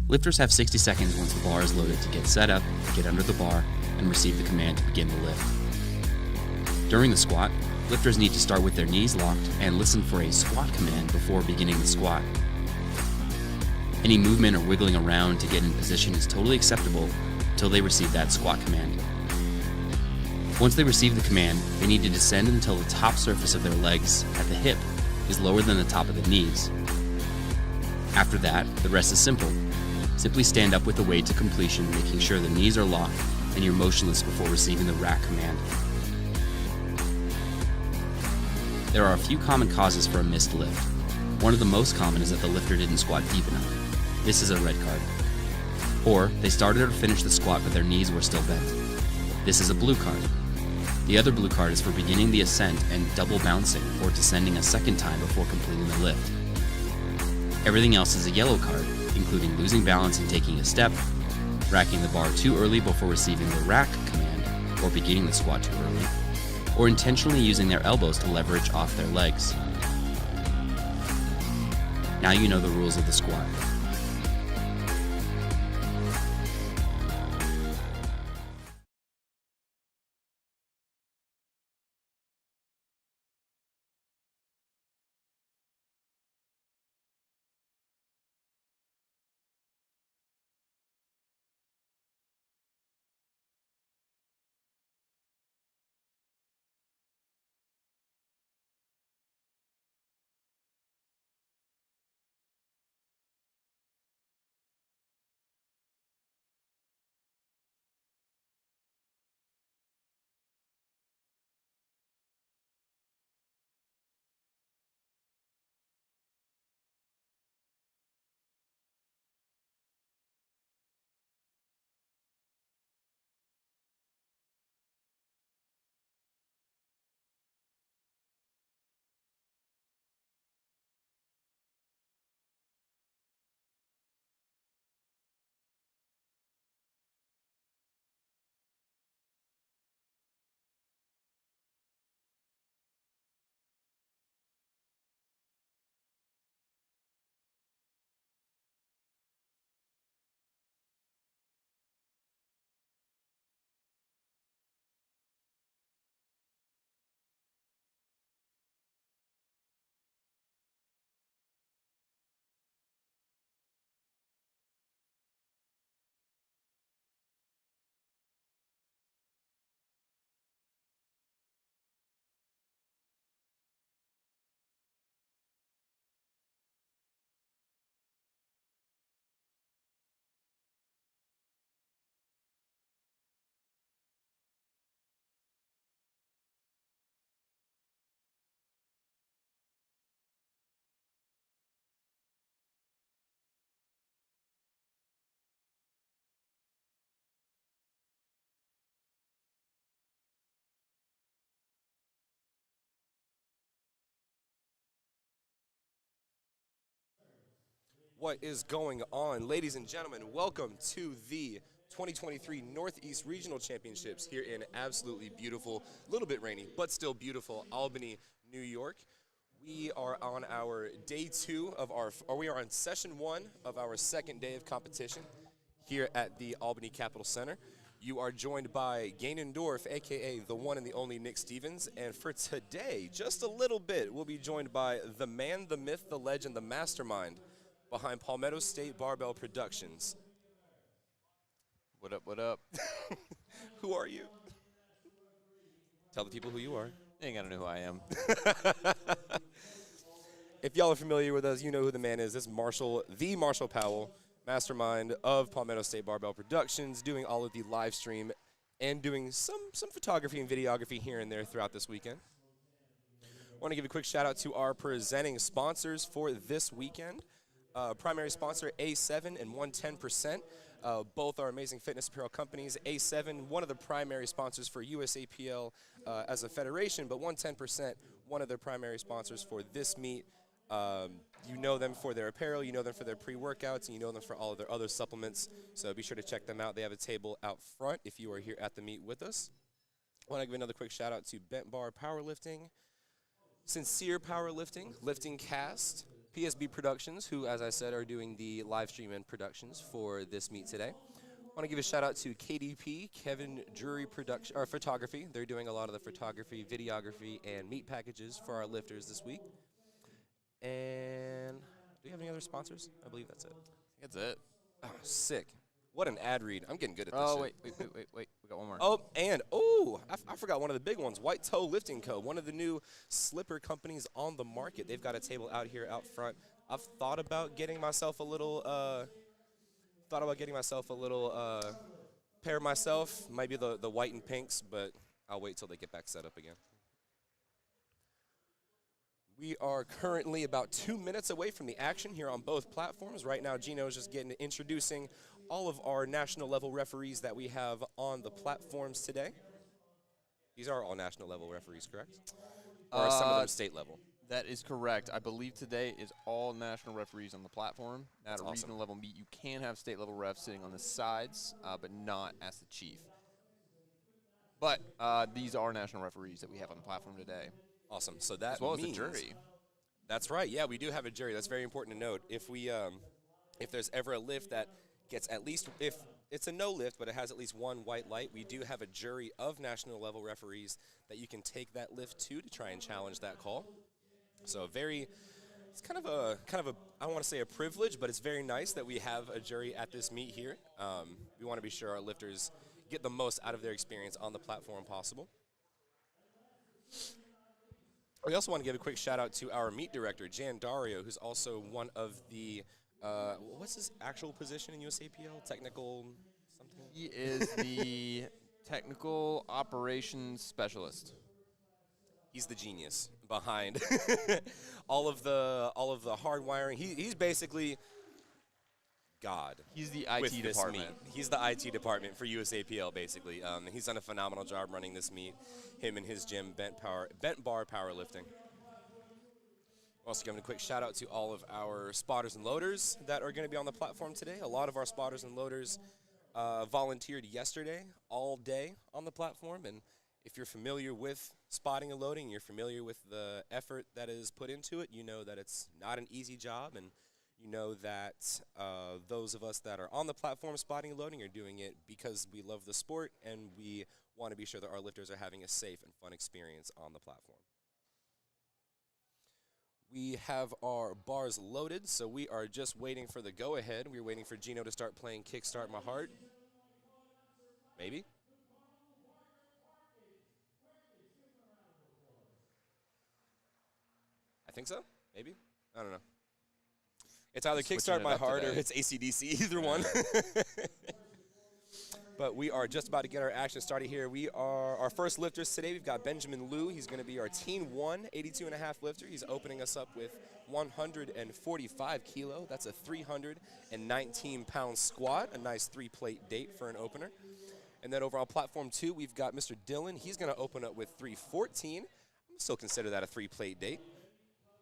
Lifters have 60 seconds once the bar is loaded to get set up, get under the bar, and receive the command to begin the lift. During the squat, lifters need to start with their knees locked and listen for a squat command before beginning the squat. Any movement or wiggling around to get in position is totally acceptable until they receive that squat command. Once they receive the command, they need to descend until the top surface of their legs at the hip is lower than the top of the knees. After that, the rest is simple. Simply stand up with the weight to completion, making sure the knees are locked and you're motionless before receiving the rack command. There are a few common causes for a missed lift. One of the most common is that the lifter didn't squat deep enough. This is a red card. Or they started or finished the squat but their knees were still bent. This is a blue card. The other blue card is for beginning the ascent and double bouncing or descending a second time before completing the lift. Everything else is a yellow card, including losing balance and taking a step, racking the bar too early before receiving the rack command or beginning the squat too early, or intentionally using their elbows to leverage off their legs. Now you know the rules of the squat. What is going on, ladies and gentlemen? Welcome to the 2023 Northeast Regional Championships here in absolutely beautiful, a little bit rainy, but still beautiful Albany, New York. We are on our day two of we are on session one of our second day of competition here at the Albany Capitol Center. You are joined by Gainendorf, aka the one and the only Nick Stevens, and for today, just a little bit, we'll be joined by the man, the myth, the legend, the mastermind behind Palmetto State Barbell Productions. What up, what up? Who are you? Tell the people who you are. You ain't gotta know who I am. If y'all are familiar with us, you know who the man is. This is the Marshall Powell, mastermind of Palmetto State Barbell Productions, doing all of the live stream and doing some photography and videography here and there throughout this weekend. I want to give a quick shout out to our presenting sponsors for this weekend. Primary sponsor A7 and 110%. Both are amazing fitness apparel companies. A7, one of the primary sponsors for USAPL as a federation, but 110%, one of their primary sponsors for this meet. You know them for their apparel, you know them for their pre-workouts, and you know them for all of their other supplements. So be sure to check them out. They have a table out front if you are here at the meet with us. I want to give another quick shout out to Bent Bar Powerlifting, Sincere Powerlifting, Lifting Cast, PSB Productions, who, as I said, are doing the live stream and productions for this meet today. I want to give a shout out to KDP, Kevin Drury Production, or Photography. They're doing a lot of the photography, videography, and meet packages for our lifters this week. And do we have any other sponsors? I believe that's it. That's it. Oh, sick. What an ad read. I'm getting good at this Oh, shit. wait. We got one more. Oh, and, I forgot one of the big ones, White Toe Lifting Co., one of the new slipper companies on the market. They've got a table out here out front. I've thought about getting myself a little, pair myself. Might be the white and pinks, but I'll wait till they get back set up again. We are currently about 2 minutes away from the action here on both platforms. Right now, Gino is just introducing all of our national level referees that we have on the platforms today. These are all national level referees, correct? Or are some of them state level? That is correct. I believe today is all national referees on the platform. At a awesome. regional level meet, you can have state level refs sitting on the sides, but not as the chief. But these are national referees that we have on the platform today. Awesome. So that as well means, as a jury. That's right. Yeah, we do have a jury. That's very important to note. If we, if there's ever a lift that gets at least, if it's a no lift, but it has at least one white light, we do have a jury of national level referees that you can take that lift to try and challenge that call. So it's kind of a, I don't want to say a privilege, but it's very nice that we have a jury at this meet here. We want to be sure our lifters get the most out of their experience on the platform possible. We also want to give a quick shout out to our meet director, Jan Dario, who's also one of the, what's his actual position in USAPL? Technical something? He is the technical operations specialist. He's the genius behind all of the hard wiring. He's basically God. He's the IT department. He's the IT department for USAPL, basically. He's done a phenomenal job running this meet. Him and his gym, Bent Bar Powerlifting. Also giving a quick shout out to all of our spotters and loaders that are going to be on the platform today. A lot of our spotters and loaders volunteered yesterday, all day on the platform. And if you're familiar with spotting and loading, you're familiar with the effort that is put into it, you know that it's not an easy job, and you know that those of us that are on the platform spotting and loading are doing it because we love the sport and we want to be sure that our lifters are having a safe and fun experience on the platform. We have our bars loaded, so we are just waiting for the go-ahead. We're waiting for Gino to start playing Kickstart My Heart. Maybe? I think so. Maybe? I don't know. It's either Kickstart My Heart or it's AC/DC, either one. But we are just about to get our action started here. We are our first lifters today. We've got Benjamin Liu. He's going to be our Teen 1, 82.5 lifter. He's opening us up with 145 kilo. That's a 319-pound squat, a nice three-plate date for an opener. And then over on platform 2, we've got Mr. Dylan. He's going to open up with 314. I'm still consider that a three-plate date.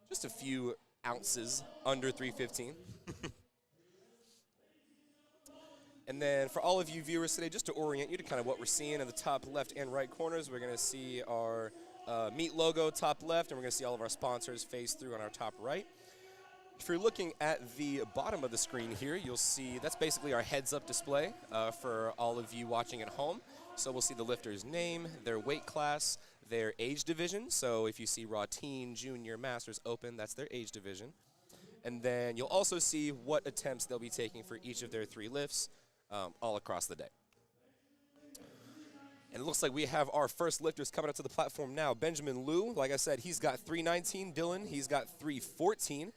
Just a few ounces under 315. And then for all of you viewers today, just to orient you to kind of what we're seeing in the top left and right corners, we're going to see our meet logo top left, and we're going to see all of our sponsors face through on our top right. If you're looking at the bottom of the screen here, you'll see that's basically our heads-up display for all of you watching at home. So we'll see the lifter's name, their weight class, their age division. So if you see Raw Teen, Junior, Masters, Open, that's their age division. And then you'll also see what attempts they'll be taking for each of their 3 lifts all across the day. And it looks like we have our first lifters coming up to the platform now. Benjamin Liu, like I said, he's got 319. Dylan, he's got 314.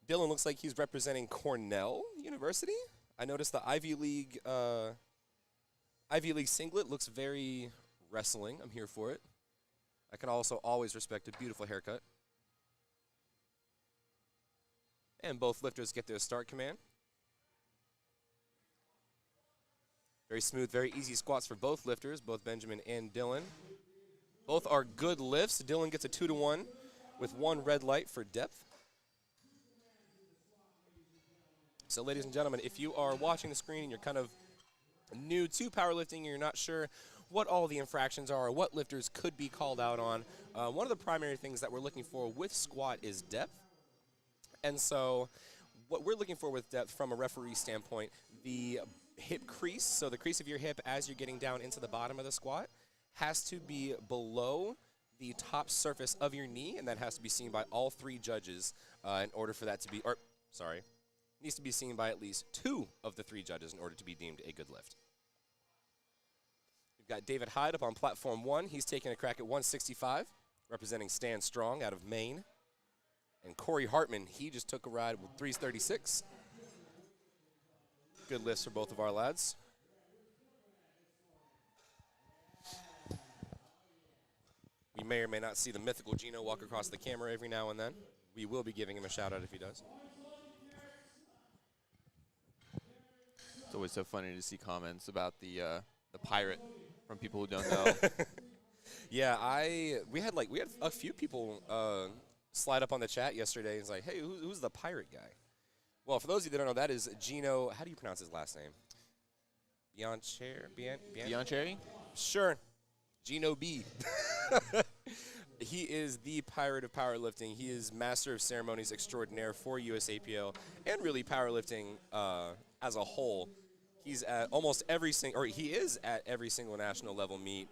Dylan looks like he's representing Cornell University. I noticed the Ivy League singlet looks very wrestling. I'm here for it. I can also always respect a beautiful haircut. And both lifters get their start command. Very smooth, very easy squats for both lifters, both Benjamin and Dylan. Both are good lifts. Dylan gets a 2-to-1 with 1 red light for depth. So, ladies and gentlemen, if you are watching the screen and you're kind of new to powerlifting and you're not sure what all the infractions are or what lifters could be called out on, one of the primary things that we're looking for with squat is depth. And so what we're looking for with depth from a referee standpoint, the hip crease, so the crease of your hip as you're getting down into the bottom of the squat, has to be below the top surface of your knee, and that has to be seen by all 3 judges in order for that to be, needs to be seen by at least 2 of the 3 judges in order to be deemed a good lift. We've got David Hyde up on platform 1. He's taking a crack at 165, representing Stand Strong out of Maine. And Corey Hartman, he just took a ride with 336. Good lifts for both of our lads. We may or may not see the mythical Gino walk across the camera every now and then. We will be giving him a shout out if he does. It's always so funny to see comments about the pirate from people who don't know. Yeah, we had a few people slide up on the chat yesterday. It's like, hey, who's the pirate guy? Well, for those of you that don't know, that is Gino. How do you pronounce his last name? Biancheri? Sure. Gino B. He is the pirate of powerlifting. He is master of ceremonies extraordinaire for USAPL and really powerlifting as a whole. He's at almost every he is at every single national level meet.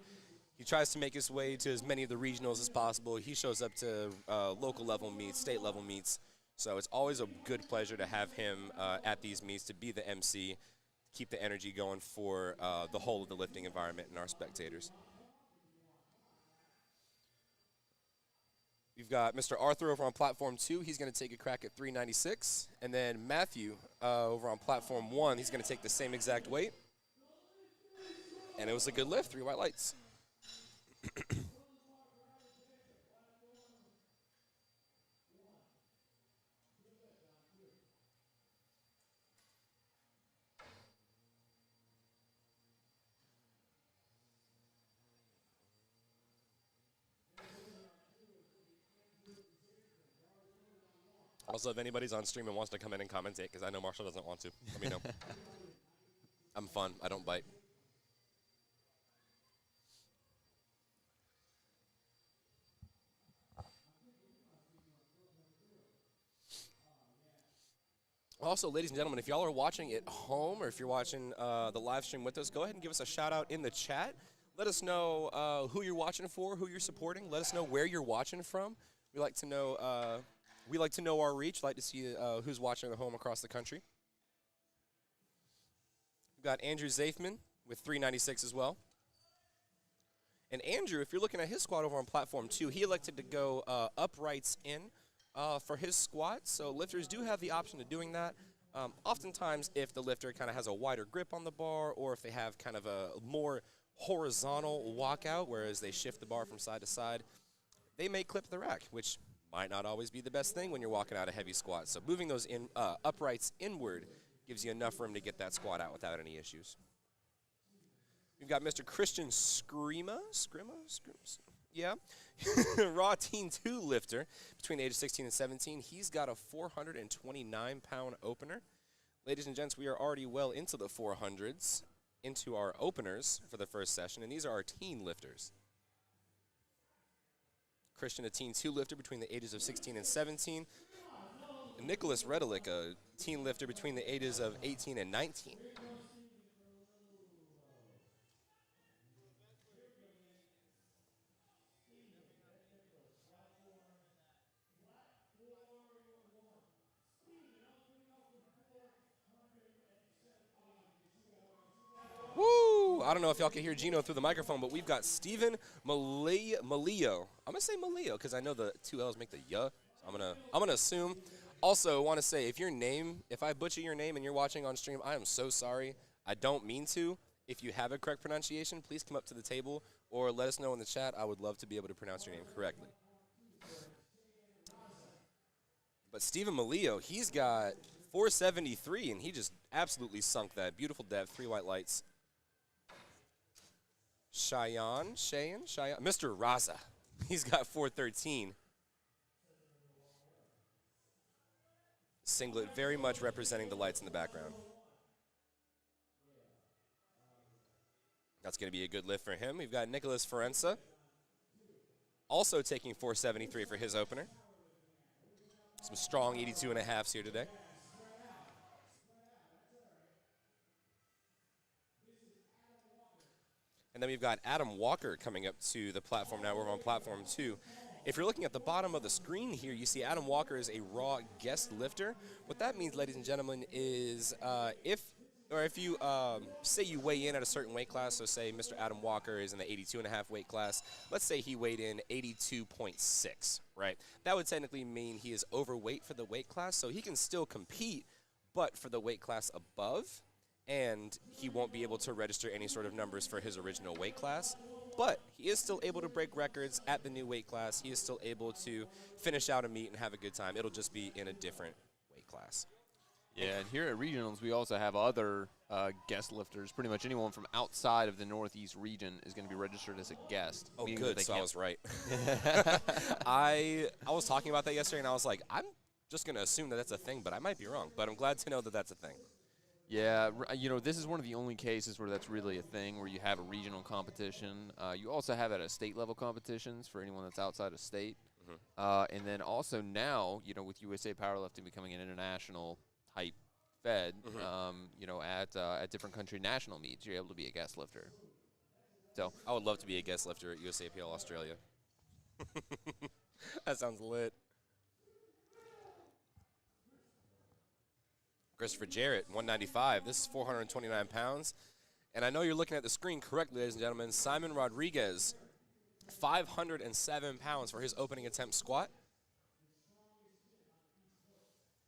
He tries to make his way to as many of the regionals as possible. He shows up to local level meets, state level meets. So it's always a good pleasure to have him at these meets, to be the MC, keep the energy going for the whole of the lifting environment and our spectators. We've got Mr. Arthur over on platform 2. He's going to take a crack at 396. And then Matthew over on platform 1, he's going to take the same exact weight. And it was a good lift, 3 white lights. Also, if anybody's on stream and wants to come in and commentate, because I know Marshall doesn't want to, let me know. I'm fun. I don't bite. Also, ladies and gentlemen, if y'all are watching at home or if you're watching the live stream with us, go ahead and give us a shout out in the chat. Let us know who you're watching for, who you're supporting. Let us know where you're watching from. We like to know our reach. Like to see who's watching at home across the country. We've got Andrew Zafman with 396 as well. And Andrew, if you're looking at his squat over on platform 2, he elected to go uprights in for his squat. So lifters do have the option of doing that. Oftentimes, if the lifter kind of has a wider grip on the bar, or if they have kind of a more horizontal walkout, whereas they shift the bar from side to side, they may clip the rack, which might not always be the best thing when you're walking out a heavy squat. So moving those uprights inward gives you enough room to get that squat out without any issues. We've got Mr. Christian Screama, yeah, Raw Teen 2 lifter between the ages of 16 and 17. He's got a 429-pound opener. Ladies and gents, we are already well into the 400s, into our openers for the first session, and these are our teen lifters. Christian, a Teen 2 lifter between the ages of 16 and 17. And Nicholas Redelick, a teen lifter between the ages of 18 and 19. Woo! I don't know if y'all can hear Gino through the microphone, but we've got Stephen Malio. I'm gonna say Malio because I know the 2 L's make the ya. So I'm gonna assume. Also, want to say if I butcher your name and you're watching on stream, I am so sorry. I don't mean to. If you have a correct pronunciation, please come up to the table or let us know in the chat. I would love to be able to pronounce your name correctly. But Stephen Malio, he's got 473, and he just absolutely sunk that. Beautiful depth, 3 white lights. Cheyenne, Mr. Raza, he's got 413. Singlet very much representing the lights in the background. That's going to be a good lift for him. We've got Nicholas Ferenza, also taking 473 for his opener. Some strong 82.5s here today. And then we've got Adam Walker coming up to the platform now. We're on platform 2. If you're looking at the bottom of the screen here, you see Adam Walker is a raw guest lifter. What that means, ladies and gentlemen, is if you say you weigh in at a certain weight class, so say Mr. Adam Walker is in the 82.5 weight class, let's say he weighed in 82.6, right? That would technically mean he is overweight for the weight class, so he can still compete, but for the weight class above, and he won't be able to register any sort of numbers for his original weight class. But he is still able to break records at the new weight class. He is still able to finish out a meet and have a good time. It'll just be in a different weight class. Yeah, and here at regionals, we also have other guest lifters. Pretty much anyone from outside of the Northeast region is going to be registered as a guest. Oh, good, so I was right. I was talking about that yesterday, and I was like, I'm just going to assume that that's a thing, but I might be wrong. But I'm glad to know that that's a thing. Yeah, you know, this is one of the only cases where that's really a thing, where you have a regional competition. You also have it at state-level competitions for anyone that's outside of state. Mm-hmm. And then also now, you know, with USA Powerlifting becoming an international type fed, mm-hmm. You know, at different country national meets, you're able to be a guest lifter. So I would love to be a guest lifter at USAPL Australia. That sounds lit. Christopher Jarrett, 195. This is 429 pounds. And I know you're looking at the screen correctly, ladies and gentlemen. Simon Rodriguez, 507 pounds for his opening attempt squat.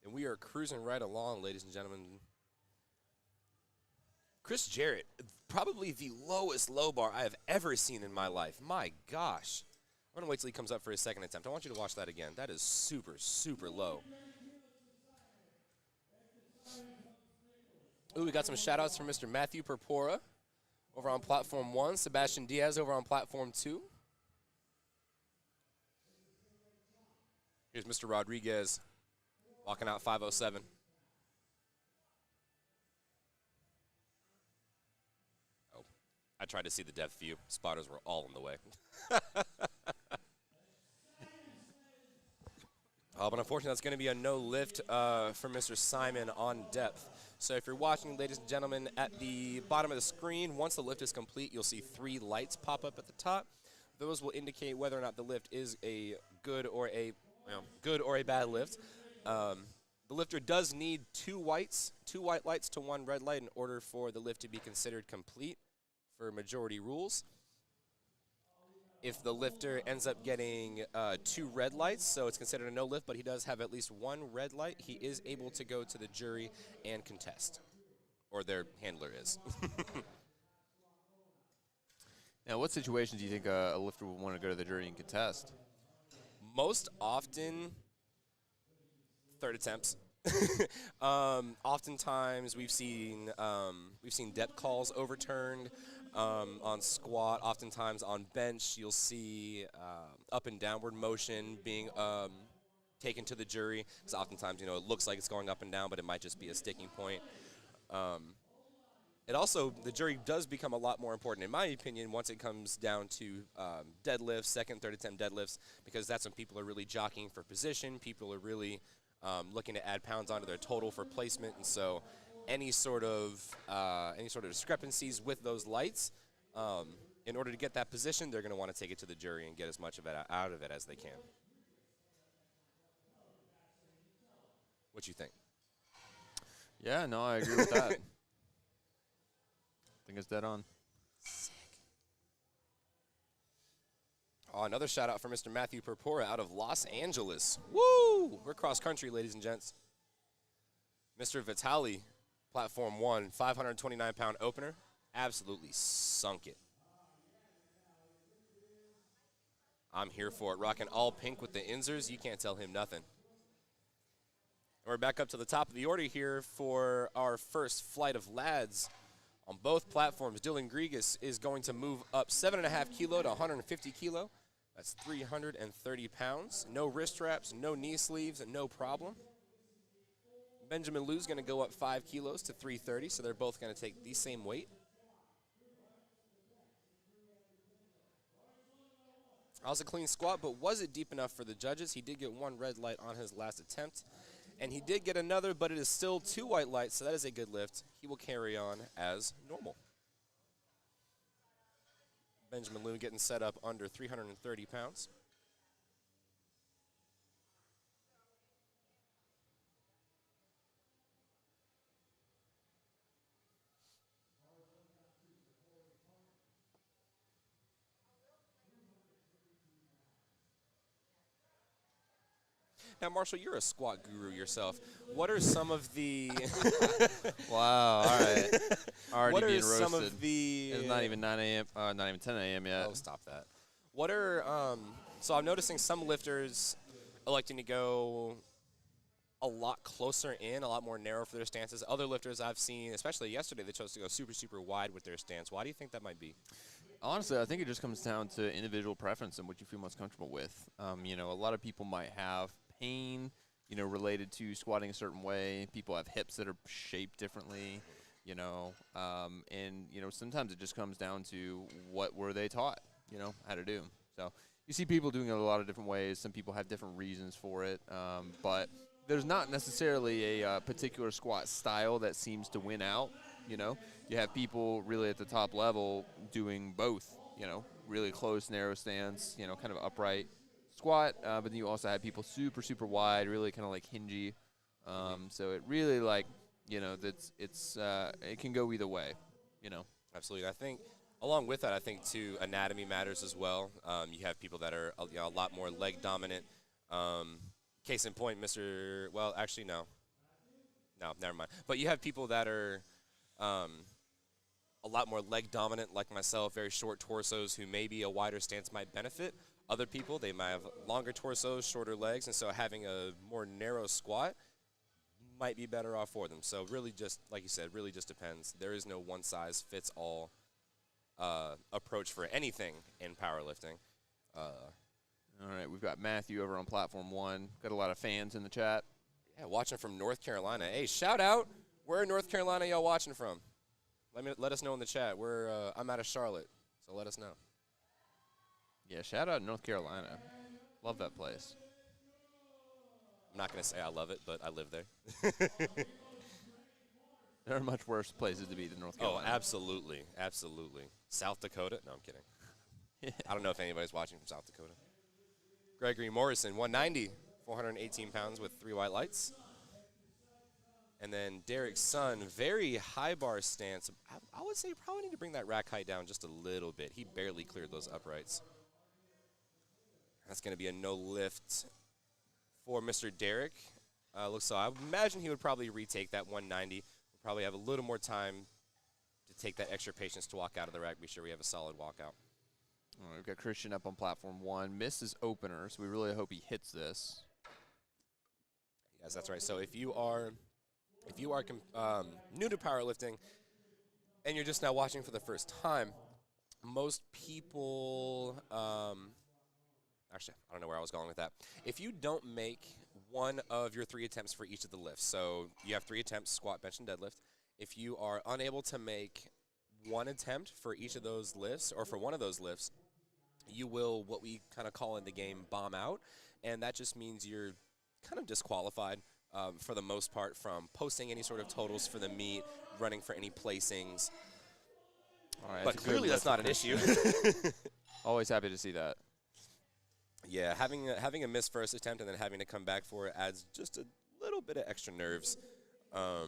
And we are cruising right along, ladies and gentlemen. Chris Jarrett, probably the lowest low bar I have ever seen in my life. My gosh. I'm going to wait till he comes up for his second attempt. I want you to watch that again. That is super, super low. Ooh, we got some shout-outs from Mr. Matthew Purpura over on Platform 1, Sebastian Diaz over on Platform 2. Here's Mr. Rodriguez walking out 507. Oh, I tried to see the depth view. Spotters were all in the way. But unfortunately, that's going to be a no lift for Mr. Simon on depth. So if you're watching, ladies and gentlemen, at the bottom of the screen, once the lift is complete, you'll see 3 lights pop up at the top. Those will indicate whether or not the lift is a good or a bad lift. The lifter does need 2 white lights to 1 red light in order for the lift to be considered complete for majority rules. If the lifter ends up getting 2 red lights, so it's considered a no lift, but he does have at least 1 red light, he is able to go to the jury and contest, or their handler is. Now, what situations do you think a lifter would want to go to the jury and contest? Most often, third attempts. Oftentimes, we've seen depth calls overturned. On squat, oftentimes on bench, you'll see up and downward motion being taken to the jury, because oftentimes, you know, it looks like it's going up and down, but it might just be a sticking point. It also, the jury does become a lot more important, in my opinion, once it comes down to deadlifts, second, third attempt deadlifts, because that's when people are really jockeying for position. People are really looking to add pounds onto their total for placement, and so any sort of discrepancies with those lights, in order to get that position, they're going to want to take it to the jury and get as much of it out of it as they can. What you think? Yeah, no, I agree with that. I think it's dead on. Sick. Oh, another shout out for Mr. Matthew Purpura out of Los Angeles. Woo! We're cross country, ladies and gents. Mr. Vitali, Platform 1, 529-pound opener, absolutely sunk it. I'm here for it. Rocking all pink with the Inzers. You can't tell him nothing. And we're back up to the top of the order here for our first flight of lads on both platforms. Dylan Grigas is going to move up 7.5 kilo to 150 kilo. That's 330 pounds. No wrist wraps, no knee sleeves, no problem. Benjamin Liu's going to go up 5 kilos to 330, so they're both going to take the same weight. That was a clean squat, but was it deep enough for the judges? He did get 1 red light on his last attempt, and he did get another, but it is still 2 white lights, so that is a good lift. He will carry on as normal. Benjamin Liu getting set up under 330 pounds. Now, Marshall, you're a squat guru yourself. What are some of the Wow, all right. Already what are being roasted. some of the It's not even 9 a.m., not even 10 a.m. yet. Oh, stop that. What are so I'm noticing some lifters electing to go a lot closer in, a lot more narrow for their stances. Other lifters I've seen, especially yesterday, they chose to go super, super wide with their stance. Why do you think that might be? Honestly, I think it just comes down to individual preference and what you feel most comfortable with. You know, a lot of people might have pain, you know, related to squatting a certain way. People have hips that are shaped differently, you know, and, you know, sometimes it just comes down to what were they taught, you know, how to do. So you see people doing it a lot of different ways. Some people have different reasons for it, but there's not necessarily a particular squat style that seems to win out, you know. You have people really at the top level doing both, you know, really close, narrow stance, you know, kind of upright squat, but then you also have people super, super wide, really kind of like hingy. So it really, like, you know, it can go either way, you know. Absolutely. I think along with that, I think, too, anatomy matters as well. You have people that are a lot more leg dominant. Case in point, well, actually, no. No, never mind. But you have people that are a lot more leg dominant, like myself, very short torsos, who maybe a wider stance might benefit. Other people, they might have longer torsos, shorter legs, and so having a more narrow squat might be better off for them. So really just, like you said, really just depends. There is no one-size-fits-all approach for anything in powerlifting. All right, we've got Matthew over on Platform 1. Got a lot of fans in the chat. Yeah, watching from North Carolina. Hey, shout out. Where in North Carolina y'all watching from? Let us know in the chat. I'm out of Charlotte, so let us know. Yeah, shout out North Carolina. Love that place. I'm not going to say I love it, but I live there. There are much worse places to be than North Carolina. Oh, absolutely. Absolutely. South Dakota? No, I'm kidding. I don't know if anybody's watching from South Dakota. Gregory Morrison, 190, 418 pounds with 3 white lights. And then Derek Sun, very high bar stance. I would say you probably need to bring that rack height down just a little bit. He barely cleared those uprights. That's going to be a no lift for Mr. Derek. Looks so. I would imagine he would probably retake that 190. We'll probably have a little more time to take that extra patience to walk out of the rack. Be sure we have a solid walkout. All right, we've got Christian up on Platform 1. Misses opener, so we really hope he hits this. Yes, that's right. So if you are new to powerlifting and you're just now watching for the first time, most people actually, I don't know where I was going with that. If you don't make one of your 3 attempts for each of the lifts, so you have 3 attempts, squat, bench, and deadlift. If you are unable to make one attempt for each of those lifts, or for one of those lifts, you will, what we kind of call in the game, bomb out. And that just means you're kind of disqualified for the most part from posting any sort of totals for the meet, running for any placings. All right, but clearly that's not an issue. Always happy to see that. Yeah, having a missed first attempt and then having to come back for it adds just a little bit of extra nerves. I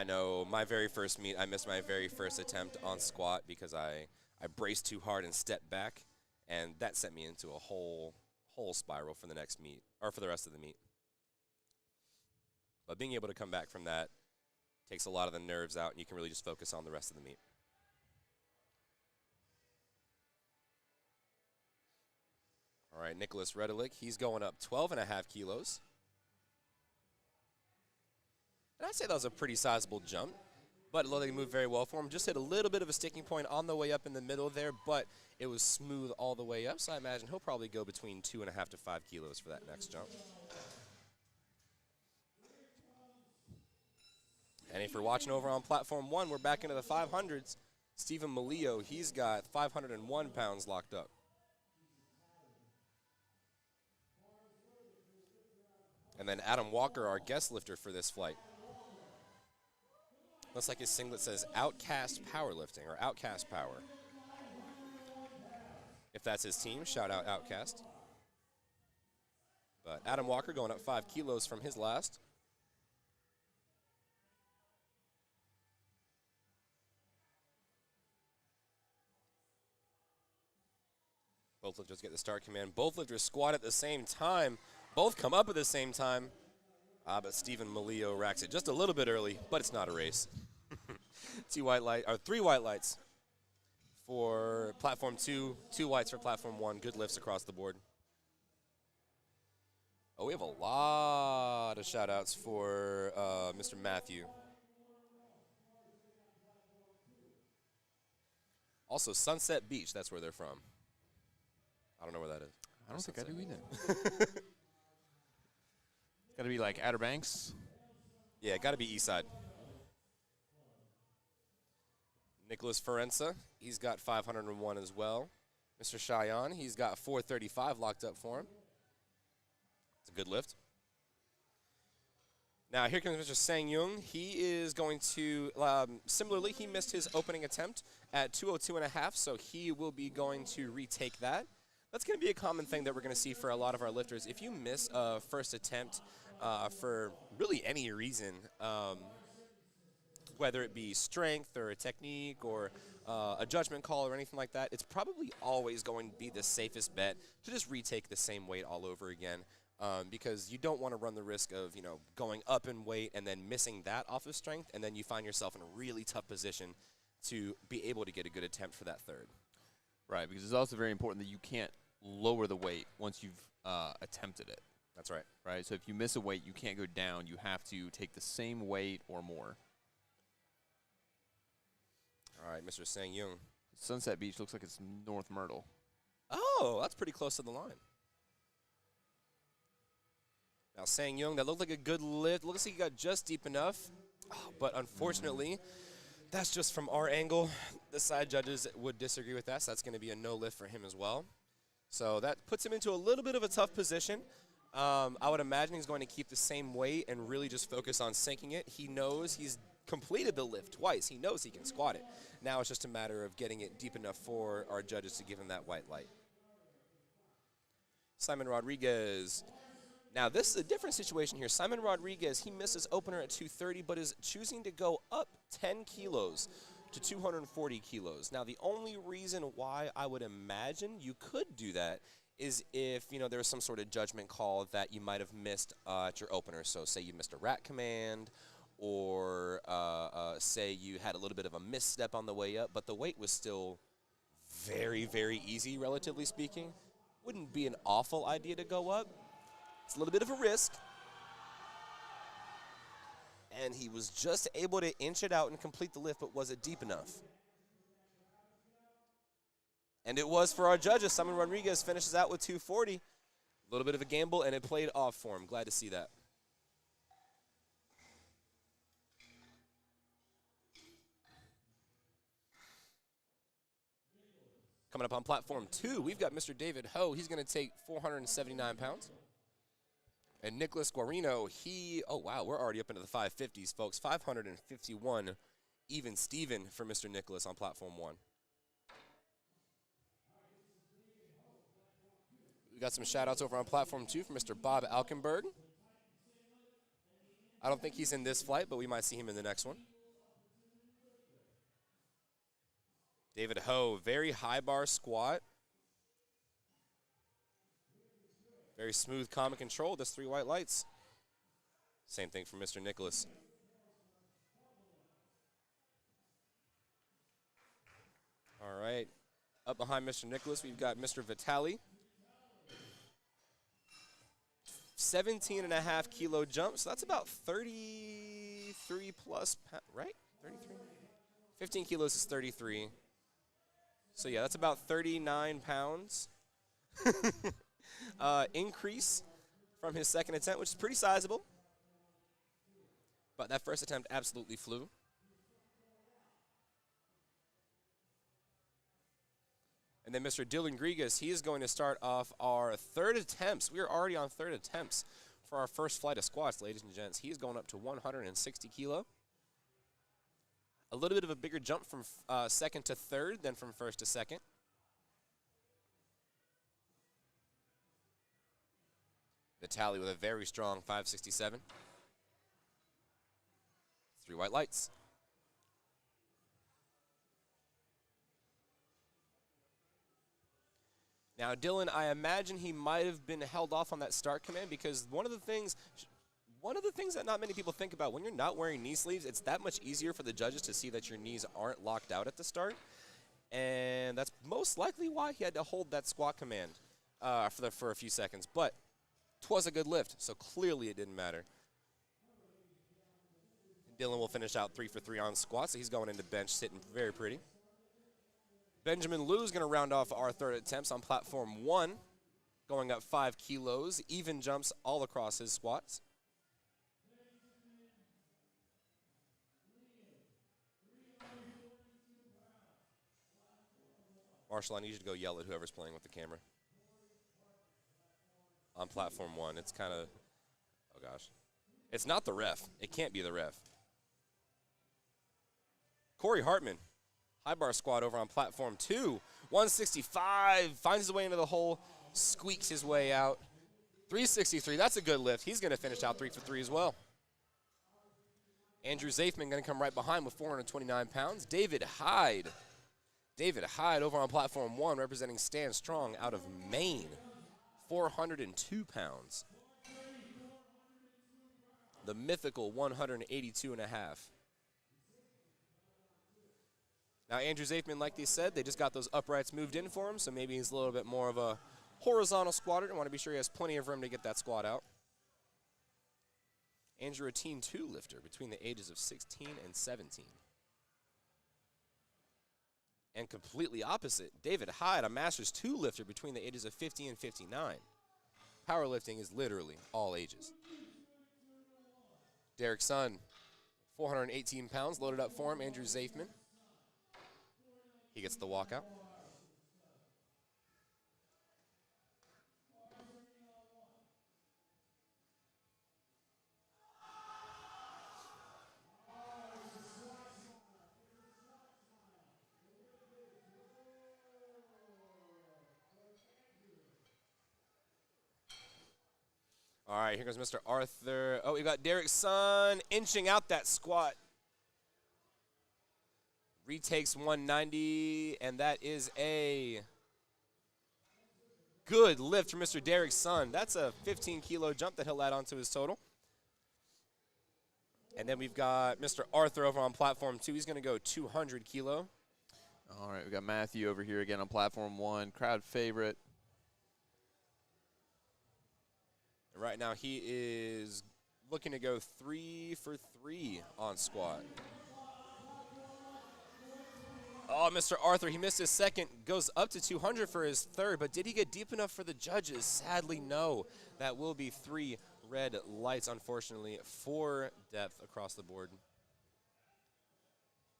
know my very first meet, I missed my very first attempt on squat because I braced too hard and stepped back, and that sent me into a whole spiral for the next meet, or for the rest of the meet. But being able to come back from that takes a lot of the nerves out, and you can really just focus on the rest of the meet. All right, Nicholas Redelick, he's going up 12.5 kilos. And I'd say that was a pretty sizable jump, but it looked like it moved very well for him. Just hit a little bit of a sticking point on the way up in the middle there, but it was smooth all the way up, so I imagine he'll probably go between 2.5 to 5 kilos for that next jump. And if you're watching over on Platform 1, we're back into the 500s. Stephen Malillo, he's got 501 pounds locked up. And then Adam Walker, our guest lifter for this flight. Looks like his singlet says Outcast Powerlifting or Outcast Power. If that's his team, shout out Outcast. But Adam Walker going up 5 kilos from his last. Both lifters get the start command. Both lifters squat at the same time. Both come up at the same time. But Stephen Malio racks it just a little bit early, but it's not a race. 3 white lights for platform 2, 2 whites for platform 1. Good lifts across the board. Oh, we have a lot of shout-outs for Mr. Matthew. Also, Sunset Beach, that's where they're from. I don't know where that is. I don't think I do either. It's got to be like Outer Banks. Yeah, got to be East Side. Nicholas Ferenza, he's got 501 as well. Mr. Cheyenne, he's got 435 locked up for him. It's a good lift. Now, here comes Mr. Sang Young. He is going to, similarly, he missed his opening attempt at 202.5, so he will be going to retake that. That's going to be a common thing that we're going to see for a lot of our lifters. If you miss a first attempt for really any reason, whether it be strength or a technique or a judgment call or anything like that, it's probably always going to be the safest bet to just retake the same weight all over again. Because you don't want to run the risk of, going up in weight and then missing that off of strength, and then you find yourself in a really tough position to be able to get a good attempt for that third. Right, because it's also very important that you can't lower the weight once you've attempted it. That's right. Right, so if you miss a weight, you can't go down. You have to take the same weight or more. All right, Mr. Sang Young. Sunset Beach looks like it's North Myrtle. Oh, that's pretty close to the line. Now, Sang Young, that looked like a good lift. Looks like he got just deep enough. Oh, but unfortunately, that's just from our angle. The side judges would disagree with that, so that's going to be a no lift for him as well. So that puts him into a little bit of a tough position. I would imagine he's going to keep the same weight and really just focus on sinking it. He knows he's completed the lift twice. He knows he can squat it. Now it's just a matter of getting it deep enough for our judges to give him that white light. Simon Rodriguez. Now, this is a different situation here. Simon Rodriguez, he missed his opener at 230, but is choosing to go up 10 kilos to 240 kilos. Now, the only reason why I would imagine you could do that is if, there was some sort of judgment call that you might have missed at your opener. So say you missed a rack command, or say you had a little bit of a misstep on the way up, but the weight was still very, very easy, relatively speaking. Wouldn't be an awful idea to go up. It's a little bit of a risk. And he was just able to inch it out and complete the lift, but was it deep enough? And it was for our judges. Simon Rodriguez finishes out with 240. A little bit of a gamble, and it played off for him. Glad to see that. Coming up on platform 2, we've got Mr. David Ho. He's going to take 479 pounds. And Nicholas Guarino, oh wow, we're already up into the 550s, folks. 551, even Steven for Mr. Nicholas on platform 1. We got some shout-outs over on platform 2 for Mr. Bob Alkenberg. I don't think he's in this flight, but we might see him in the next one. David Ho, very high bar squat. Very smooth, calm, and controlled. That's 3 white lights. Same thing for Mr. Nicholas. All right. Up behind Mr. Nicholas, we've got Mr. Vitali. 17.5 kilo jump. So that's about 33 plus, right? 33? 15 kilos is 33. So yeah, that's about 39 pounds. Increase from his second attempt, which is pretty sizable. But that first attempt absolutely flew. And then Mr. Dylan Grigas, he is going to start off our third attempts. We are already on third attempts for our first flight of squats, ladies and gents. He is going up to 160 kilo. A little bit of a bigger jump from second to third than from first to second. Vitaly with a very strong 567. 3 white lights. Now, Dylan, I imagine he might have been held off on that start command because one of the things that not many people think about, when you're not wearing knee sleeves, it's that much easier for the judges to see that your knees aren't locked out at the start. And that's most likely why he had to hold that squat command for a few seconds. But 'twas a good lift, so clearly it didn't matter. Dylan will finish out 3 for 3 on squats, so he's going into bench sitting very pretty. Benjamin Liu is going to round off our third attempts on platform 1, going up 5 kilos, even jumps all across his squats. Marshall, I need you to go yell at whoever's playing with the camera. On platform 1, it's kind of, oh gosh. It's not the ref. It can't be the ref. Corey Hartman. High bar squat over on platform 2. 165, finds his way into the hole, squeaks his way out. 363, that's a good lift. He's going to finish out 3 for 3 as well. Andrew Zafman going to come right behind with 429 pounds. David Hyde. David Hyde over on platform 1, representing Stand Strong out of Maine. 402 pounds. The mythical 182.5. Now, Andrew Zafman, like they said, they just got those uprights moved in for him, so maybe he's a little bit more of a horizontal squatter. I want to be sure he has plenty of room to get that squat out. Andrew, a Teen 2 lifter between the ages of 16 and 17. And completely opposite, David Hyde, a Masters 2 lifter between the ages of 50 and 59. Powerlifting is literally all ages. Derek Sun, 418 pounds, loaded up for him, Andrew Zafman. He gets the walkout. All right, here goes Mr. Arthur. Oh, we got Derek Sun inching out that squat. Retakes 190, and that is a good lift for Mr. Derek Sun. That's a 15-kilo jump that he'll add onto his total. And then we've got Mr. Arthur over on platform 2. He's going to go 200 kilo. All right, we got Matthew over here again on platform 1, crowd favorite. And right now he is looking to go 3 for 3 on squat. Oh, Mr. Arthur, he missed his second, goes up to 200 for his third, but did he get deep enough for the judges? Sadly, no. That will be 3 red lights, unfortunately, for depth across the board.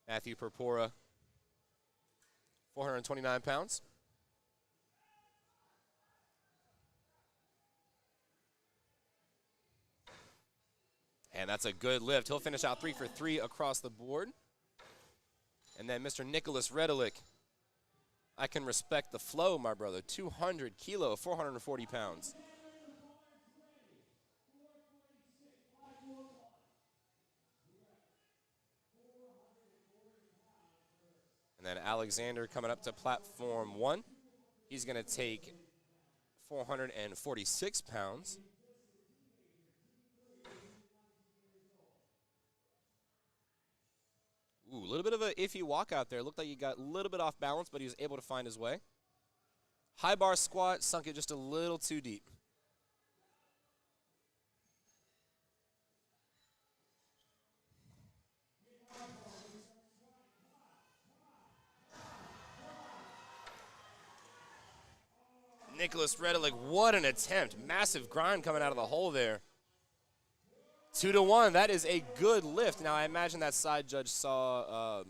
Matthew Purpura, 429 pounds. And that's a good lift. He'll finish out 3 for 3 across the board. And then Mr. Nicholas Redelick. I can respect the flow, my brother. 200 kilo, 440 pounds. And then Alexander coming up to platform 1. He's going to take 446 pounds. Ooh, a little bit of an iffy walk out there. Looked like he got a little bit off balance, but he was able to find his way. High bar squat, sunk it just a little too deep. Nicholas Redelick, what an attempt. Massive grind coming out of the hole there. 2 to 1, that is a good lift. Now, I imagine that side judge saw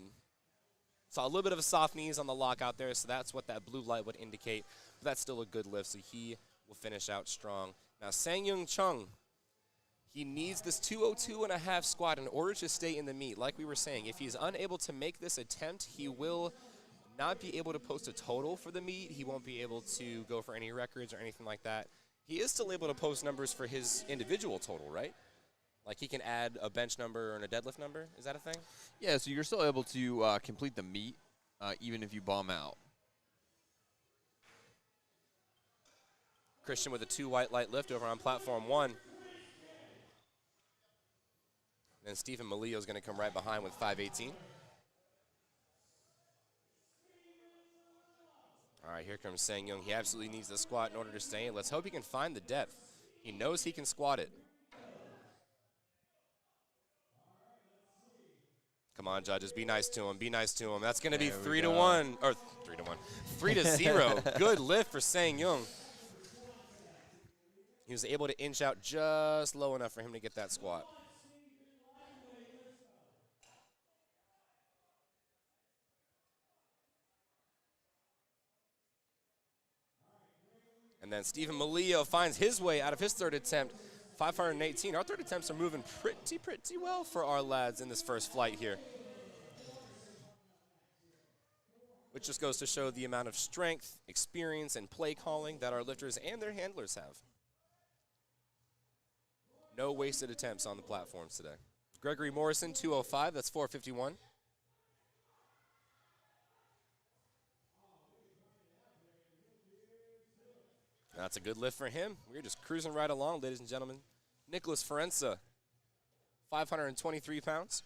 a little bit of a soft knees on the lock out there, so that's what that blue light would indicate. But that's still a good lift, so he will finish out strong. Now, Sang-Young Chung, He needs this 202.5 squat in order to stay in the meet. Like we were saying, if he's unable to make this attempt, he will not be able to post a total for the meet. He won't be able to go for any records or anything like that. He is still able to post numbers for his individual total, right? Like he can add a bench number and a deadlift number. Is that a thing? Yeah, so you're still able to complete the meet even if you bomb out. Christian with a 2 white light lift over on platform 1. And Stephen Malio is going to come right behind with 518. All right, here comes Sang Young. He absolutely needs the squat in order to stay in. Let's hope he can find the depth. He knows he can squat it. Come on, judges, be nice to him. Be nice to him. That's going to be 3-1, or 3-1, 3-0. Good lift for Sang Young. He was able to inch out just low enough for him to get that squat. And then Stephen Malio finds his way out of his third attempt, 518. Our third attempts are moving pretty well for our lads in this first flight here. Which just goes to show the amount of strength, experience, and play calling that our lifters and their handlers have. No wasted attempts on the platforms today. Gregory Morrison, 205, that's 451. That's a good lift for him. We're just cruising right along, ladies and gentlemen. Nicholas Ferenza, 523 pounds.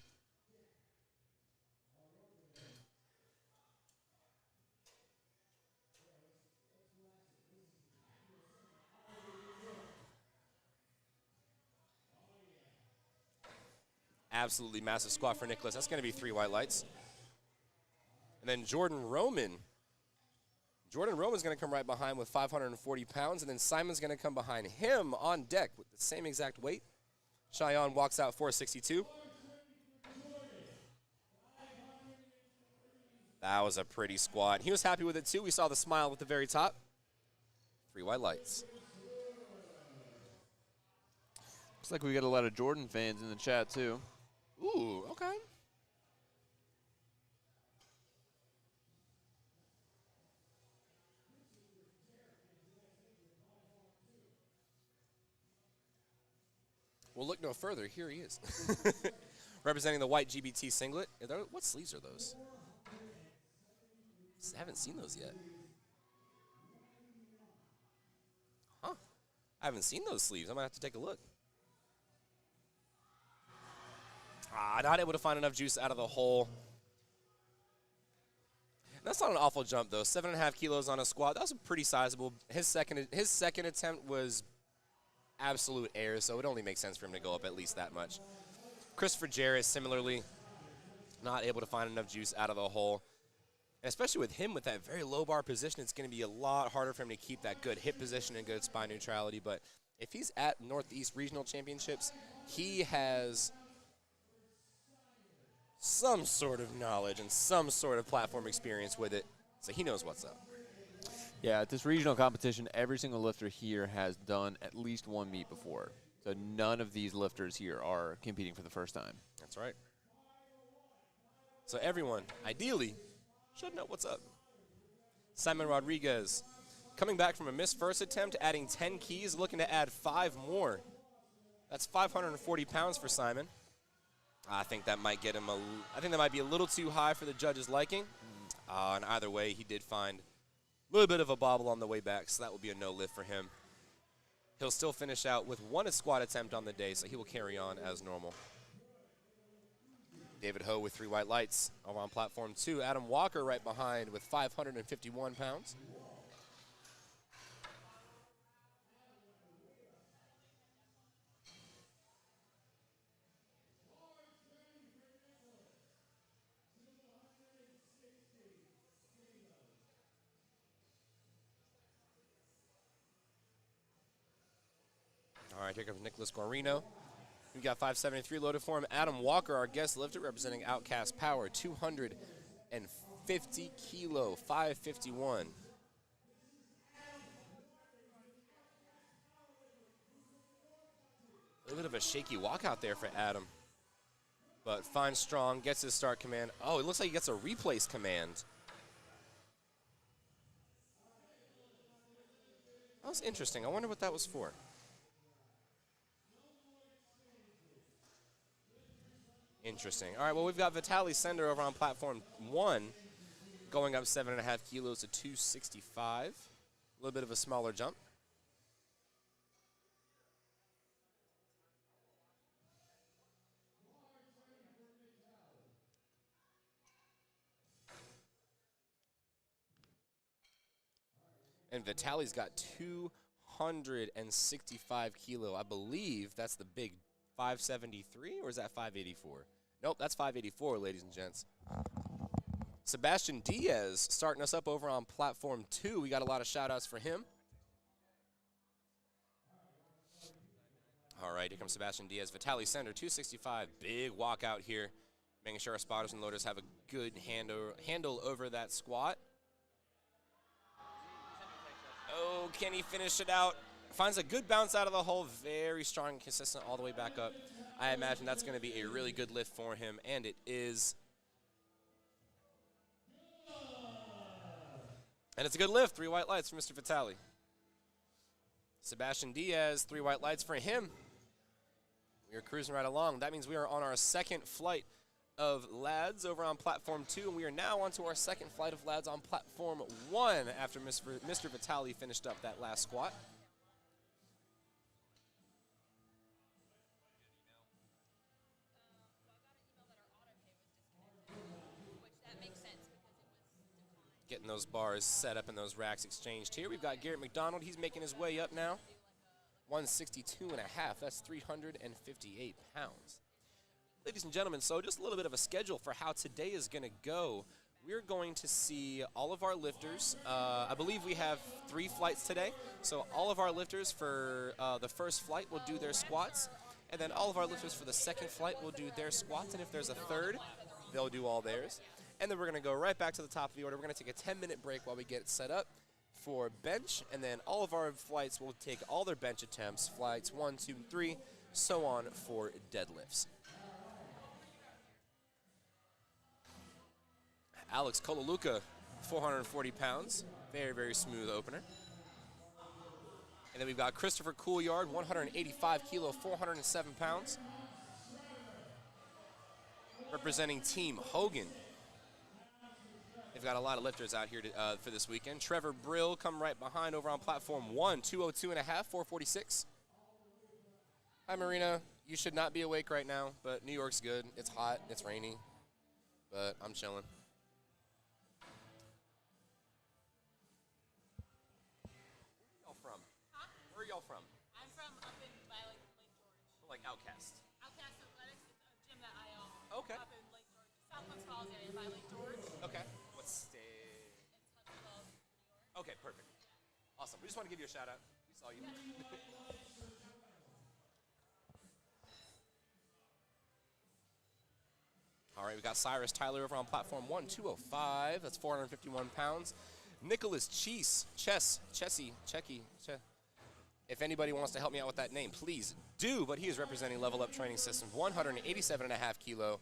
Absolutely massive squat for Nicholas. That's going to be 3 white lights. And then Jordan Roman's going to come right behind with 540 pounds, and then Simon's going to come behind him on deck with the same exact weight. Cheyenne walks out 462. That was a pretty squat. He was happy with it too. We saw the smile at the very top. 3 white lights. Looks like we got a lot of Jordan fans in the chat too. Ooh, okay. Well, look no further. Here he is. Representing the white GBT singlet. What sleeves are those? I haven't seen those yet. Huh. I haven't seen those sleeves. I might have to take a look. Not able to find enough juice out of the hole. That's not an awful jump, though. 7.5 kilos on a squat. That was pretty sizable. His second attempt was absolute air, so it only makes sense for him to go up at least that much. Christopher Jarrett, similarly, not able to find enough juice out of the hole. And especially with him with that very low bar position, it's going to be a lot harder for him to keep that good hip position and good spine neutrality. But if he's at Northeast Regional Championships, he has some sort of knowledge and some sort of platform experience with it, so he knows what's up. Yeah, at this regional competition, every single lifter here has done at least one meet before. So none of these lifters here are competing for the first time. That's right. So everyone, ideally, should know what's up. Simon Rodriguez, coming back from a missed first attempt, adding 10 keys, looking to add 5 more. That's 540 pounds for Simon. I think that might get him I think that might be a little too high for the judges' liking. And either way, he did find a little bit of a bobble on the way back, so that will be a no lift for him. He'll still finish out with 1 squat attempt on the day, so he will carry on as normal. David Ho with 3 white lights over on platform 2. Adam Walker right behind with 551 pounds. All right, here comes Nicholas Guarino. We got 573 loaded for him. Adam Walker, our guest lifter, representing Outcast Power, 250 kilo, 551. little bit of a shaky walkout there for Adam. But fine, strong, gets his start command. Oh, it looks like he gets a replace command. That was interesting. I wonder what that was for. Interesting. All right, well, we've got Vitaly Sender over on platform 1, going up 7.5 kilos to 265. A little bit of a smaller jump. And Vitaly's got 265 kilo. I believe that's the big 573, or is that 584? Nope, that's 584, ladies and gents. Sebastian Diaz starting us up over on platform 2. We got a lot of shout-outs for him. All right, here comes Sebastian Diaz. Vitaly Sender, 265. Big walkout here. Making sure our spotters and loaders have a good handle over that squat. Oh, can he finish it out? Finds a good bounce out of the hole. Very strong and consistent all the way back up. I imagine that's going to be a really good lift for him, and it is. And it's a good lift. 3 white lights for Mr. Vitaly. Sebastian Diaz, 3 white lights for him. We are cruising right along. That means we are on our second flight of lads over on platform 2, and we are now on to our second flight of lads on platform 1 after Mr. Vitaly finished up that last squat. Getting those bars set up and those racks exchanged here. We've got Garrett McDonald. He's making his way up now. 162.5. That's 358 pounds. Ladies and gentlemen, so just a little bit of a schedule for how today is going to go. We're going to see all of our lifters. I believe we have 3 flights today. So all of our lifters for the first flight will do their squats. And then all of our lifters for the second flight will do their squats. And if there's a third, they'll do all theirs. And then we're going to go right back to the top of the order. We're going to take a 10-minute break while we get it set up for bench. And then all of our flights will take all their bench attempts, flights 1, 2, 3, so on for deadlifts. Alex Kolaluka, 440 pounds. Very, very smooth opener. And then we've got Christopher Coolyard, 185 kilo, 407 pounds. Representing Team Hogan. They've got a lot of lifters out here for this weekend. Trevor Brill come right behind over on platform 1, 202.5, 446. Hi, Marina. You should not be awake right now, but New York's good. It's hot. It's rainy, but I'm chilling. Where are y'all from? I'm from up in by Lake George. Like Outcast. Outcast Athletics, it's a gym that I own. Okay. Up in Lake George, Southwest Falls area by Lake George. Okay. What state? It's Huntsville, New York. Okay, perfect. Awesome. We just want to give you a shout out. We saw you. All right, we got Cyrus Tyler over on platform 1, 205. That's 451 pounds. Nicholas Chessy. If anybody wants to help me out with that name, please do. But he is representing Level Up Training Systems, 187.5 kilo,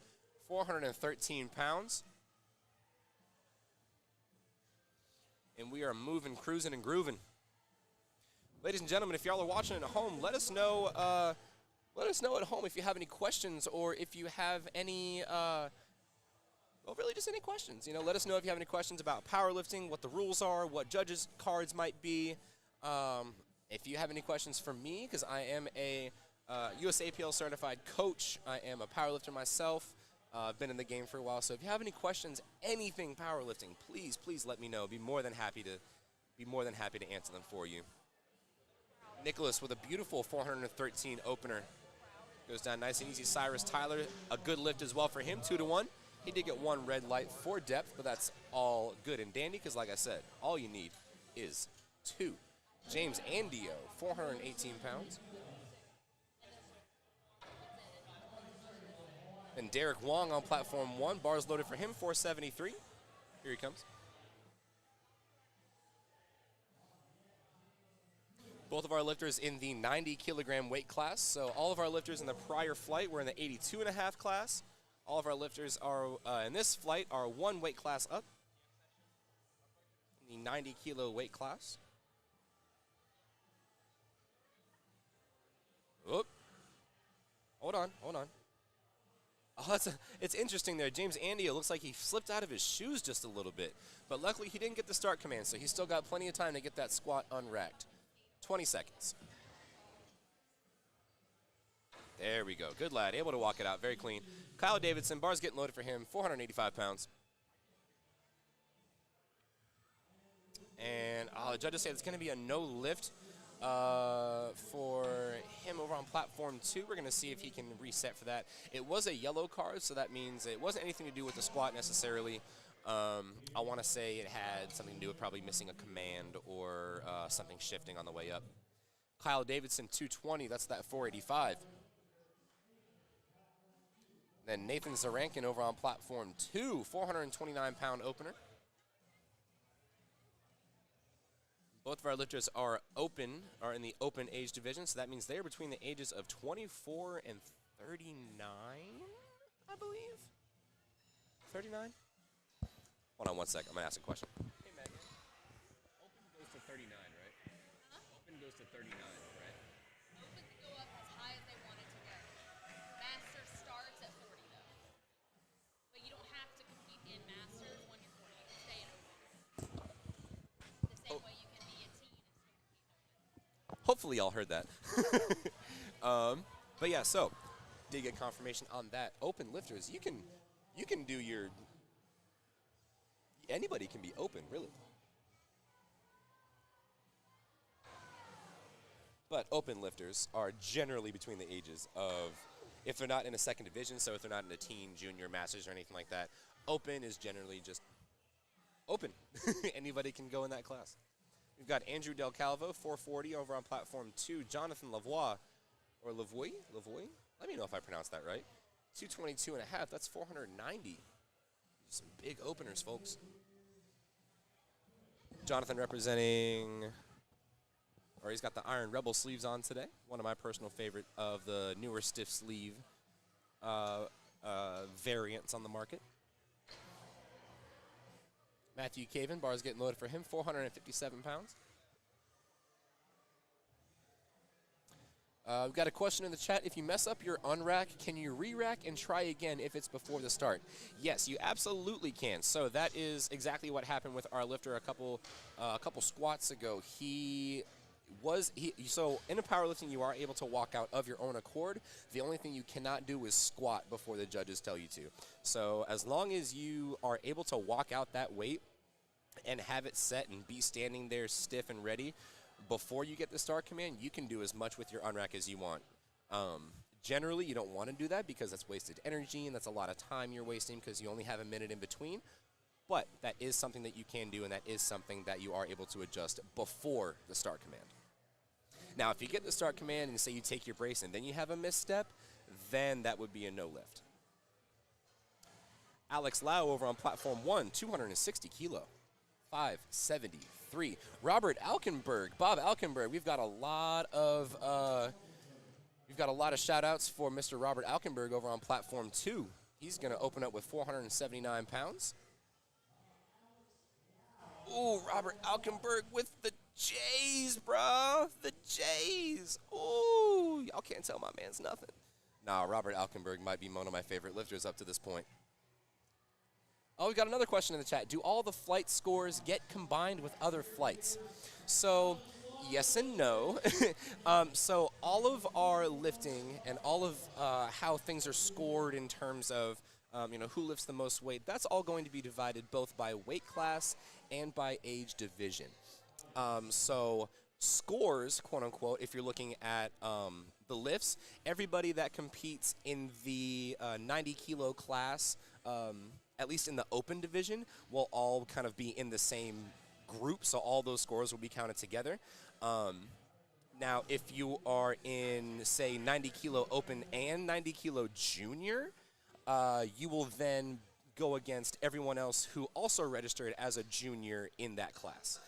413 pounds. And we are moving, cruising, and grooving. Ladies and gentlemen, if y'all are watching at home, let us know. Let us know at home if you have any questions or if you have any. Well, really, just any questions. You know, let us know if you have any questions about powerlifting, what the rules are, what judges' cards might be. If you have any questions for me, because I am a USAPL certified coach, I am a powerlifter myself. I've been in the game for a while, so if you have any questions, anything powerlifting, please let me know. Be more than happy to answer them for you. Nicholas with a beautiful 413 opener. Goes down nice and easy. Cyrus Tyler, a good lift as well for him, 2-1. He did get 1 red light for depth, but that's all good and dandy because, like I said, all you need is 2. James Andio, 418 pounds. And Derek Wong on platform 1, bars loaded for him, 473. Here he comes. Both of our lifters in the 90 kilogram weight class. So all of our lifters in the prior flight were in the 82.5 class. All of our lifters are in this flight are one weight class up, in the 90 kilo weight class. Oop. Hold on. Oh, it's interesting there. James Andy, it looks like he slipped out of his shoes just a little bit. But luckily he didn't get the start command, so he's still got plenty of time to get that squat unracked. 20 seconds. There we go. Good lad. Able to walk it out. Very clean. Kyle Davidson, bars getting loaded for him, 485 pounds. And the judges say it's going to be a no lift for him over on platform 2. We're going to see if he can reset for that. It was a yellow card, so that means it wasn't anything to do with the squat necessarily. I want to say it had something to do with probably missing a command or something shifting on the way up. Kyle Davidson, 220. That's that 485. Then Nathan Zarankin over on platform 2, 429-pound opener. Both of our lifters are in the open age division, so that means they're between the ages of 24 and 39, I believe. 39? Hold on one sec. I'm going to ask a question. Hey, Megan. Open goes to 39, right? Huh? Open goes to 39, right? Open can go up as high as they want it to go. Master starts at 40 though. But you don't have to compete in Masters when you're 40. You can stay in Open. The same way you can be a teen and still compete in Open. Hopefully y'all heard that. But yeah, so did get confirmation on that. Open lifters, you can do your. Anybody can be open, really. But open lifters are generally between the ages of, if they're not in a second division, so if they're not in a teen, junior, masters, or anything like that, open is generally just open. Anybody can go in that class. We've got Andrew Del Calvo, 440 over on platform 2. Jonathan Lavoie, or Lavoie? Let me know if I pronounced that right. 222.5, that's 490. Some big openers, folks. Jonathan representing, or he's got the Iron Rebel sleeves on today. One of my personal favorite of the newer stiff sleeve variants on the market. Matthew Caven, bars getting loaded for him, 457 pounds. We've got a question in the chat. If you mess up your unrack, can you re-rack and try again if it's before the start? Yes, you absolutely can. So that is exactly what happened with our lifter a couple squats ago. So in a powerlifting, you are able to walk out of your own accord. The only thing you cannot do is squat before the judges tell you to. So as long as you are able to walk out that weight and have it set and be standing there stiff and ready before you get the start command, you can do as much with your unrack as you want. Generally, you don't want to do that because that's wasted energy and that's a lot of time you're wasting because you only have a minute in between. But that is something that you can do, and that is something that you are able to adjust before the start command. Now, if you get the start command and say you take your brace and then you have a misstep, then that would be a no lift. Alex Lau over on platform 1, 260 kilo, 573. Robert Alkenberg, Bob Alkenberg. We've got a lot of shout outs for Mr. Robert Alkenberg over on platform 2. He's going to open up with 479 pounds. Ooh, Robert Alkenberg with the J's, bro. The J's. Ooh, y'all can't tell my man's nothing. Nah, Robert Alkenberg might be one of my favorite lifters up to this point. Oh, we got another question in the chat. Do all the flight scores get combined with other flights? So, yes and no. So all of our lifting and all of how things are scored in terms of who lifts the most weight, that's all going to be divided both by weight class and by age division. So scores, quote unquote, if you're looking at the lifts, everybody that competes in the 90 kilo class, at least in the open division, will all kind of be in the same group, so all those scores will be counted together. Now, if you are in, say, 90 kilo open and 90 kilo junior, you will then go against everyone else who also registered as a junior in that class.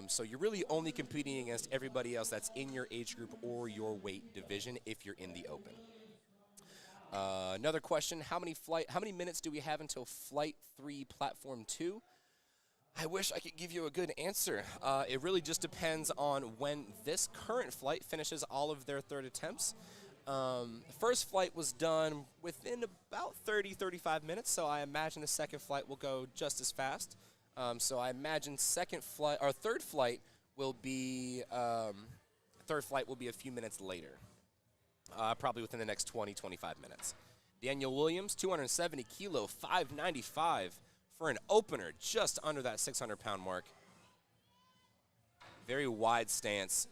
So you're really only competing against everybody else that's in your age group or your weight division if you're in the open. Another question, how many minutes do we have until Flight 3 Platform 2? I wish I could give you a good answer. It really just depends on when this current flight finishes all of their third attempts. The first flight was done within about 30-35 minutes, so I imagine the second flight will go just as fast. So I imagine third flight will be a few minutes later, probably within the next 20-25 minutes. Daniel Williams, 270 kilo, 595 for an opener, just under that 600-pound mark. Very wide stance.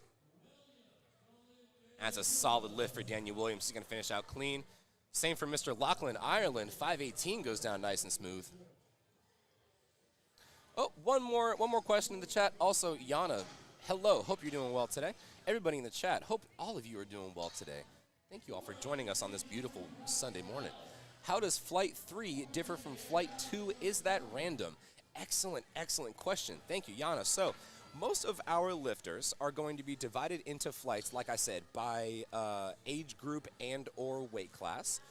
That's a solid lift for Daniel Williams. He's going to finish out clean. Same for Mr. Lachlan Ireland. 518 goes down nice and smooth. Oh, one more question in the chat. Also, Yana, hello. Hope you're doing well today. Everybody in the chat, hope all of you are doing well today. Thank you all for joining us on this beautiful Sunday morning. How does Flight 3 differ from Flight 2? Is that random? Excellent, excellent question. Thank you, Yana. So, most of our lifters are going to be divided into flights, like I said, by age group and or weight class.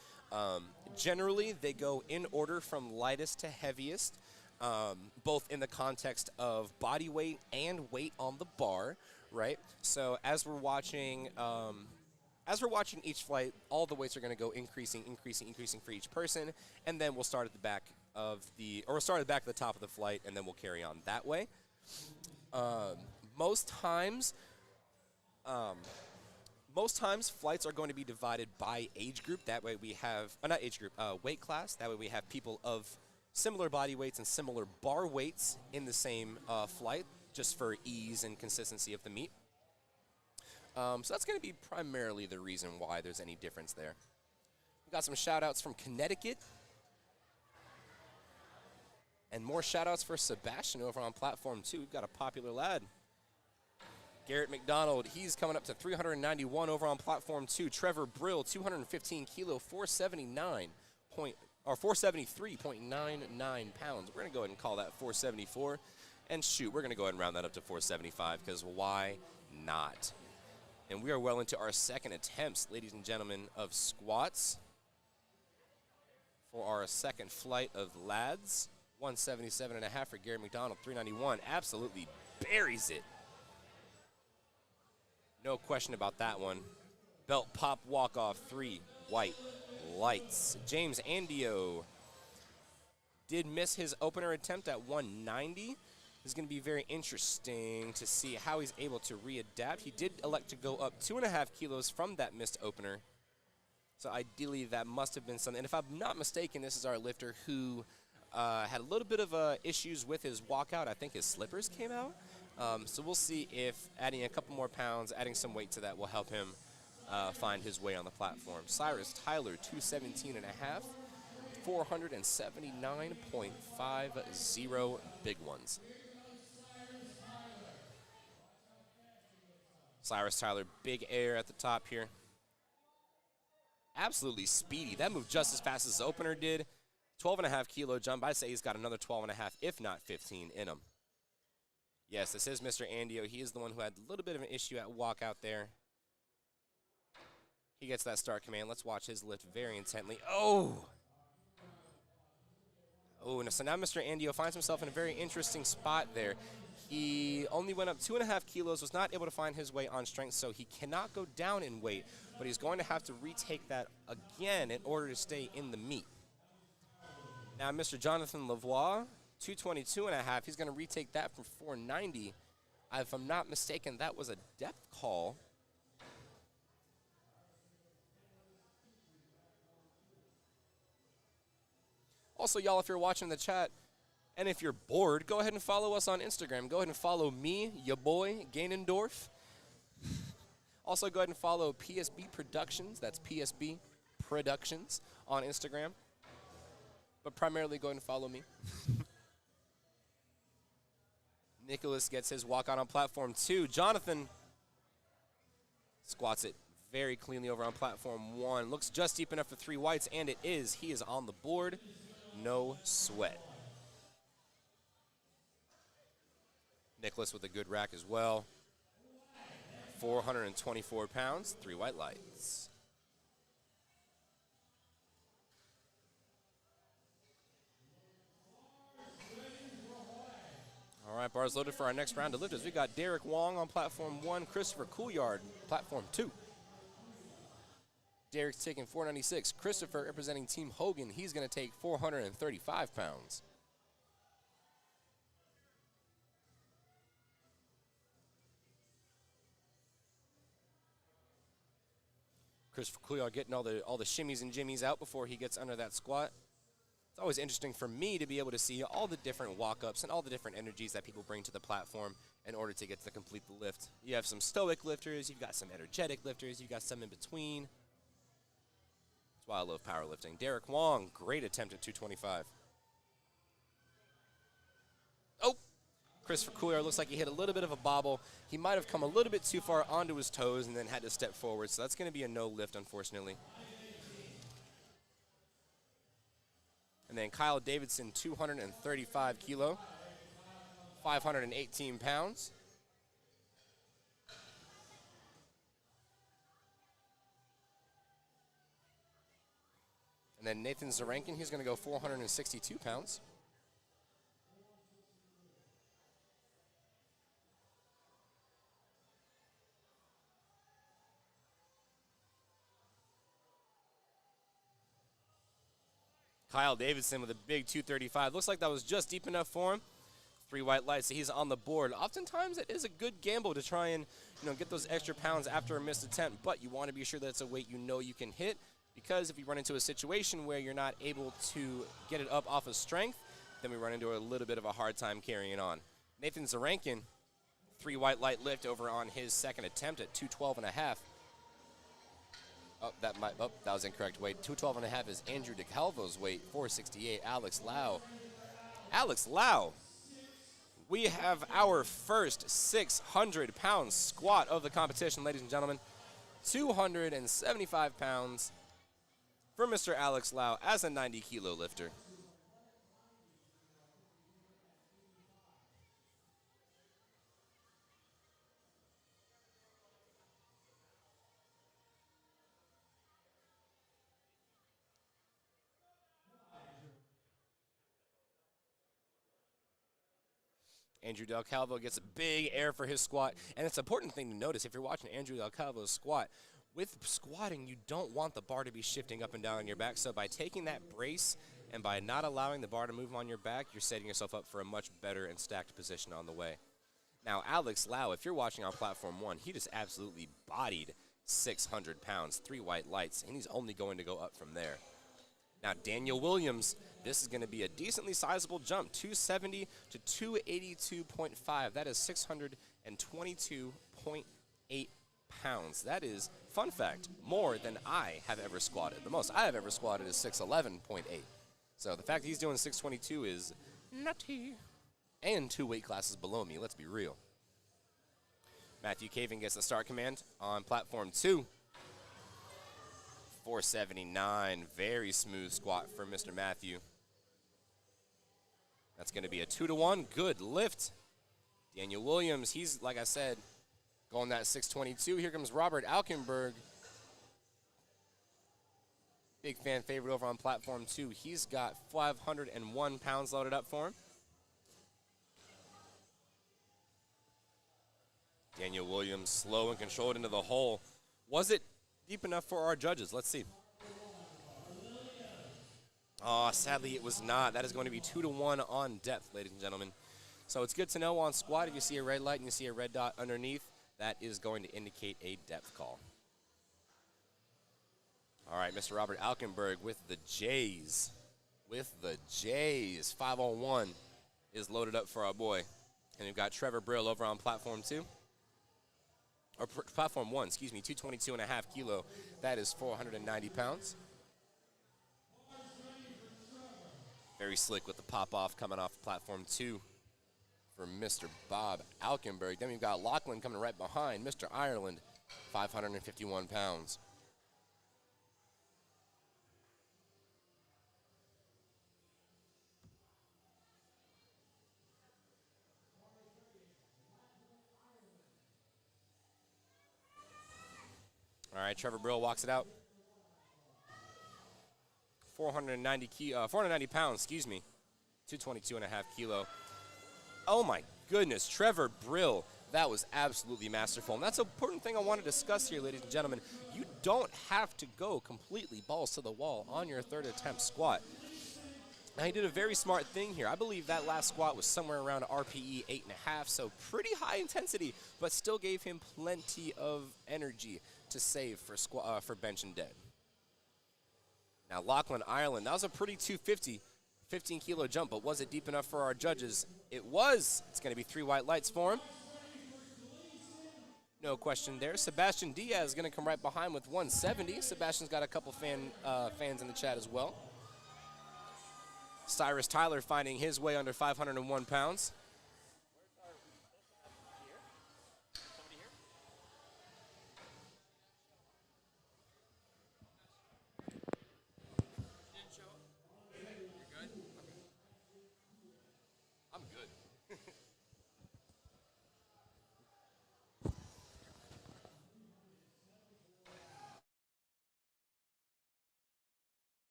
Generally, they go in order from lightest to heaviest, both in the context of body weight and weight on the bar, right? So as we're watching each flight, all the weights are going to go increasing for each person, and then we'll start at the back of the top of the flight, and then we'll carry on that way. Most times, flights are going to be divided by age group. That way we have, not age group, weight class. That way we have people of similar body weights and similar bar weights in the same flight, just for ease and consistency of the meet. So that's going to be primarily the reason why there's any difference there. We've got some shout-outs from Connecticut. And more shout-outs for Sebastian over on Platform 2. We've got a popular lad. Garrett McDonald, he's coming up to 391 over on Platform 2. Trevor Brill, 215 kilo, 473.99 pounds. We're going to go ahead and call that 474. And shoot, we're going to go ahead and round that up to 475, because why not? And we are well into our second attempts, ladies and gentlemen, of squats for our second flight of lads. 177.5 for Gary McDonald, 391. Absolutely buries it. No question about that one. Belt pop walk-off, 3 white lights. James Andio did miss his opener attempt at 190. It's going to be very interesting to see how he's able to readapt. He did elect to go up 2.5 kilos from that missed opener. So ideally that must have been something. And if I'm not mistaken, this is our lifter who had a little bit of issues with his walkout. I think his slippers came out. So we'll see if adding a couple more pounds, adding some weight to that will help him find his way on the platform. Cyrus Tyler, 217.5, 479.50 big ones. Cyrus Tyler, big air at the top here. Absolutely speedy. That moved just as fast as the opener did. 12.5 kilo jump. I'd say he's got another 12.5, if not 15, in him. Yes, this is Mr. Andio. He is the one who had a little bit of an issue at walkout there. He gets that start command. Let's watch his lift very intently. Oh! Oh, so now Mr. Andio finds himself in a very interesting spot there. He only went up 2.5 kilos, was not able to find his way on strength, so he cannot go down in weight, but he's going to have to retake that again in order to stay in the meet. Now, Mr. Jonathan Lavoie, 222.5. He's going to retake that from 490. If I'm not mistaken, that was a depth call. Also, y'all, if you're watching the chat, and if you're bored, go ahead and follow us on Instagram. Go ahead and follow me, your boy, Gainendorf. Also, go ahead and follow PSB Productions. That's PSB Productions on Instagram. But primarily, go ahead and follow me. Nicholas gets his walk out on platform 2. Jonathan squats it very cleanly over on platform 1. Looks just deep enough for 3 whites, and it is. He is on the board. No sweat. Nicholas with a good rack as well. 424 pounds, 3 white lights. All right, bars loaded for our next round of lifters. We got Derek Wong on platform 1, Christopher Couillard, platform 2. Derek's taking 496. Christopher, representing Team Hogan, he's going to take 435 pounds. Christopher Couillard getting all the shimmies and jimmies out before he gets under that squat. It's always interesting for me to be able to see all the different walk-ups and all the different energies that people bring to the platform in order to get to complete the lift. You have some stoic lifters, you've got some energetic lifters, you've got some in between. That's why I love powerlifting. Derek Wong, great attempt at 225. Oh! Christopher Couillard looks like he hit a little bit of a bobble. He might have come a little bit too far onto his toes and then had to step forward, so that's going to be a no lift, unfortunately. And then Kyle Davidson, 235 kilo, 518 pounds. And then Nathan Zarankin, he's going to go 462 pounds. Kyle Davidson with a big 235. Looks like that was just deep enough for him. 3 white lights, so he's on the board. Oftentimes, it is a good gamble to try and get those extra pounds after a missed attempt, but you want to be sure that it's a weight you can hit, because if you run into a situation where you're not able to get it up off of strength, then we run into a little bit of a hard time carrying on. Nathan Zarankin, 3 white light lift over on his second attempt at 212.5. That was incorrect weight. 212.5 is Andrew DeCalvo's weight. 468, Alex Lau. Alex Lau. We have our first 600-pound squat of the competition, ladies and gentlemen. 275 pounds for Mr. Alex Lau as a 90-kilo lifter. Andrew Del Calvo gets a big air for his squat, and it's an important thing to notice if you're watching Andrew Del Calvo's squat. With squatting, you don't want the bar to be shifting up and down on your back, so by taking that brace and by not allowing the bar to move on your back, you're setting yourself up for a much better and stacked position on the way. Now, Alex Lau, if you're watching on Platform 1, he just absolutely bodied 600 pounds, 3 white lights, and he's only going to go up from there. Now, Daniel Williams, this is going to be a decently sizable jump, 270 to 282.5. That is 622.8 pounds. That is, fun fact, more than I have ever squatted. The most I have ever squatted is 611.8. So the fact that he's doing 622 is nutty. And 2 weight classes below me, let's be real. Matthew Caven gets the start command on Platform 2. 479, very smooth squat for Mr. Matthew. That's going to be a 2-to-1, good lift. Daniel Williams, he's, like I said, going that 622. Here comes Robert Alkenberg. Big fan favorite over on Platform 2. He's got 501 pounds loaded up for him. Daniel Williams, slow and controlled into the hole. Was it deep enough for our judges? Let's see. Oh, sadly it was not. That is going to be 2-to-1 on depth, ladies and gentlemen. So it's good to know on squat, if you see a red light and you see a red dot underneath, that is going to indicate a depth call. All right, Mr. Robert Alkenberg with the J's. With the J's. 501 is loaded up for our boy. And we've got Trevor Brill over on Platform 2. Or Platform 1, excuse me, 222.5 kilo. That is 490 pounds. Very slick with the pop-off coming off Platform 2 for Mr. Bob Alkenberg. Then we've got Lachlan coming right behind, Mr. Ireland, 551 pounds. right, Trevor Brill walks it out. 490 pounds, excuse me. 222.5 kilo. Oh my goodness, Trevor Brill. That was absolutely masterful. And that's an important thing I want to discuss here, ladies and gentlemen. You don't have to go completely balls to the wall on your third attempt squat. Now, he did a very smart thing here. I believe that last squat was somewhere around RPE 8.5, so pretty high intensity, but still gave him plenty of energy to save for bench and dead. Now, Lachlan, Ireland, that was a pretty 250, 15-kilo jump, but was it deep enough for our judges? It was. It's going to be 3 white lights for him. No question there. Sebastian Diaz is going to come right behind with 170. Sebastian's got a couple fans in the chat as well. Cyrus Tyler finding his way under 501 pounds. I'm good.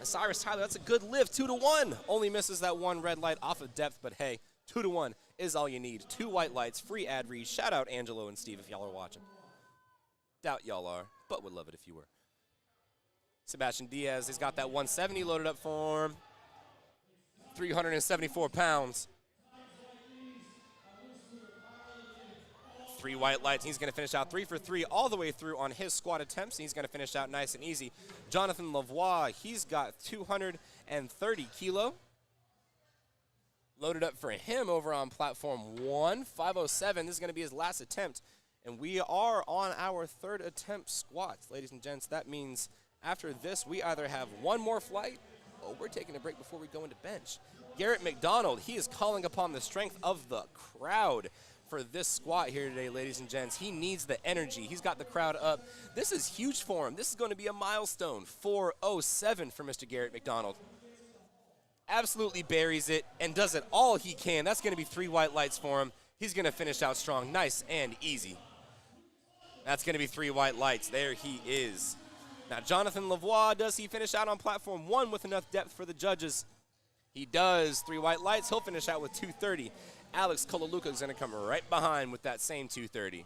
Cyrus Tyler, that's a good lift, 2-to-1. Only misses that one red light off of depth, but hey, 2-to-1 is all you need. 2 white lights, free ad read. Shout out Angelo and Steve if y'all are watching. Doubt y'all are, but would love it if you were. Sebastian Diaz has got that 170 loaded up for him. 374 pounds. 3 white lights. He's going to finish out 3 for 3 all the way through on his squat attempts. He's going to finish out nice and easy. Jonathan Lavoie, he's got 230 kilo. Loaded up for him over on platform 1, 507. This is going to be his last attempt. And we are on our third attempt squats, ladies and gents. That means after this, we either have one more flight or we're taking a break before we go into bench. Garrett McDonald, he is calling upon the strength of the crowd for this squat here today, ladies and gents. He needs the energy. He's got the crowd up. This is huge for him. This is going to be a milestone. 407 for Mr. Garrett McDonald. Absolutely buries it and does it all he can. That's going to be 3 white lights for him. He's going to finish out strong, nice and easy. That's going to be 3 white lights. There he is. Now, Jonathan Lavoie, does he finish out on platform 1 with enough depth for the judges? He does. 3 white lights. He'll finish out with 230. Alex Kolaluka is going to come right behind with that same 230.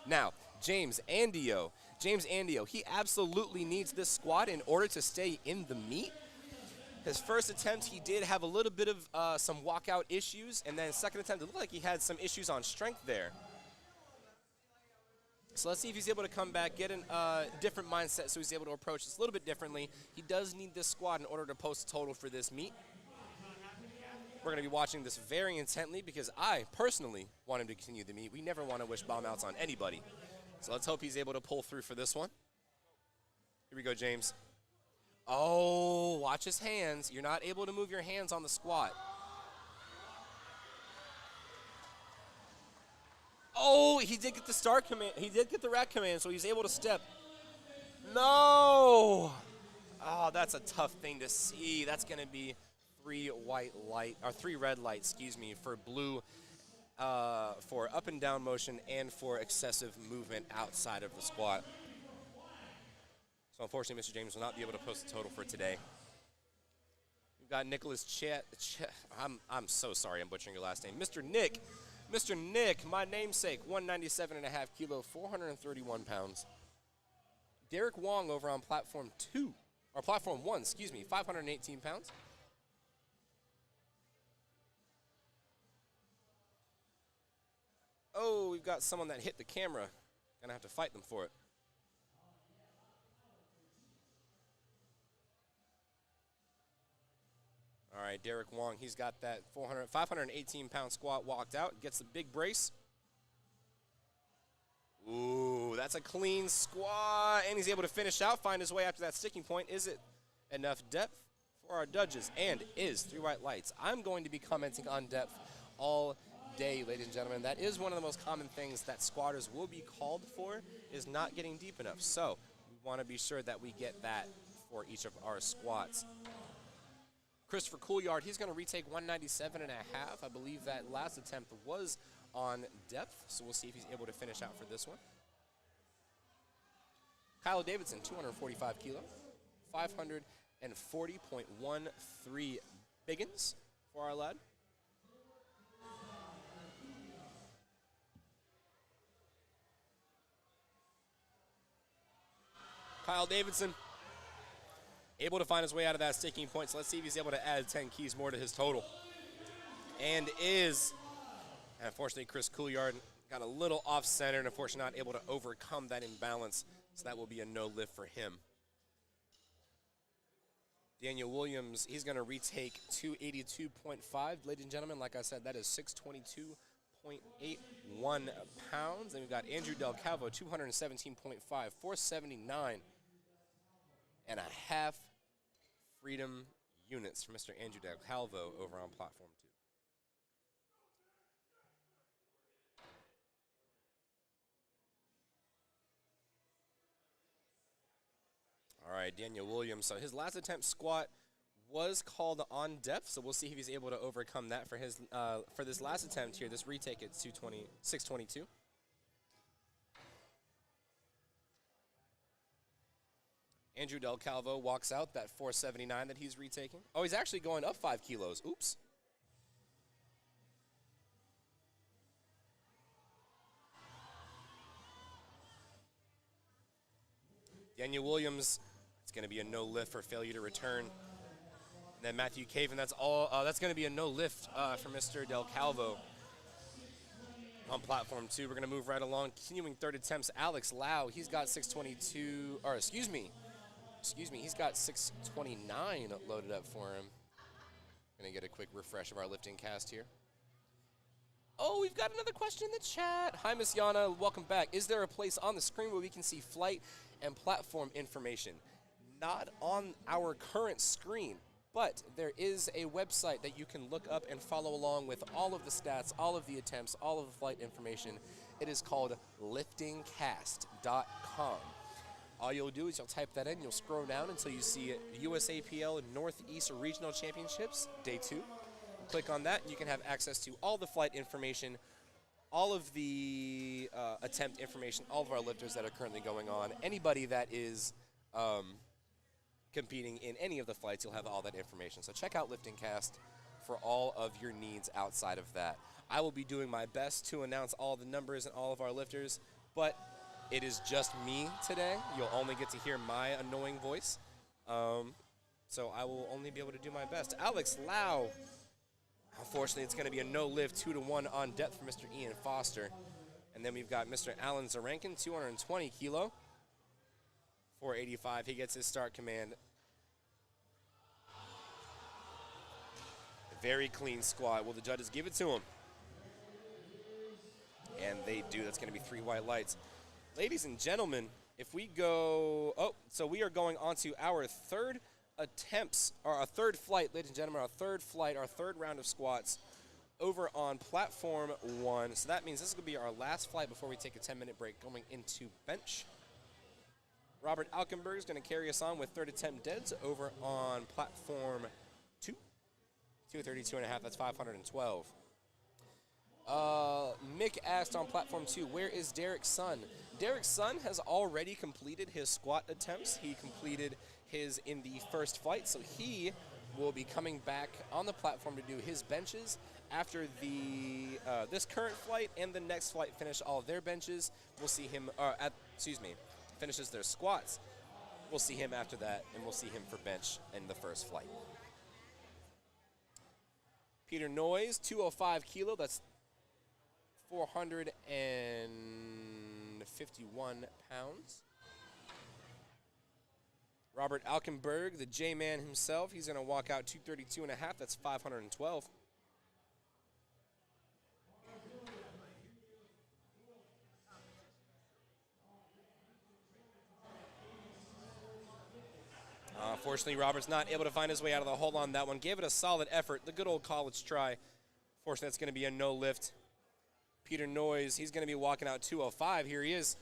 Now, James Andio. James Andio, he absolutely needs this squat in order to stay in the meet. His first attempt, he did have a little bit of some walkout issues, and then second attempt, it looked like he had some issues on strength there. So let's see if he's able to come back, get a different mindset so he's able to approach this a little bit differently. He does need this squat in order to post a total for this meet. We're going to be watching this very intently because I personally want him to continue the meet. We never want to wish bomb outs on anybody. So let's hope he's able to pull through for this one. Here we go, James. Oh, watch his hands. You're not able to move your hands on the squat. Oh, he did get the start command. He did get the rack command, so he's able to step. No! Oh, that's a tough thing to see. That's going to be 3 red lights, excuse me, for blue, for up and down motion and for excessive movement outside of the squat. So unfortunately, Mr. James will not be able to post a total for today. We've got Nicholas I'm so sorry I'm butchering your last name. Mr. Nick, my namesake, 197.5 kilo, 431 pounds. Derek Wong over on platform 1, excuse me, 518 pounds. Oh, we've got someone that hit the camera. Gonna have to fight them for it. All right, Derek Wong, he's got that 518-pound squat walked out, gets the big brace. Ooh, that's a clean squat, and he's able to finish out, find his way after that sticking point. Is it enough depth for our judges? And is 3 white lights. I'm going to be commenting on depth all day, ladies and gentlemen. That is one of the most common things that squatters will be called for, is not getting deep enough. So we want to be sure that we get that for each of our squats. Christopher Couillard, he's going to retake 197.5. I believe that last attempt was on depth, so we'll see if he's able to finish out for this one. Kyle Davidson, 245 kilo, 540.13 biggins for our lad. Kyle Davidson able to find his way out of that sticking point, so let's see if he's able to add 10 keys more to his total. And is. And unfortunately, Chris Couillard got a little off-center and unfortunately not able to overcome that imbalance, so that will be a no lift for him. Daniel Williams, he's going to retake 282.5. Ladies and gentlemen, like I said, that is 622.81 pounds. Then we've got Andrew Del Calvo, 217.5, 479 and a half freedom units for Mr. Andrew Del Calvo over on platform 2. All right, Daniel Williams. So his last attempt squat was called on depth, so we'll see if he's able to overcome that for his for this last attempt here. This retake at 622. Andrew Del Calvo walks out that 479 that he's retaking. Oh, he's actually going up 5 kilos. Oops. Daniel Williams, it's going to be a no lift for failure to return. And then Matthew Caven, that's going to be a no lift for Mr. Del Calvo. On platform 2, we're going to move right along. Continuing third attempts, Alex Lau, he's got 622, or excuse me, he's got 629 loaded up for him. Going to get a quick refresh of our lifting cast here. Oh, we've got another question in the chat. Hi, Miss Yana, welcome back. Is there a place on the screen where we can see flight and platform information? Not on our current screen, but there is a website that you can look up and follow along with all of the stats, all of the attempts, all of the flight information. It is called liftingcast.com. All you'll do is you'll type that in, you'll scroll down until you see USAPL Northeast Regional Championships, Day 2. Click on that, and you can have access to all the flight information, all of the attempt information, all of our lifters that are currently going on. Anybody that is competing in any of the flights, you'll have all that information. So check out Lifting Cast for all of your needs outside of that. I will be doing my best to announce all the numbers and all of our lifters, but it is just me today. You'll only get to hear my annoying voice. So I will only be able to do my best. Alex Lau. Unfortunately, it's going to be a no lift 2-1 on depth for Mr. Ian Foster. And then we've got Mr. Alan Zarankin, 220 kilo, 485. He gets his start command. Very clean squat. Will the judges give it to him? And they do. That's going to be 3 white lights. Ladies and gentlemen, if we go, so we are going on to our third attempts, or our third flight, ladies and gentlemen, our third round of squats over on platform 1. So that means this is going to be our last flight before we take a 10-minute break going into bench. Robert Alkenberg is going to carry us on with third attempt deads over on platform 2. 232.5, that's 512. Mick asked on platform 2, where is Derek's son? Derek's son has already completed his squat attempts. He completed his in the first flight, so he will be coming back on the platform to do his benches after the this current flight and the next flight finish all of their benches. We'll see him, finishes their squats. We'll see him after that, and we'll see him for bench in the first flight. Peter Noyes, 205 kilo, that's 451 pounds. Robert Alkenberg, the J-Man himself, he's going to walk out 232.5, that's 512. Fortunately, Robert's not able to find his way out of the hole on that one. Gave it a solid effort, the good old college try. Fortunately, that's going to be a no lift. Peter Noyes, he's going to be walking out 205. Here he is.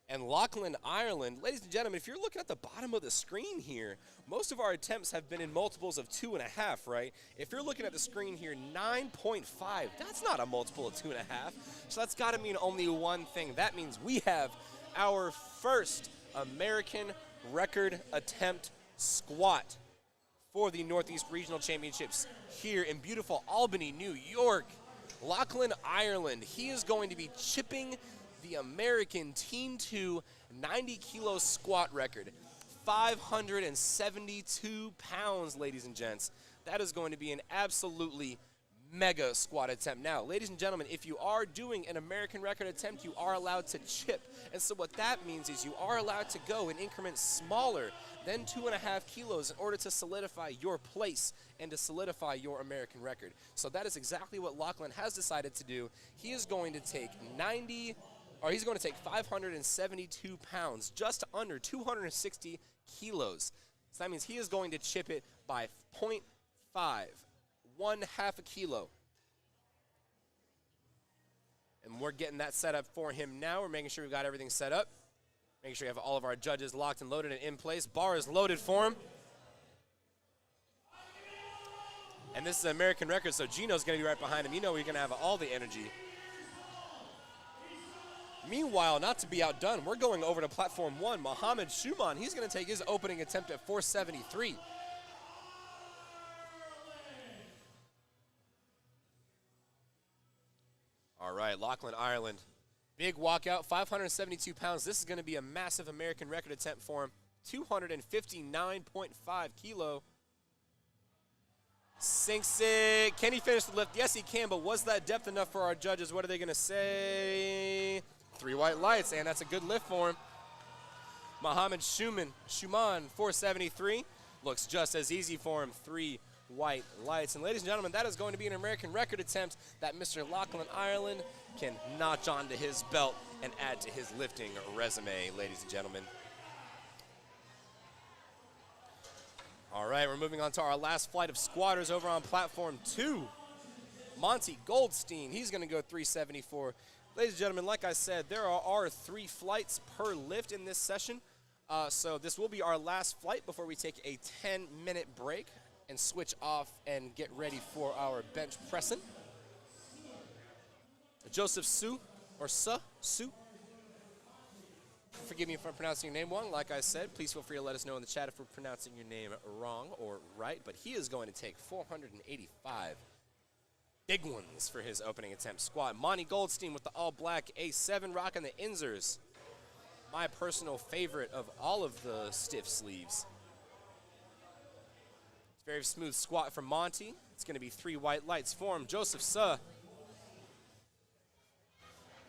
And Lachlan, Ireland, ladies and gentlemen, if you're looking at the bottom of the screen here, most of our attempts have been in multiples of 2.5, right? If you're looking at the screen here, 9.5, that's not a multiple of 2.5. So that's got to mean only one thing. That means we have our first American record attempt squat for the Northeast Regional Championships here in beautiful Albany, New York. Lachlan, Ireland, he is going to be chipping the American Team 2 90-kilo squat record. 572 pounds, ladies and gents. That is going to be an absolutely mega squat attempt. Now, ladies and gentlemen, if you are doing an American record attempt, you are allowed to chip. And so what that means is you are allowed to go in increments smaller than 2.5 kilos in order to solidify your place and to solidify your American record. So that is exactly what Lachlan has decided to do. He is going to take 572 pounds, just under 260 kilos. So that means he is going to chip it by 0.5, 1/2 a kilo. And we're getting that set up for him now. We're making sure we've got everything set up. Making sure we have all of our judges locked and loaded and in place. Bar is loaded for him. And this is an American record, so Gino's going to be right behind him. You know we're going to have all the energy. Meanwhile, not to be outdone, we're going over to platform 1. Mohammed Shuman, he's going to take his opening attempt at 473. All right, Lachlan, Ireland. Big walkout, 572 pounds. This is going to be a massive American record attempt for him. 259.5 kilo. Sinks it. Can he finish the lift? Yes, he can, but was that depth enough for our judges? What are they going to say? 3 white lights, and that's a good lift for him. Mohammed Shuman, 473. Looks just as easy for him. 3 white lights. And ladies and gentlemen, that is going to be an American record attempt that Mr. Lachlan, Ireland can notch onto his belt and add to his lifting resume, ladies and gentlemen. All right, we're moving on to our last flight of squatters over on platform 2. Monty Goldstein, he's going to go 374. Ladies and gentlemen, like I said, there are 3 flights per lift in this session. So this will be our last flight before we take a 10-minute break and switch off and get ready for our bench pressing. Joseph Su, or Su, forgive me if I'm pronouncing your name wrong. Like I said, please feel free to let us know in the chat if we're pronouncing your name wrong or right. But he is going to take 485 big ones for his opening attempt squat. Monty Goldstein with the all-black A7, rocking the Inzers. My personal favorite of all of the stiff sleeves. Very smooth squat from Monty. It's going to be 3 white lights for him. Joseph Suh.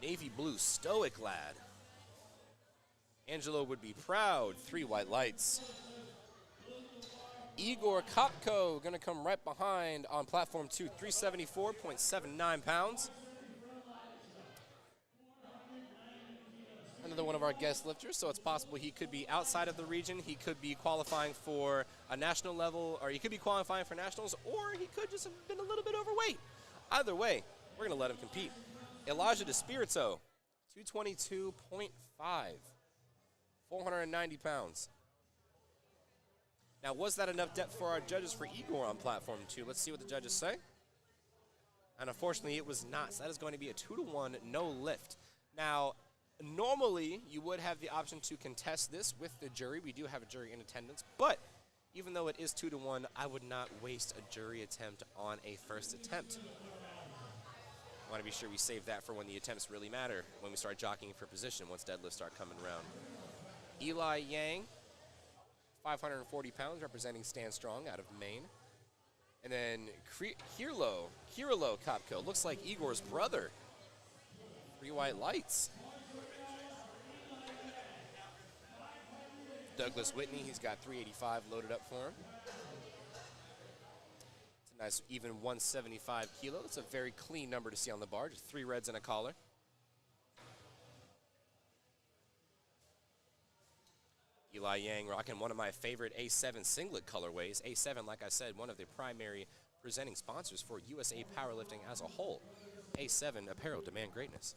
Navy blue, stoic lad. Angelo would be proud. 3 white lights. Igor Kopko going to come right behind on platform 2, 374.79 pounds. Another one of our guest lifters, so it's possible he could be outside of the region. He could be qualifying for a national level, or he could be qualifying for nationals, or he could just have been a little bit overweight. Either way, we're going to let him compete. Elijah DeSpirito, 222.5, 490 pounds. Now, was that enough depth for our judges for Igor on platform 2? Let's see what the judges say. And unfortunately, it was not. So that is going to be a 2-to-1 no lift. Now, normally, you would have the option to contest this with the jury. We do have a jury in attendance. But even though it is 2-to-1, I would not waste a jury attempt on a first attempt. I want to be sure we save that for when the attempts really matter, when we start jockeying for position, once deadlifts start coming around. Eli Yang, 540 pounds, representing Stand Strong out of Maine. And then Kirilo Kopko, looks like Igor's brother. 3 white lights. Douglas Whitney, he's got 385 loaded up for him. It's a nice even 175 kilo. That's a very clean number to see on the bar, just 3 reds and a collar. Eli Yang rocking one of my favorite A7 singlet colorways. A7, like I said, one of the primary presenting sponsors for USA Powerlifting as a whole. A7 apparel, demand greatness.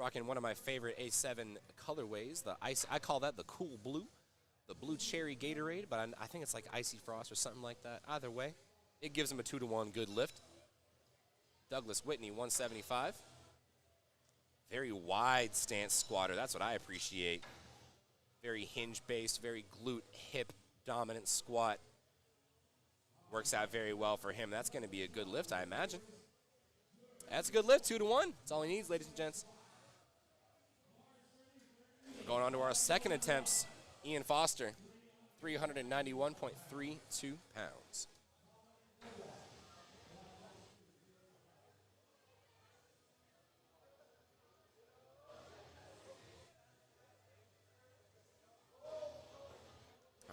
Rocking one of my favorite A7 colorways. I call that the cool blue. The blue cherry Gatorade, but I think it's like Icy Frost or something like that. Either way, it gives him a 2-to-1 good lift. Douglas Whitney, 175. Very wide stance squatter. That's what I appreciate. Very hinge-based, very glute, hip dominant squat. Works out very well for him. That's going to be a good lift, I imagine. That's a good lift, 2-to-1. That's all he needs, ladies and gents. Going on to our second attempts, Ian Foster, 391.32 pounds.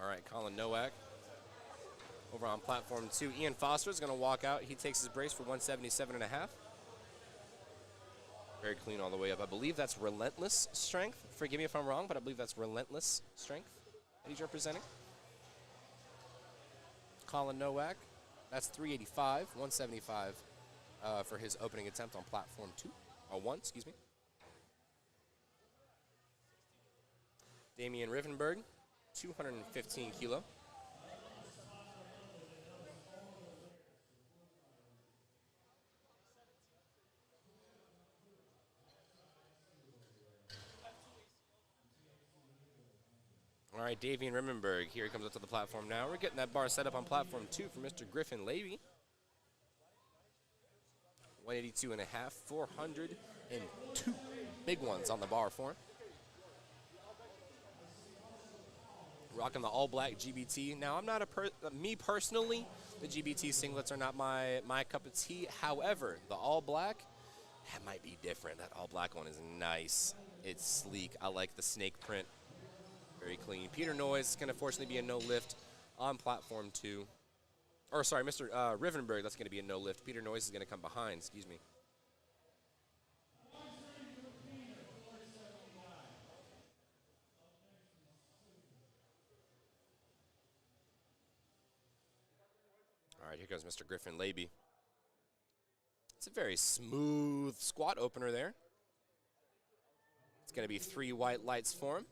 All right, Colin Nowak over on platform 2. Ian Foster is going to walk out. He takes his brace for 177.5. Very clean all the way up. I believe that's relentless strength. Forgive me if I'm wrong, but I believe that's relentless strength that he's representing. Colin Nowak, that's 385, 175 for his opening attempt on platform 1, excuse me. Damian Rivenberg, 215 kilo. All right, Davian Rimenberg, here he comes up to the platform now. We're getting that bar set up on platform 2 for Mr. Griffin Levy. 182.5, 402 big ones on the bar for him. Rocking the all-black GBT. Now, I'm not me personally, the GBT singlets are not my cup of tea. However, the all-black, that might be different. That all-black one is nice. It's sleek. I like the snake print. Very clean. Peter Noyes is going to fortunately be a no-lift on platform 2. Or, sorry, Mr. Rivenberg, that's going to be a no-lift. Peter Noyes is going to come behind, excuse me. All right, here goes Mr. Griffin Levy. It's a very smooth squat opener there. It's going to be 3 white lights for him.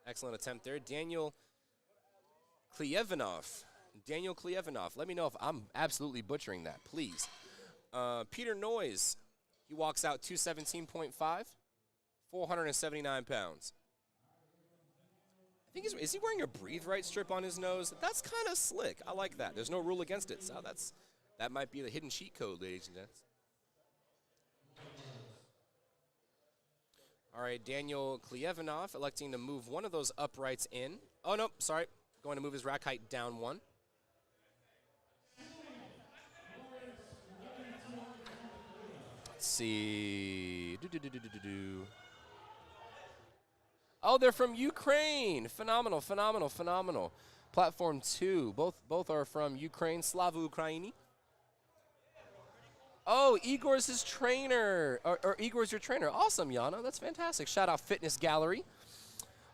Excellent attempt there. Daniel Kleevanov. Let me know if I'm absolutely butchering that, please. Peter Noyes. He walks out 217.5, 479 pounds. I think is he wearing a breathe right strip on his nose? That's kind of slick. I like that. There's no rule against it. So that might be the hidden cheat code, ladies and gents. All right, Daniel Kleevanov electing to move one of those uprights in. Oh, no, sorry. Going to move his rack height down 1. Let's see. Oh, they're from Ukraine. Phenomenal. Platform 2. Both are from Ukraine. Slava Ukraini. Oh, Igor's his trainer. Or Igor's your trainer. Awesome, Yana. That's fantastic. Shout out Fitness Gallery.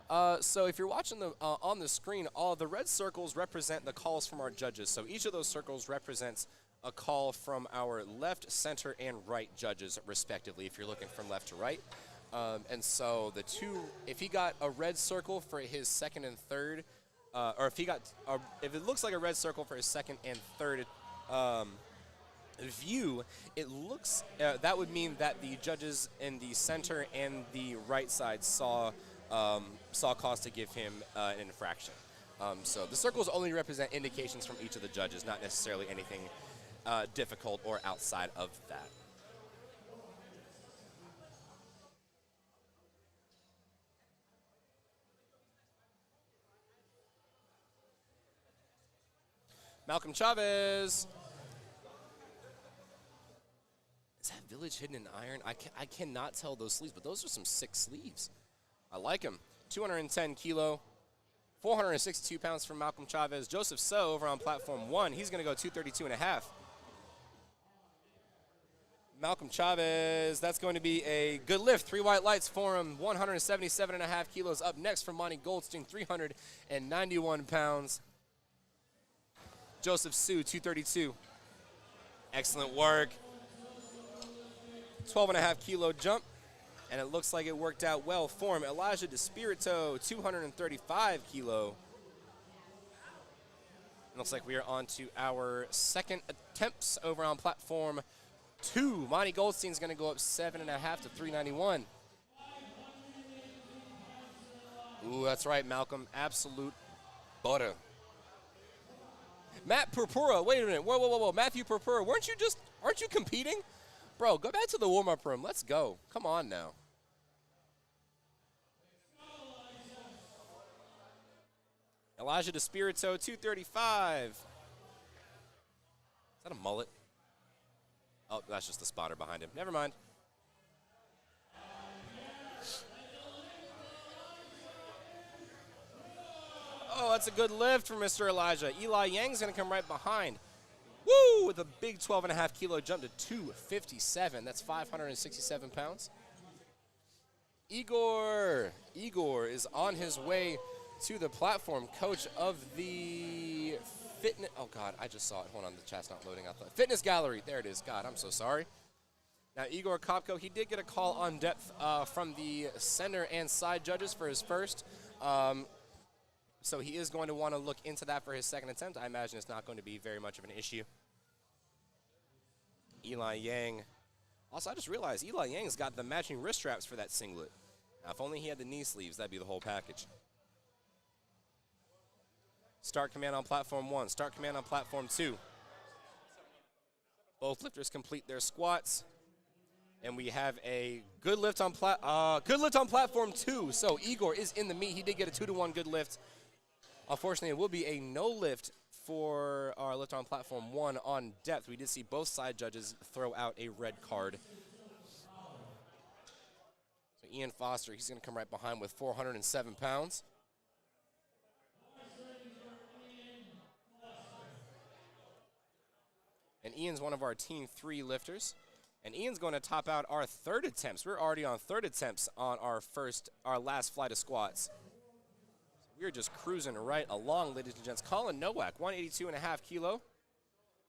So if you're watching on the screen, all the red circles represent the calls from our judges. So each of those circles represents a call from our left, center, and right judges, respectively, if you're looking from left to right. And so if he got a red circle for his second and third, or if it looks like a red circle for his second and third view, it looks that would mean that the judges in the center and the right side saw cause to give him an infraction. So the circles only represent indications from each of the judges, not necessarily anything difficult or outside of that. Malcolm Chavez. Is that Village hidden in iron? I cannot tell those sleeves, but those are some sick sleeves. I like him. 210 kilo, 462 pounds from Malcolm Chavez. Joseph So over on platform 1. He's going to go 232.5. Malcolm Chavez, that's going to be a good lift. 3 white lights for him. 177.5 kilos. Up next from Monty Goldstein, 391 pounds. Joseph Su, 232. Excellent work. 12.5 kilo jump. And it looks like it worked out well for him. Elijah DeSpirito, 235 kilo. It looks like we are on to our second attempts over on platform 2. Monty Goldstein's going to go up 7.5 to 391. Ooh, that's right, Malcolm. Absolute butter. Matt Purpura, wait a minute. Whoa. Matthew Purpura, aren't you competing? Bro, go back to the warm-up room. Let's go. Come on now. Elijah DeSpirito, 235. Is that a mullet? Oh, that's just the spotter behind him. Never mind. Oh, that's a good lift for Mr. Elijah. Eli Yang's going to come right behind. Woo! With a big 12.5 kilo jump to 257. That's 567 pounds. Igor is on his way to the platform. Coach of the fitness. Oh, God, I just saw it. Hold on, the chat's not loading up. Fitness gallery. There it is. God, I'm so sorry. Now, Igor Kopko, he did get a call on depth from the center and side judges for his first. So he is going to want to look into that for his second attempt. I imagine it's not going to be very much of an issue. Eli Yang. Also, I just realized Eli Yang's got the matching wrist straps for that singlet. Now, if only he had the knee sleeves, that'd be the whole package. Start command on platform 1. Start command on platform 2. Both lifters complete their squats. And we have a good lift on platform 2. So Igor is in the meet. He did get a 2-to-1 good lift. Unfortunately, it will be a no lift for our lift on platform 1 on depth. We did see both side judges throw out a red card. So Ian Foster, he's going to come right behind with 407 pounds. And Ian's one of our Team 3 lifters. And Ian's going to top out our third attempts. We're already on third attempts on our last flight of squats. We're just cruising right along, ladies and gents. Colin Nowak, 182.5 kilo.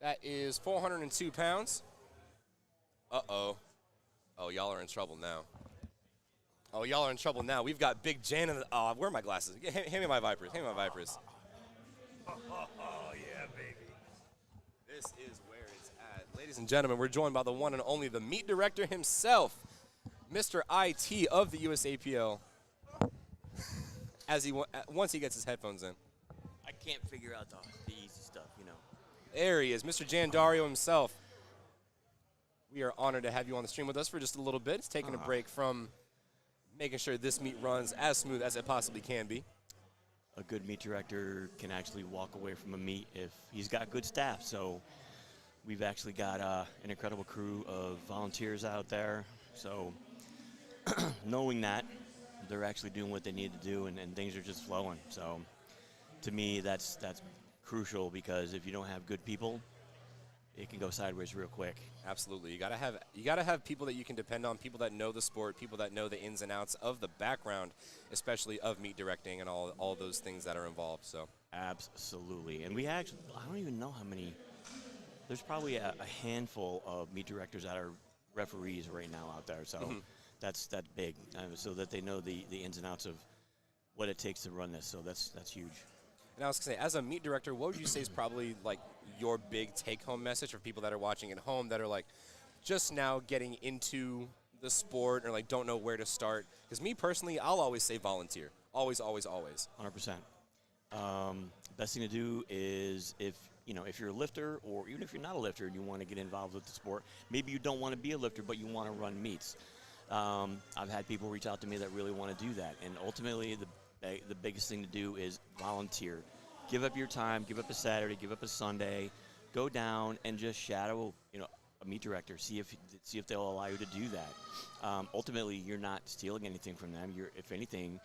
That is 402 pounds. Uh-oh. Oh, y'all are in trouble now. We've got Big Jan in the... Oh, where are my glasses? Hand me my Vipers. Oh, yeah, baby. This is where it's at. Ladies and gentlemen, we're joined by the one and only, the meet director himself, Mr. IT of the USAPL. Once he gets his headphones in. I can't figure out the easy stuff, you know. There he is, Mr. Jan Dario himself. We are honored to have you on the stream with us for just a little bit. It's taking a break from making sure this meet runs as smooth as it possibly can be. A good meet director can actually walk away from a meet if he's got good staff. So we've actually got an incredible crew of volunteers out there. So knowing that, they're actually doing what they need to do, and things are just flowing. So to me, that's crucial, because if you don't have good people, it can go sideways real quick. Absolutely. You gotta have people that you can depend on, people that know the sport, people that know the ins and outs of the background, especially of meet directing and all those things that are involved. So absolutely. And we actually, I don't even know how many. There's probably a handful of meet directors that are referees right now out there. So. Mm-hmm. That's big, so that they know the ins and outs of what it takes to run this. So that's huge. And I was going to say, as a meet director, what would you say is probably like your big take-home message for people that are watching at home that are like just now getting into the sport or like don't know where to start? Because me personally, I'll always say volunteer. Always, always, always. 100%. Best thing to do is if you're a lifter, or even if you're not a lifter and you want to get involved with the sport, maybe you don't want to be a lifter but you want to run meets. I've had people reach out to me that really want to do that, and ultimately the biggest thing to do is volunteer. Give up your time, give up a Saturday, give up a Sunday, go down and just shadow a meet director. See if they'll allow you to do that. Ultimately, you're not stealing anything from them. You're, if anything,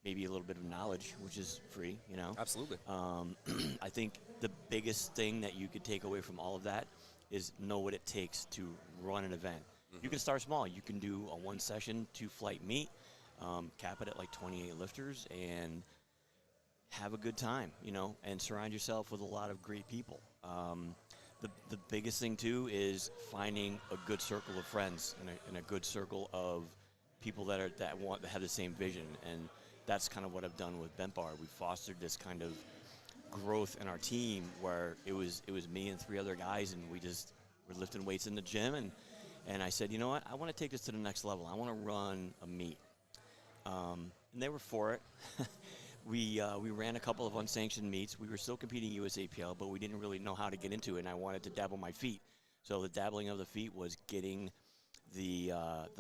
maybe a little bit of knowledge, which is free. Absolutely. I think the biggest thing that you could take away from all of that is know what it takes to run an event. You can start small. You can do a 1-session, 2-flight meet, cap it at like 28 lifters, and have a good time, and surround yourself with a lot of great people. The biggest thing, too, is finding a good circle of friends and a good circle of people that have the same vision, and that's kind of what I've done with Bent Bar. We fostered this kind of growth in our team where it was me and 3 other guys, and we just were lifting weights in the gym, and I said, you know what, I want to take this to the next level. I want to run a meet, and they were for it. We ran a couple of unsanctioned meets. We were still competing USAPL, but we didn't really know how to get into it, and I wanted to dabble my feet. So the dabbling of the feet was getting the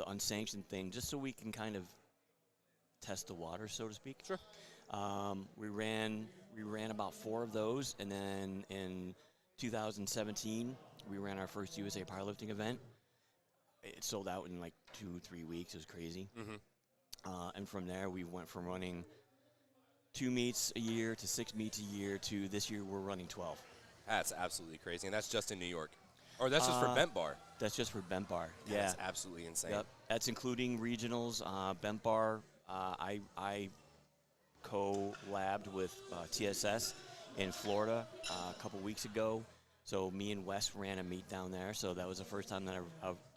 unsanctioned thing, just so we can kind of test the water, so to speak. Sure. We ran about 4 of those, and then in 2017 we ran our first USA powerlifting event. It sold out in like 2-3 weeks. It was crazy. And from there we went from running 2 meets a year to 6 meets a year to this year we're running 12. That's absolutely crazy, and that's just in New York. Or that's just for Bent Bar. That's just for Bent Bar. Yeah. That's absolutely insane. Yep. That's including regionals. Bent Bar, I co-labbed with TSS in Florida a couple weeks ago. So me and Wes ran a meet down there. So that was the first time that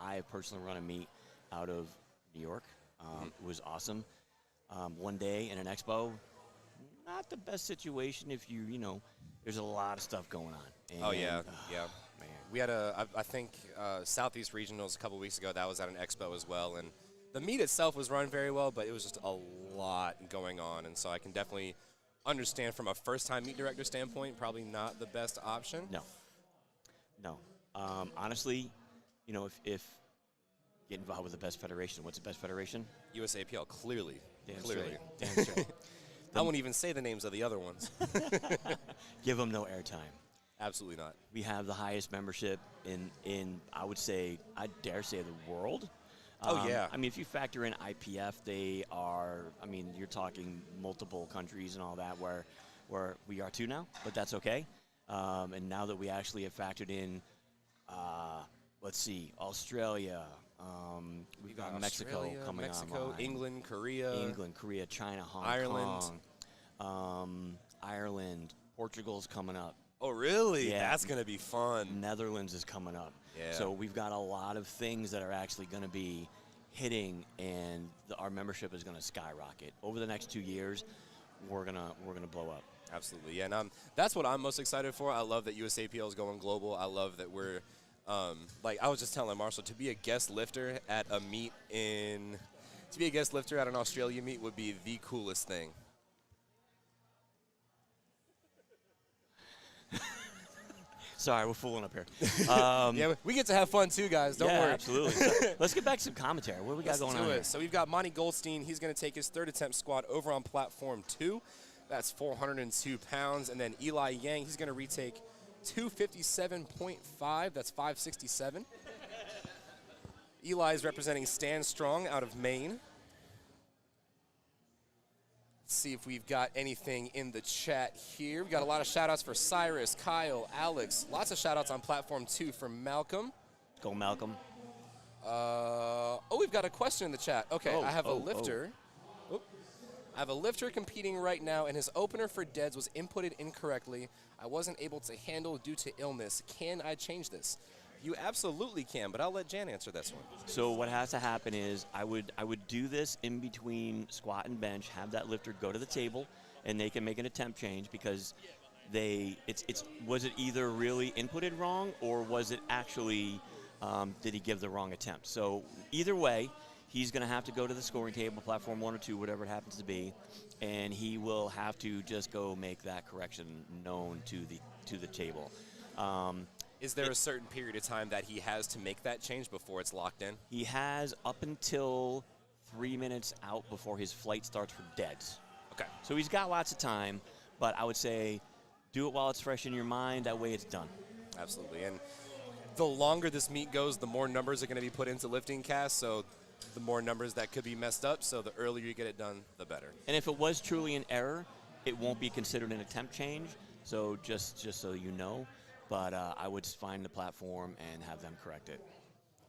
I personally run a meet out of New York. It was awesome. One day in an expo, not the best situation if you know, there's a lot of stuff going on. Oh, yeah, yeah. Man. We had I think, Southeast Regionals a couple weeks ago. That was at an expo as well. And the meet itself was run very well, but it was just a lot going on. And so I can definitely understand from a first-time meet director standpoint, probably not the best option. No. Honestly, you know, if get involved with the best federation, what's the best federation? USAPL, clearly. Damn Clearly. straight. Damn straight. I won't even say the names of the other ones. Give them no airtime. Absolutely not. We have the highest membership in I would say, I dare say, the world. Oh, yeah. I mean, if you factor in IPF, they are, I mean, you're talking multiple countries and all that where we are too now, but that's okay. And now that we actually have factored in, let's see, Australia, we've got Mexico Australia, coming online. England, Korea, China, Hong Ireland. Kong, Ireland, Portugal's coming up. Oh, really? Yeah. That's going to be fun. Netherlands is coming up. Yeah. So we've got a lot of things that are actually going to be hitting, and our membership is going to skyrocket. Over the next 2 years, we're gonna blow up. Absolutely, yeah. And that's what I'm most excited for. I love that USAPL is going global. I love that we're, like I was just telling Marshall, to be a guest lifter at a meet to be a guest lifter at an Australia meet would be the coolest thing. Sorry, we're fooling up here. Yeah, we get to have fun too, guys. Don't worry. Absolutely. So, let's get back to some commentary. What do we got going on here? So we've got Monty Goldstein. He's going to take his 3rd attempt squat over on platform 2. That's 402 pounds. And then Eli Yang, he's going to retake 257.5. That's 567. Eli is representing Stand Strong out of Maine. Let's see if we've got anything in the chat here. We've got a lot of shout-outs for Cyrus, Kyle, Alex. Lots of shout-outs on platform 2 for Malcolm. Go, Malcolm. We've got a question in the chat. Okay, I have a lifter. Oh. I have a lifter competing right now, and his opener for deads was inputted incorrectly. I wasn't able to handle due to illness. Can I change this? You absolutely can, but I'll let Jan answer this one. So what has to happen is I would do this in between squat and bench, have that lifter go to the table, and they can make an attempt change because was it either really inputted wrong or was it actually did he give the wrong attempt? So either way, he's going to have to go to the scoring table, platform 1 or 2, whatever it happens to be, and he will have to just go make that correction known to the table. Is there a certain period of time that he has to make that change before it's locked in? He has up until 3 minutes out before his flight starts for deads. Okay. So he's got lots of time, but I would say do it while it's fresh in your mind. That way it's done. Absolutely. And the longer this meet goes, the more numbers are going to be put into lifting cast, so the more numbers that could be messed up, so the earlier you get it done, the better. And if it was truly an error, it won't be considered an attempt change, so just so you know. But I would find the platform and have them correct it.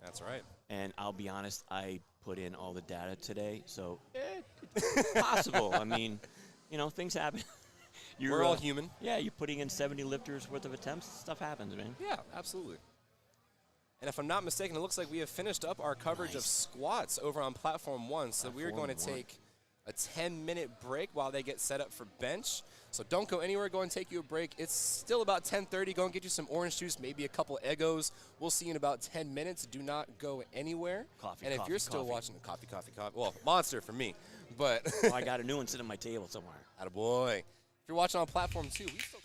That's right. And I'll be honest, I put in all the data today, so it's possible. I mean, you know, things happen. We're all human. Yeah, you're putting in 70 lifters worth of attempts. Stuff happens, man. Yeah, absolutely. And if I'm not mistaken, it looks like we have finished up our coverage of squats over on platform 1. So we are going to take a 10-minute break while they get set up for bench. So don't go anywhere. Go and take you a break. It's still about 10:30. Go and get you some orange juice, maybe a couple Eggos. We'll see you in about 10 minutes. Do not go anywhere. Coffee, and if coffee, you're still coffee. watching, coffee. Well, Monster for me. But Oh, I got a new one sitting on my table somewhere. attaboy. If you're watching on platform 2, we still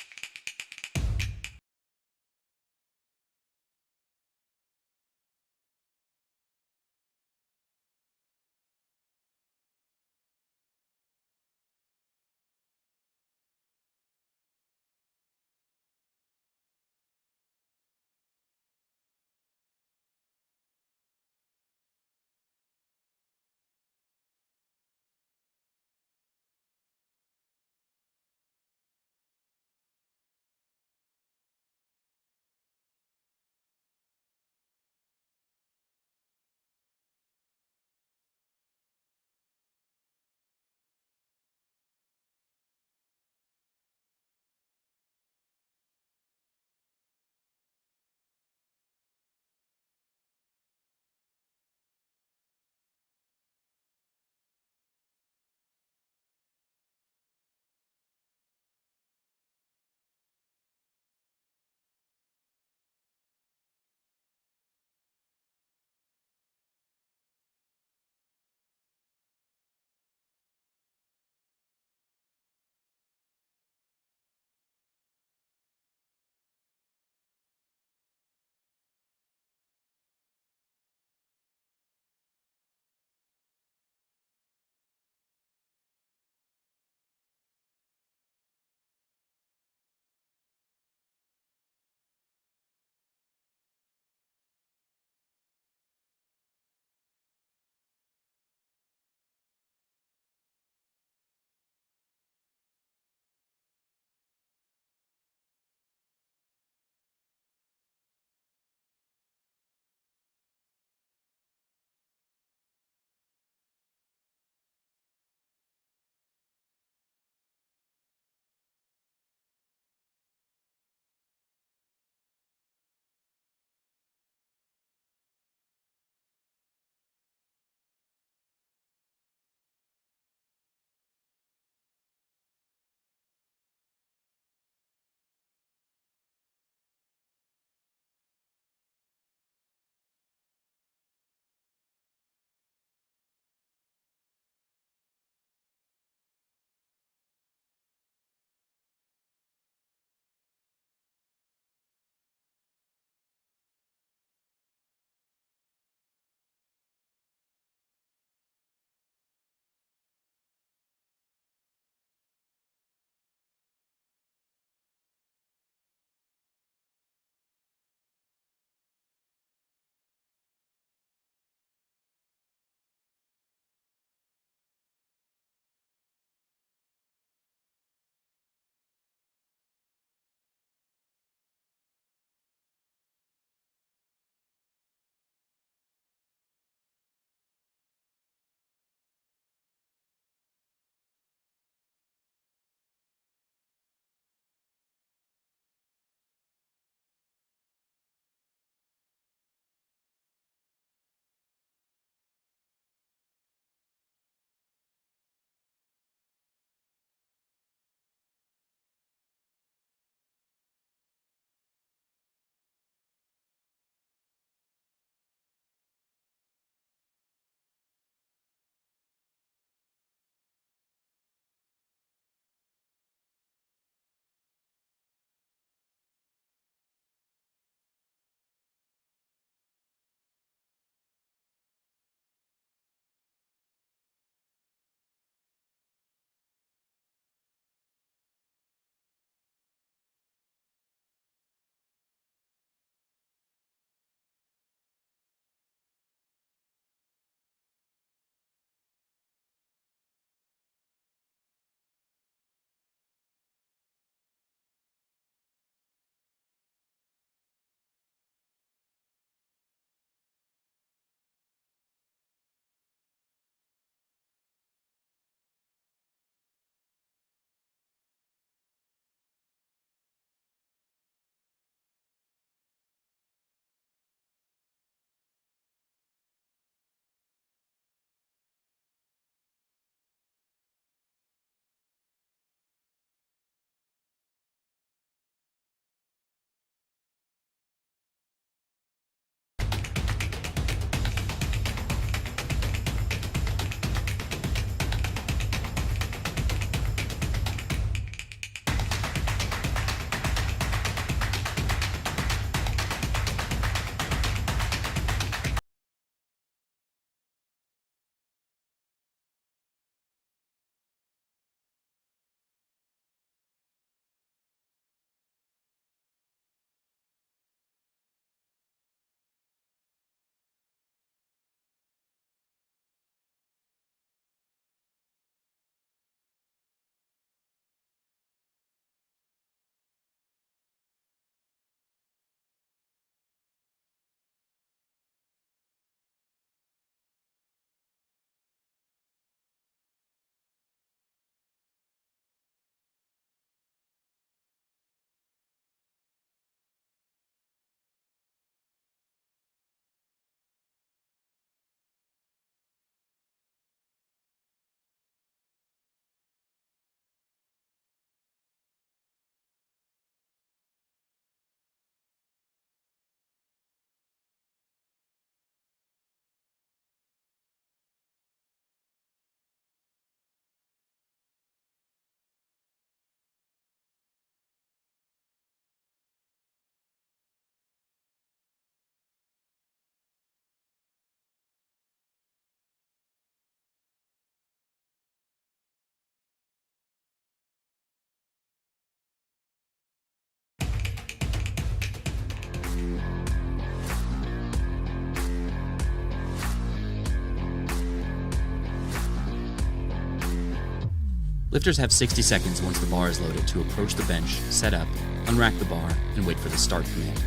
Lifters have 60 seconds once the bar is loaded to approach the bench, set up, unrack the bar, and wait for the start command.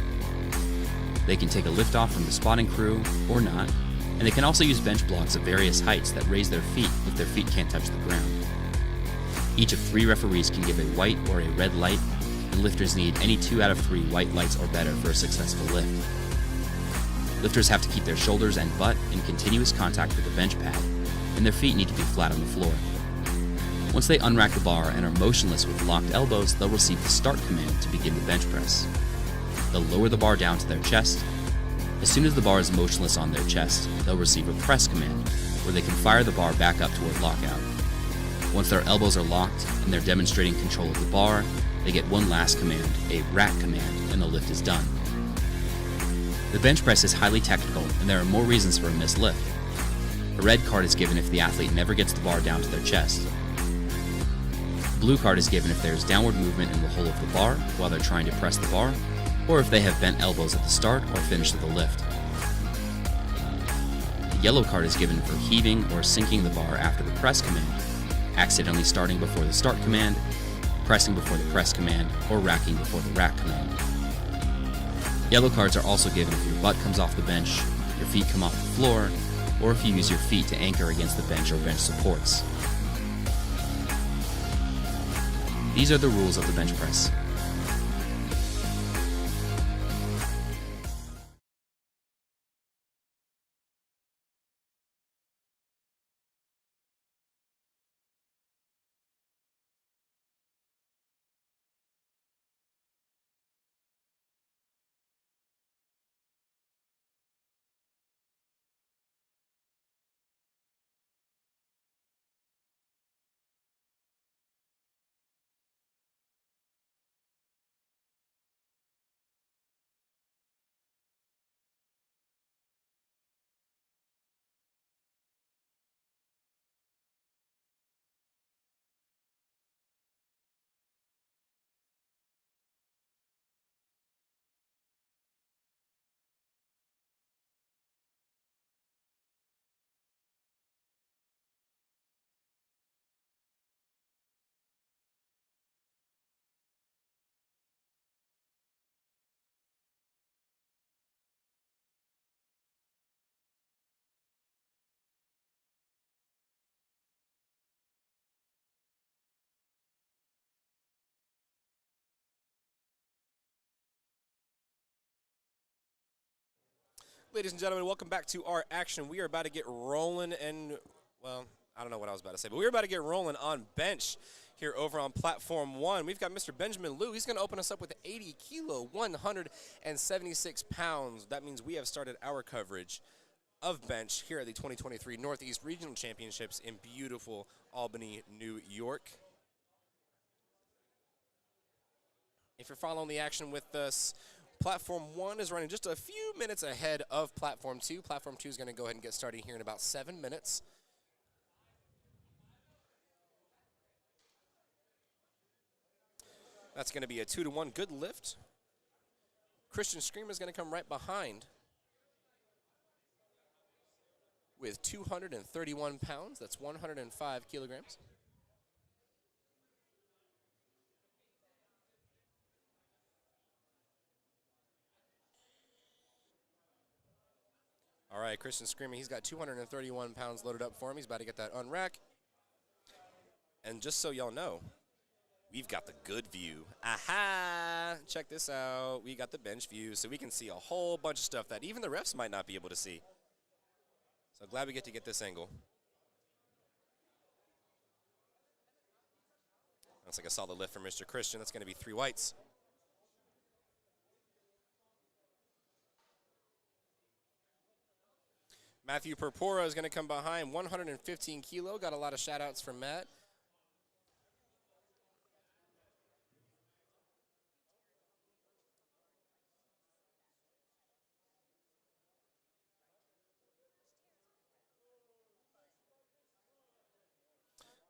They can take a lift off from the spotting crew, or not, and they can also use bench blocks of various heights that raise their feet if their feet can't touch the ground. Each of 3 referees can give a white or a red light, and lifters need any 2 out of 3 white lights or better for a successful lift. Lifters have to keep their shoulders and butt in continuous contact with the bench pad, and their feet need to be flat on the floor. Once they unrack the bar and are motionless with locked elbows, they'll receive the start command to begin the bench press. They'll lower the bar down to their chest. As soon as the bar is motionless on their chest, they'll receive a press command, where they can fire the bar back up toward lockout. Once their elbows are locked and they're demonstrating control of the bar, they get one last command, a rack command, and the lift is done. The bench press is highly technical, and there are more reasons for a missed lift. A red card is given if the athlete never gets the bar down to their chest. A blue card is given if there is downward movement in the hole of the bar while they're trying to press the bar, or if they have bent elbows at the start or finish of the lift. The yellow card is given for heaving or sinking the bar after the press command, accidentally starting before the start command, pressing before the press command, or racking before the rack command. Yellow cards are also given if your butt comes off the bench, your feet come off the floor, or if you use your feet to anchor against the bench or bench supports. These are the rules of the bench press. Ladies and gentlemen, welcome back to our action. We are about to get rolling and, well, I don't know what I was about to say, but we're about to get rolling on bench here over on Platform 1. We've got Mr. Benjamin Liu. He's going to open us up with 80 kilo, 176 pounds. That means we have started our coverage of bench here at the 2023 Northeast Regional Championships in beautiful Albany, New York. If you're following the action with us, Platform 1 is running just a few minutes ahead of Platform 2. Platform 2 is going to go ahead and get started here in about 7 minutes. That's going to be a 2-to-1 good lift. Christian Screamer is going to come right behind with 231 pounds. That's 105 kilograms. All right, Christian Screaming, he's got 231 pounds loaded up for him. He's about to get that unrack. And just so y'all know, we've got the good view. Aha! Check this out. We got the bench view, so we can see a whole bunch of stuff that even the refs might not be able to see. So glad we get to get this angle. Looks like a solid lift from Mr. Christian. That's going to be 3 whites. Matthew Purpura is going to come behind, 115 kilo. Got a lot of shout-outs from Matt.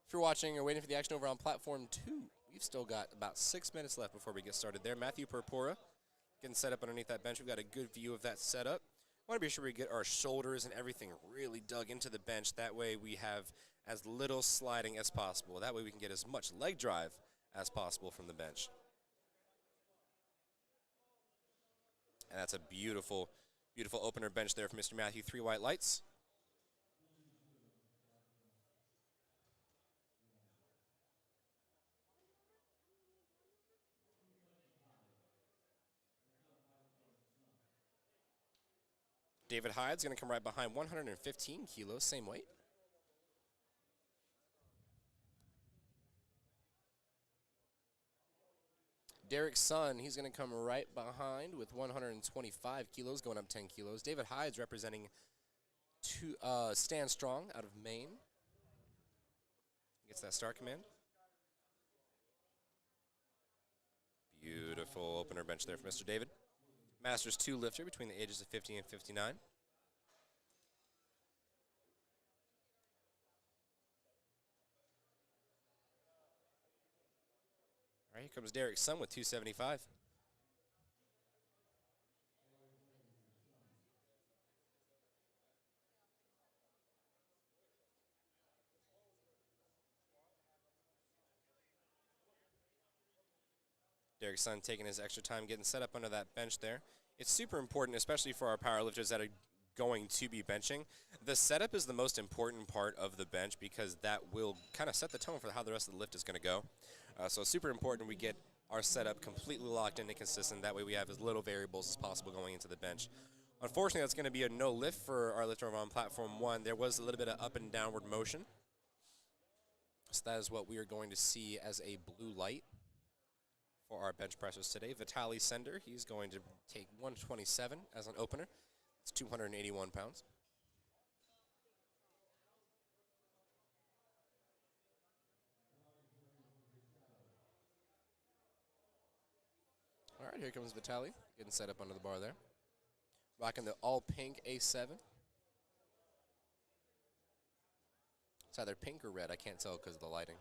If you're watching or waiting for the action over on Platform 2, we've still got about 6 minutes left before we get started there. Matthew Purpura getting set up underneath that bench. We've got a good view of that setup. Want to be sure we get our shoulders and everything really dug into the bench. That way we have as little sliding as possible. That way we can get as much leg drive as possible from the bench. And that's a beautiful, beautiful opener bench there for Mr. Matthew. 3 white lights. David Hyde's going to come right behind, 115 kilos, same weight. Derek's son, he's going to come right behind with 125 kilos, going up 10 kilos. David Hyde's representing Stand Strong out of Maine. Gets that start command. Beautiful opener bench there for Mr. David. Masters 2 lifter between the ages of 50 and 59. All right, here comes Derek's son with 275. Derek's son taking his extra time getting set up under that bench there. It's super important, especially for our powerlifters that are going to be benching. The setup is the most important part of the bench because that will kind of set the tone for how the rest of the lift is going to go. So it's super important we get our setup completely locked in and consistent. That way we have as little variables as possible going into the bench. Unfortunately, that's going to be a no lift for our lifter over on platform 1. There was a little bit of up and downward motion. So that is what we are going to see as a blue light for our bench pressers today. Vitaly Sender, he's going to take 127 as an opener. It's 281 pounds. All right, here comes Vitaly, getting set up under the bar there. Rocking the all-pink A7. It's either pink or red. I can't tell because of the lighting.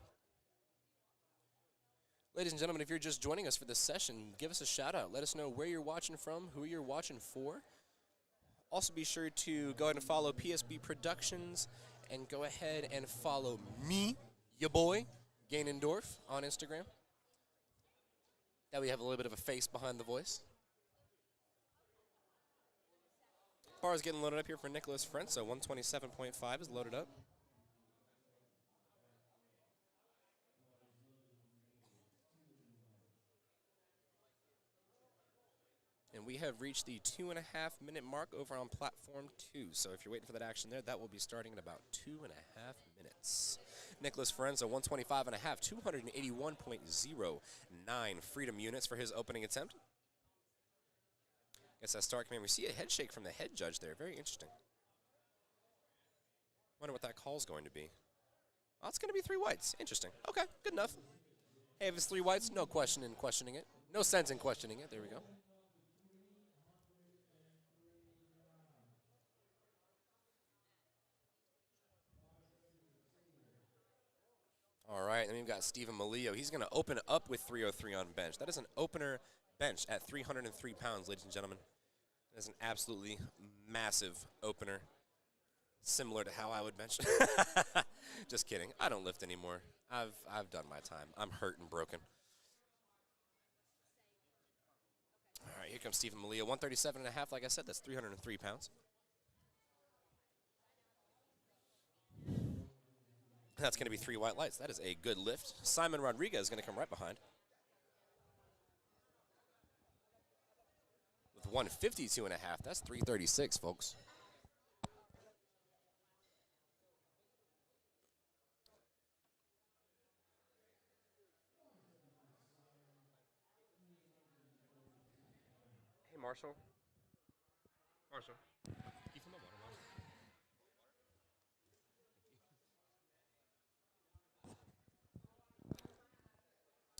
Ladies and gentlemen, if you're just joining us for this session, give us a shout out. Let us know where you're watching from, who you're watching for. Also be sure to go ahead and follow PSB Productions and go ahead and follow me, your boy, Gainendorf, on Instagram. That we have a little bit of a face behind the voice. Bar is getting loaded up here for Nicholas Frentz, so 127.5 is loaded up. And we have reached the 2.5 minute mark over on platform 2. So if you're waiting for that action there, that will be starting in about 2.5 minutes. Nicholas Ferenzo, 125.5, 281.09 freedom units for his opening attempt. Gets that start command. We see a head shake from the head judge there. Very interesting. Wonder what that call's going to be. Oh, it's going to be 3 whites. Interesting. Okay, good enough. Hey, if it's 3 whites, no question in questioning it. No sense in questioning it. There we go. All right, then we've got Stephen Malio. He's going to open up with 303 on bench. That is an opener bench at 303 pounds, ladies and gentlemen. That is an absolutely massive opener, similar to how I would bench. Just kidding. I don't lift anymore. I've done my time. I'm hurt and broken. All right, here comes Stephen Malio. 137.5, like I said, that's 303 pounds. That's going to be 3 white lights. That is a good lift. Simon Rodriguez is going to come right behind. With 152.5, that's 336, folks. Hey, Marshall. Marshall. Can you fill my water bottle?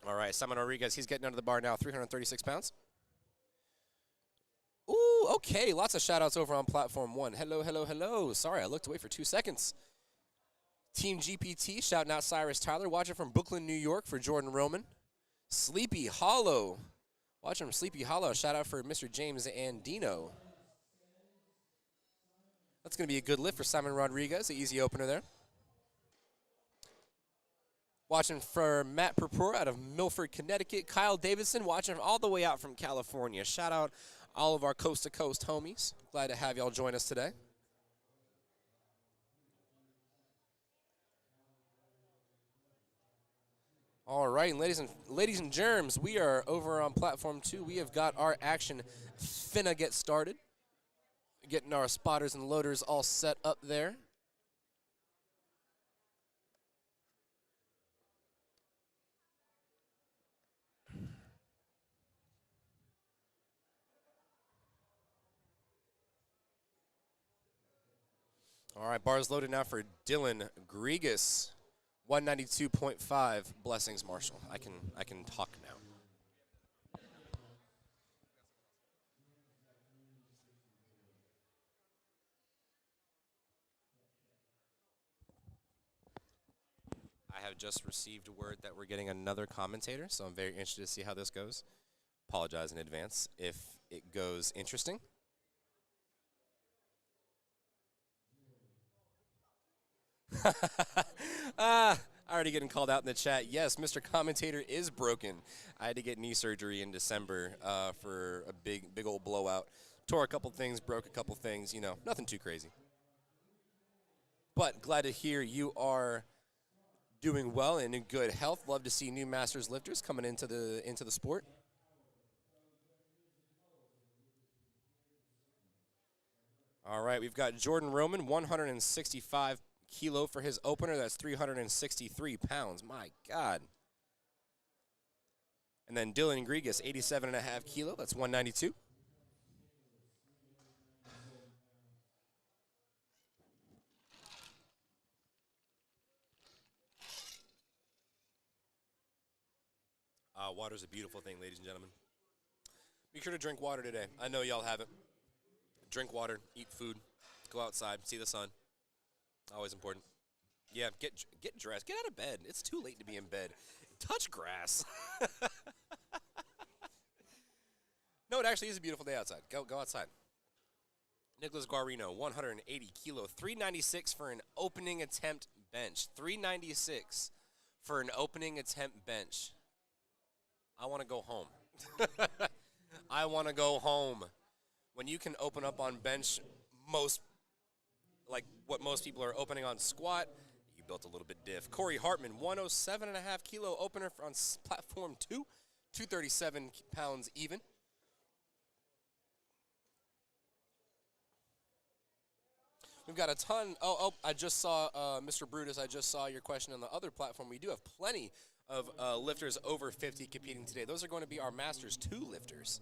All right, Simon Rodriguez, he's getting under the bar now, 336 pounds. Ooh, okay, lots of shout-outs over on Platform 1. Hello, hello, hello. Sorry, I looked away for 2 seconds. Team GPT, shouting out Cyrus Tyler, watching from Brooklyn, New York for Jordan Roman. Sleepy Hollow, watching from Sleepy Hollow, shout-out for Mr. James Andino. That's going to be a good lift for Simon Rodriguez, an easy opener there. Watching for Matt Purpura out of Milford, Connecticut. Kyle Davidson watching all the way out from California. Shout out all of our coast-to-coast homies. Glad to have y'all join us today. All right, ladies and germs, we are over on platform 2. We have got our action finna get started. Getting our spotters and loaders all set up there. All right, bars loaded now for Dylan Grigas. 192.5 blessings, Marshall. I can talk now. I have just received word that we're getting another commentator, so I'm very interested to see how this goes. Apologize in advance if it goes interesting. Already getting called out in the chat. Yes, Mr. Commentator is broken. I had to get knee surgery in December for a big old blowout. Tore a couple things, broke a couple things, you know, nothing too crazy. But glad to hear you are doing well and in good health. Love to see new Masters lifters coming into the sport. All right, we've got Jordan Roman, 165 kilo for his opener. That's 363 pounds. My God. And then Dylan Grigas, 87.5 kilo. That's 192. Water's a beautiful thing, ladies and gentlemen. Be sure to drink water today. I know y'all haven't. Drink water, eat food, go outside, see the sun. Always important. Yeah, get dressed. Get out of bed. It's too late to be in bed. Touch grass. No, it actually is a beautiful day outside. Go outside. Nicholas Guarino, 180 kilo, 396 for an opening attempt bench. 396 for an opening attempt bench. I want to go home. I want to go home. When you can open up on bench like what most people are opening on squat, you built a little bit diff. Corey Hartman, 107.5 kilo opener on platform 2, 237 pounds even. We've got a ton. I just saw, Mr. Brutus, I just saw your question on the other platform. We do have plenty of lifters over 50 competing today. Those are going to be our Masters 2 lifters.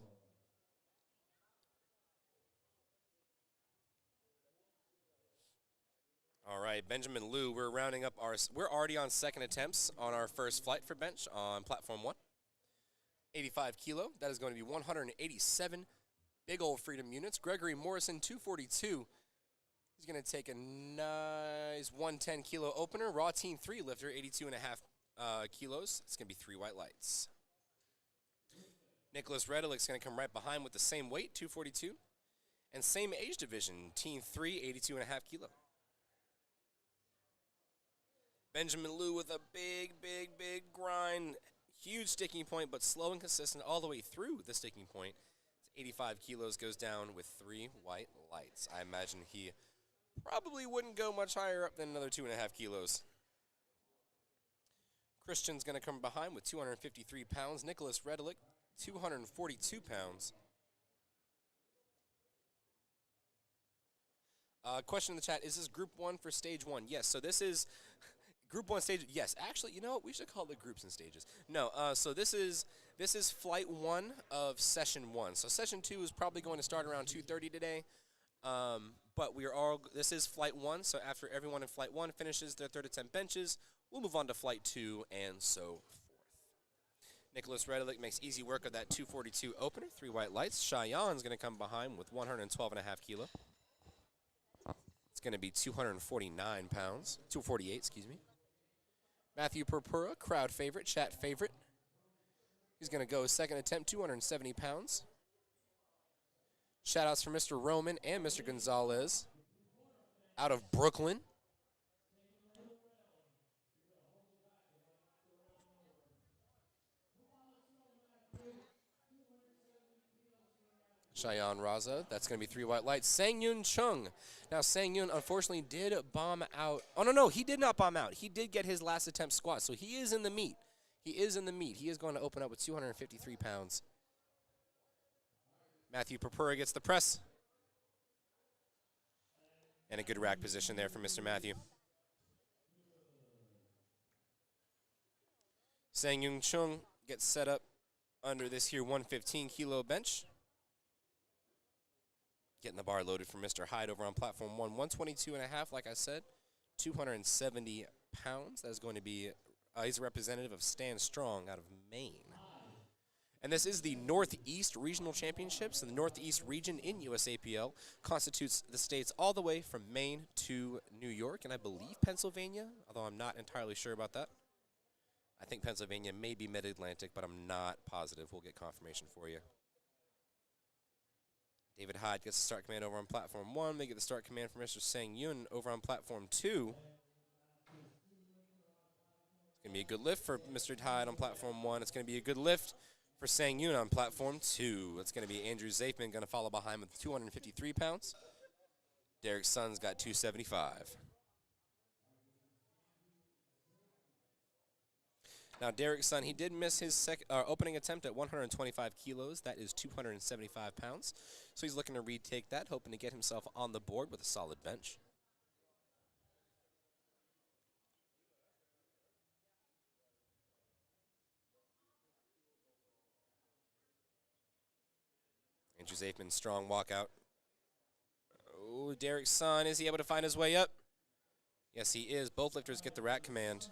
All right, Benjamin Liu, we're rounding up we're already on second attempts on our first flight for bench on platform 1. 85 kilo, that is going to be 187 big old freedom units. Gregory Morrison, 242. He's going to take a nice 110 kilo opener. Raw Team 3 lifter, 82.5 kilos. It's going to be 3 white lights. Nicholas Redelick's going to come right behind with the same weight, 242. And same age division, Team 3, 82.5 kilo. Benjamin Liu with a big grind. Huge sticking point, but slow and consistent all the way through the sticking point. 85 kilos goes down with 3 white lights. I imagine he probably wouldn't go much higher up than another 2.5 kilos. Christian's going to come behind with 253 pounds. Nicholas Redelick, 242 pounds. Question in the chat, is this group 1 for stage 1? Yes, so this is group 1 stage. Yes, actually, you know what? We should call it groups and stages. No, so this is flight 1 of session 1. So session 2 is probably going to start around 2:30 today. But this is flight 1, so after everyone in flight 1 finishes their third attempt benches, we'll move on to flight 2 and so forth. Nicholas Redelick makes easy work of that 242 opener, 3 white lights. Cheyenne's going to come behind with 112.5 kilo. It's going to be 249 pounds, 248, excuse me. Matthew Purpura, crowd favorite, chat favorite. He's going to go second attempt, 270 pounds. Shout-outs for Mr. Roman and Mr. Gonzalez. out of Brooklyn. Cheyenne Raza, that's going to be 3 white lights. Sang-Yun Chung. Now, Sang-Yun unfortunately did bomb out. Oh, no, he did not bomb out. He did get his last attempt squat, so he is in the meet. He is in the meet. He is going to open up with 253 pounds. Matthew Purpura gets the press. And a good rack position there for Mr. Matthew. Sang-Yun Chung gets set up under this here 115-kilo bench. Getting the bar loaded for Mr. Hyde over on platform 1. 122.5, like I said, 270 pounds. That's going to be, he's a representative of Stand Strong out of Maine. And this is the Northeast Regional Championships. And the Northeast region in USAPL constitutes the states all the way from Maine to New York, and I believe Pennsylvania, although I'm not entirely sure about that. I think Pennsylvania may be Mid-Atlantic, but I'm not positive. We'll get confirmation for you. David Hyde gets the start command over on platform 1. They get the start command from Mr. Sang-Yun over on platform 2. It's going to be a good lift for Mr. Hyde on platform 1. It's going to be a good lift for Sang-Yun on platform 2. It's going to be Andrew Zafman going to follow behind with 253 pounds. Derek Sun's got 275. Now, Derek Sun, he did miss his opening attempt at 125 kilos. That is 275 pounds. So he's looking to retake that, hoping to get himself on the board with a solid bench. Andrew Zafman, strong walkout. Oh, Derek Sun, is he able to find his way up? Yes, he is. Both lifters get the rack command.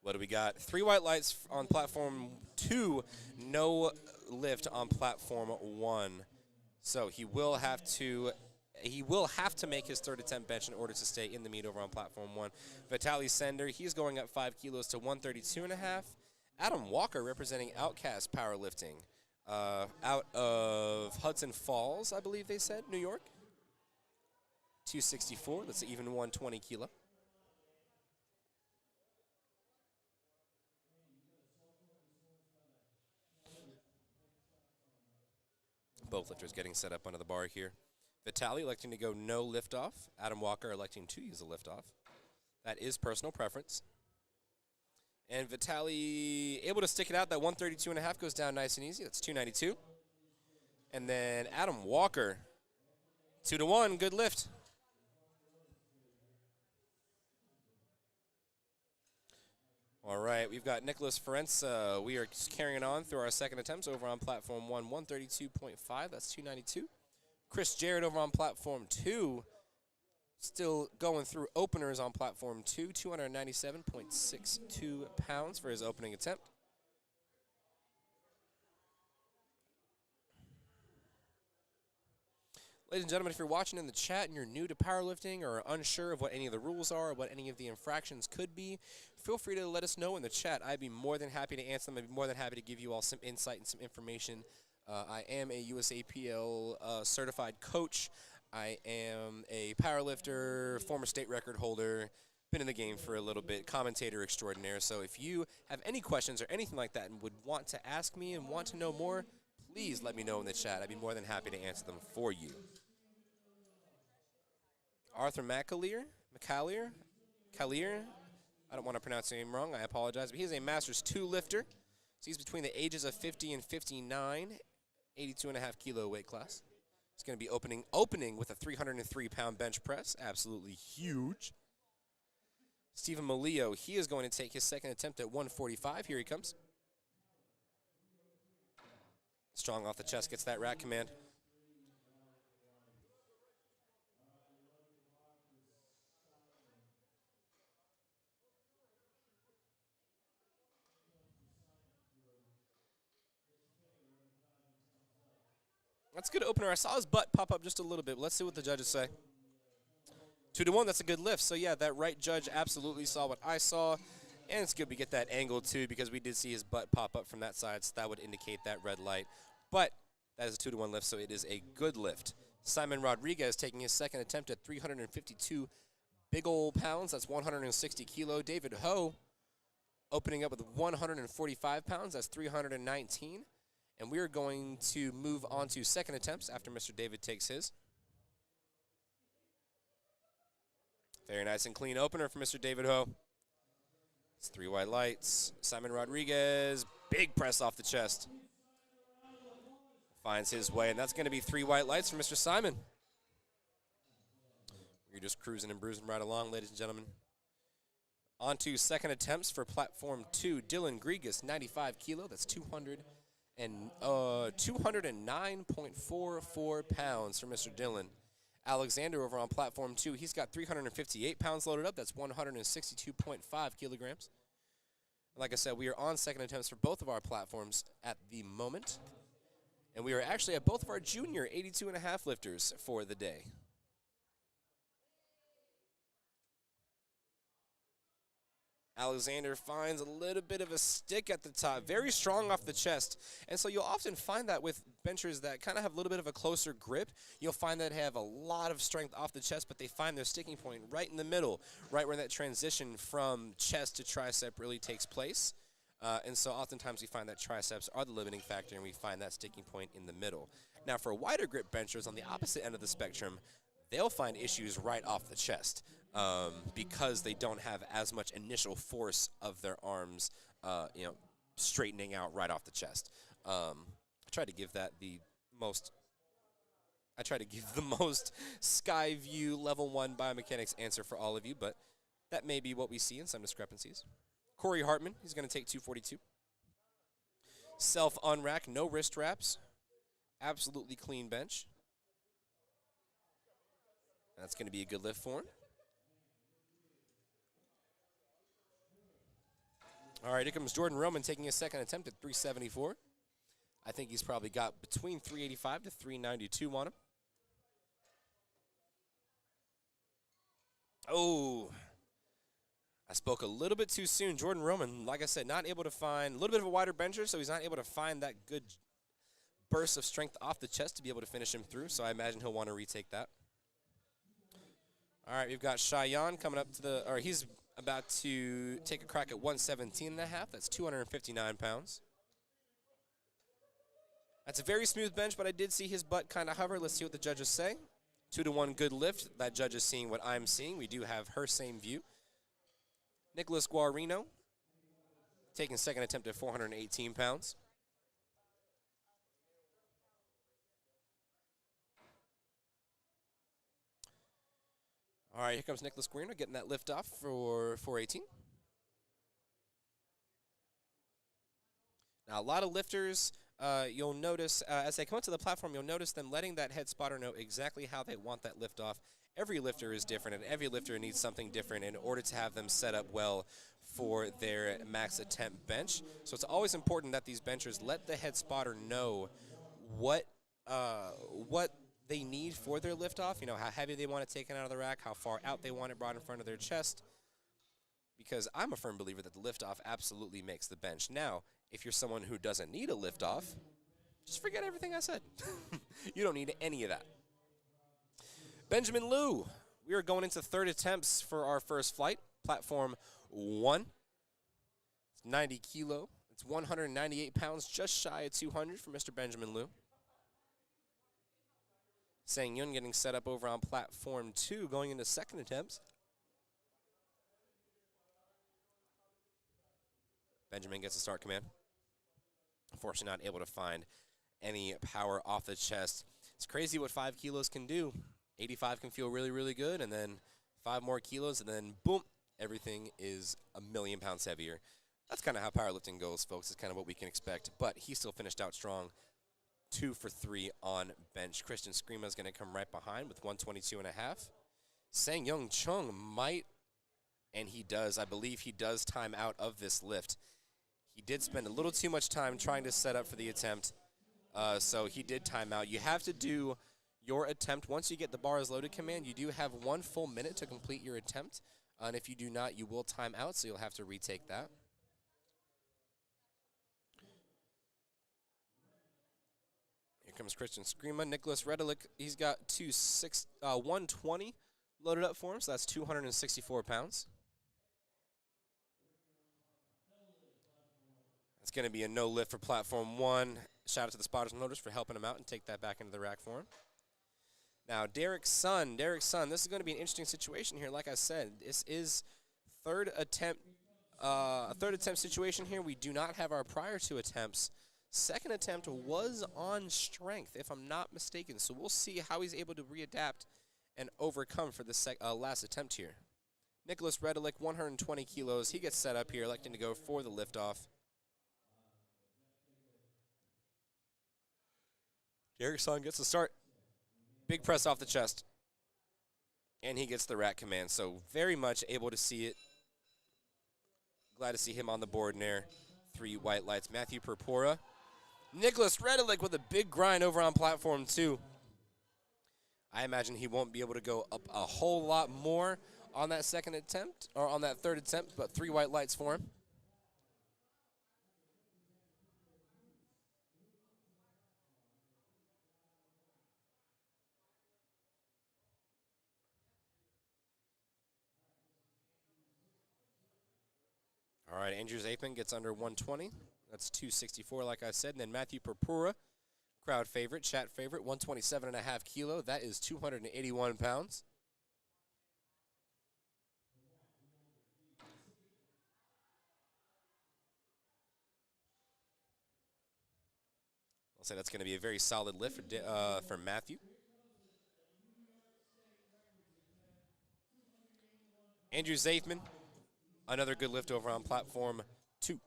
What do we got? 3 white lights on platform 2, no lift on platform 1. So he will have to make his third attempt bench in order to stay in the meet over on platform 1. Vitaly Sender, he's going up 5 kilos to 132.5. Adam Walker representing Outcast Powerlifting out of Hudson Falls, I believe they said, New York. 264, that's even 120 kilo. Both lifters getting set up under the bar here. Vitaly electing to go no liftoff. Adam Walker electing to use a liftoff. That is personal preference. And Vitaly able to stick it out. That 132.5 goes down nice and easy. That's 292. And then Adam Walker, 2-1, good lift. All right, we've got Nicholas Ferenza. We are carrying on through our second attempts over on platform 1, 132.5. That's 292. Chris Jarrett over on platform 2, still going through openers on platform 2, 297.62 pounds for his opening attempt. Ladies and gentlemen, if you're watching in the chat and you're new to powerlifting or unsure of what any of the rules are or what any of the infractions could be, feel free to let us know in the chat. I'd be more than happy to answer them. I'd be more than happy to give you all some insight and some information. I am a USAPL certified coach. I am a powerlifter, former state record holder, been in the game for a little bit, commentator extraordinaire. So if you have any questions or anything like that and would want to ask me and want to know more, please let me know in the chat. I'd be more than happy to answer them for you. Arthur McAleer, I don't want to pronounce his name wrong. I apologize. But he is a Masters 2 lifter. So he's between the ages of 50 and 59, 82.5 kilo weight class. He's going to be opening with a 303-pound bench press. Absolutely huge. Stephen Molio, he is going to take his second attempt at 145. Here he comes. Strong off the chest, gets that rack command. That's a good opener. I saw his butt pop up just a little bit. Let's see what the judges say. 2-1, that's a good lift. So, yeah, that right judge absolutely saw what I saw. And it's good we get that angle, too, because we did see his butt pop up from that side. So that would indicate that red light. But that is a 2-1 lift, so it is a good lift Simon Rodriguez taking his second attempt at 352 big ol' pounds. That's 160 kilo. David Ho opening up with 145 pounds. That's 319. And we are going to move on to second attempts after Mr. David takes his. Very nice and clean opener for Mr. David Ho. It's 3 white lights. Simon Rodriguez, big press off the chest. Finds his way, and that's going to be 3 white lights for Mr. Simon. You're just cruising and bruising right along, ladies and gentlemen. On to second attempts for platform 2. Dylan Grigas, 95 kilo. That's 209.44 pounds for Mr. Dylan. Alexander over on platform 2, he's got 358 pounds loaded up. That's 162.5 kilograms. Like I said, we are on second attempts for both of our platforms at the moment. And we are actually at both of our junior 82.5 lifters for the day. Alexander finds a little bit of a stick at the top, very strong off the chest. And so you'll often find that with benchers that kind of have a little bit of a closer grip. You'll find that they have a lot of strength off the chest, but they find their sticking point right in the middle, right where that transition from chest to tricep really takes place. And so oftentimes we find that triceps are the limiting factor, and we find that sticking point in the middle. Now for wider grip benchers on the opposite end of the spectrum, they'll find issues right off the chest. Because they don't have as much initial force of their arms, straightening out right off the chest. I try to give the most sky view level 1 biomechanics answer for all of you, but that may be what we see in some discrepancies. Corey Hartman, he's going to take 242. Self unrack, no wrist wraps, absolutely clean bench. That's going to be a good lift for him. All right, here comes Jordan Roman taking his second attempt at 374. I think he's probably got between 385 to 392 on him. Oh, I spoke a little bit too soon. Jordan Roman, like I said, not able to find a little bit of a wider bencher, so he's not able to find that good burst of strength off the chest to be able to finish him through, so I imagine he'll want to retake that. All right, we've got Cheyenne coming up to he's about to take a crack at 117.5. That's 259 pounds. That's a very smooth bench, but I did see his butt kind of hover. Let's see what the judges say. 2-to-1 good lift. That judge is seeing what I'm seeing. We do have her same view. Nicholas Guarino taking second attempt at 418 pounds. All right, here comes Nicholas Guarino getting that lift off for 418. Now, a lot of lifters, you'll notice, as they come up to the platform, you'll notice them letting that head spotter know exactly how they want that lift off. Every lifter is different, and every lifter needs something different in order to have them set up well for their max attempt bench. So it's always important that these benchers let the head spotter know what they need for their liftoff, how heavy they want it taken out of the rack, how far out they want it brought in front of their chest, because I'm a firm believer that the liftoff absolutely makes the bench. Now, if you're someone who doesn't need a liftoff, just forget everything I said. You don't need any of that. Benjamin Liu, we are going into third attempts for our first flight, platform 1. It's 90 kilo. It's 198 pounds, just shy of 200 for Mr. Benjamin Liu. Sang Yun getting set up over on platform 2, going into second attempts. Benjamin gets a start command. Unfortunately, not able to find any power off the chest. It's crazy what 5 kilos can do. 85 can feel really, really good, and then 5 more kilos, and then boom, everything is a million pounds heavier. That's kind of how powerlifting goes, folks. It's kind of what we can expect, but he still finished out strong. 2 for 3 on bench. Christian Screama is going to come right behind with 122.5. Sang Young Chung might, and he does, I believe he does time out of this lift. He did spend a little too much time trying to set up for the attempt, so he did time out. You have to do your attempt. Once you get the bars loaded command, you do have 1 full minute to complete your attempt, and if you do not, you will time out, so you'll have to retake that. Here comes Christian Skrima. Nicholas Redelick, he's got 120 loaded up for him, so that's 264 pounds. It's going to be a no lift for platform 1. Shout out to the spotters and loaders for helping him out and take that back into the rack for him. Now, Derek Sun, this is going to be an interesting situation here. Like I said, this is a third attempt situation here. We do not have our prior 2 attempts. Second attempt was on strength, if I'm not mistaken. So we'll see how he's able to readapt and overcome for the last attempt here. Nicholas Redelick, 120 kilos. He gets set up here, electing to go for the liftoff. Derek Sun gets the start. Big press off the chest. And he gets the rack command. So very much able to see it. Glad to see him on the board in there. 3 white lights. Matthew Purpura. Nicholas Redelick with a big grind over on platform 2. I imagine he won't be able to go up a whole lot more on that second attempt, or on that third attempt, but 3 white lights for him. All right, Andrew Zapin gets under 120. That's 264, like I said. And then Matthew Purpura, crowd favorite, chat favorite, 127.5 kilo. That is 281 pounds. I'll say that's going to be a very solid lift for Matthew. Andrew Zafman, another good lift over on platform 2.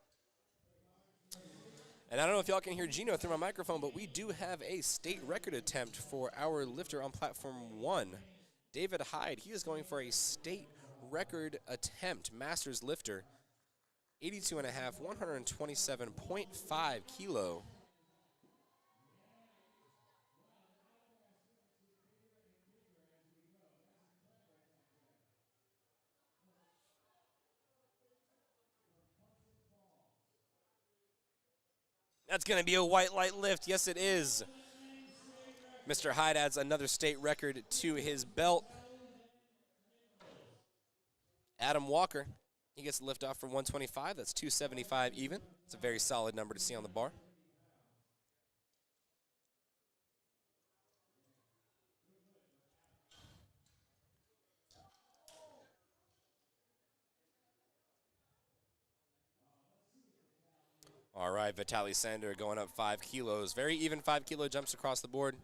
And I don't know if y'all can hear Gino through my microphone, but we do have a state record attempt for our lifter on platform 1. David Hyde, he is going for a state record attempt, master's lifter, 82.5, 127.5 kilo. That's going to be a white light lift. Yes, it is. Mr. Hyde adds another state record to his belt. Adam Walker, he gets the lift off for 125. That's 275 even. It's a very solid number to see on the bar. All right, Vitaly Sander going up 5 kilos. Very even 5 kilo jumps across the board.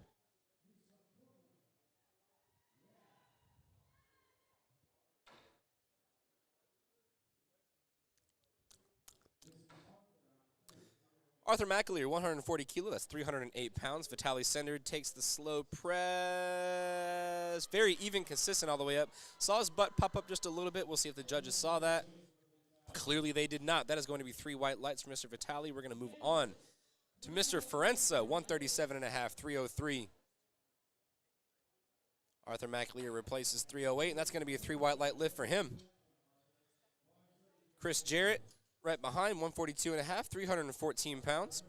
Arthur McAleer, 140 kilo. That's 308 pounds. Vitaly Sander takes the slow press. Very even, consistent all the way up. Saw his butt pop up just a little bit. We'll see if the judges saw that. Clearly they did not. That is going to be 3 white lights for Mr. Vitaly. We're going to move on to Mr. Ferenza, 137.5, 303. Arthur McAleer replaces 308, and that's going to be a 3 white light lift for him. Chris Jarrett right behind, 142.5, 314 pounds.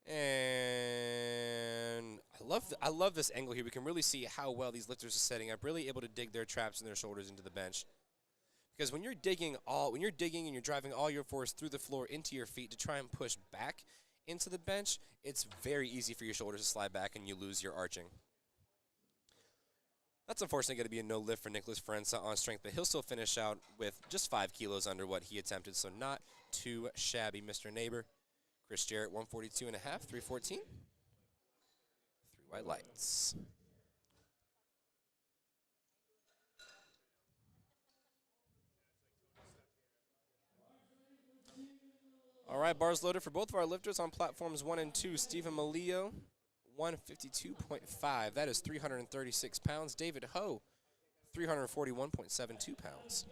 And I love this angle here. We can really see how well these lifters are setting up, really able to dig their traps and their shoulders into the bench. Because when you're digging and you're driving all your force through the floor into your feet to try and push back into the bench, it's very easy for your shoulders to slide back and you lose your arching. That's unfortunately going to be a no lift for Nicholas Ferenza on strength, but he'll still finish out with just 5 kilos under what he attempted, so not too shabby, Mr. Neighbor. Chris Jarrett, 142.5, 314. 3 white lights. All right, bars loaded for both of our lifters on platforms 1 and 2. Stephen Malillo, 152.5. That is 336 pounds. David Ho, 341.72 pounds.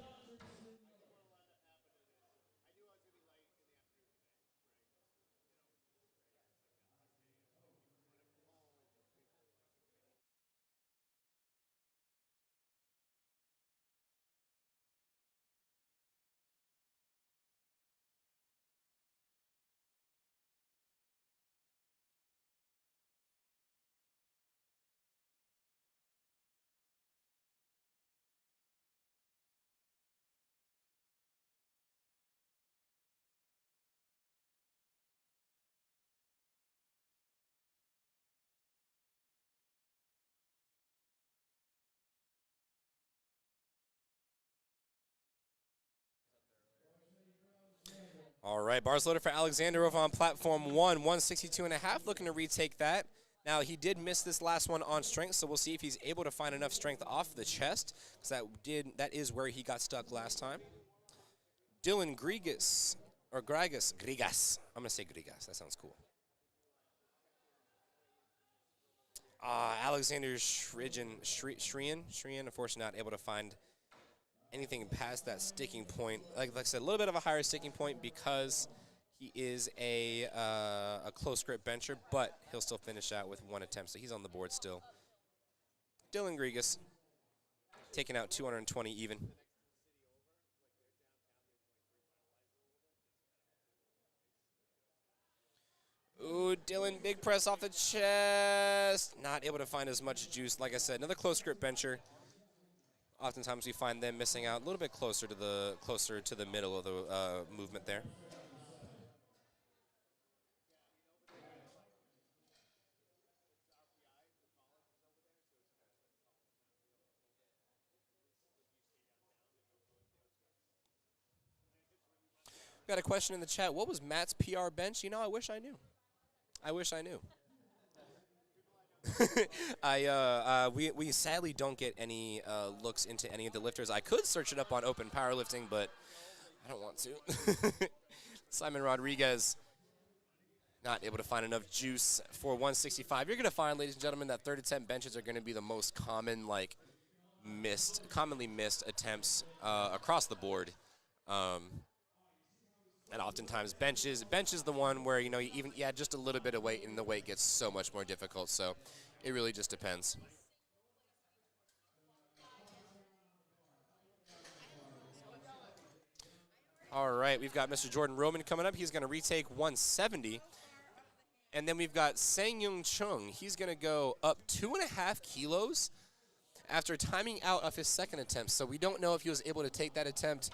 All right, bars loaded for Alexander over on platform 162.5, looking to retake that. Now, he did miss this last one on strength, so we'll see if he's able to find enough strength off the chest, because that is where he got stuck last time. Dylan Grigas, or Grigas, I'm going to say Grigas, that sounds cool. Alexander Shrian, unfortunately not able to find anything past that sticking point. Like I said, a little bit of a higher sticking point because he is a close grip bencher, but he'll still finish out with one attempt, so he's on the board still. Dylan Grigas taking out 220 even. Ooh, Dylan, big press off the chest. Not able to find as much juice. Like I said, another close grip bencher. Oftentimes we find them missing out a little bit closer to the middle of the movement there. Got a question in the chat. What was Matt's PR bench? You know, I wish I knew. We sadly don't get any looks into any of the lifters. I could search it up on Open Powerlifting, but I don't want to. Simon Rodriguez not able to find enough juice for 165. You're going to find, ladies and gentlemen, that third attempt benches are going to be the most commonly missed attempts across the board. And oftentimes bench is the one where, you know, even just a little bit of weight and the weight gets so much more difficult. So it really just depends. All right, we've got Mr. Jordan Roman coming up. He's going to retake 170. And then we've got Sang-Young Chung. He's going to go up 2.5 kilos after timing out of his second attempt. So we don't know if he was able to take that attempt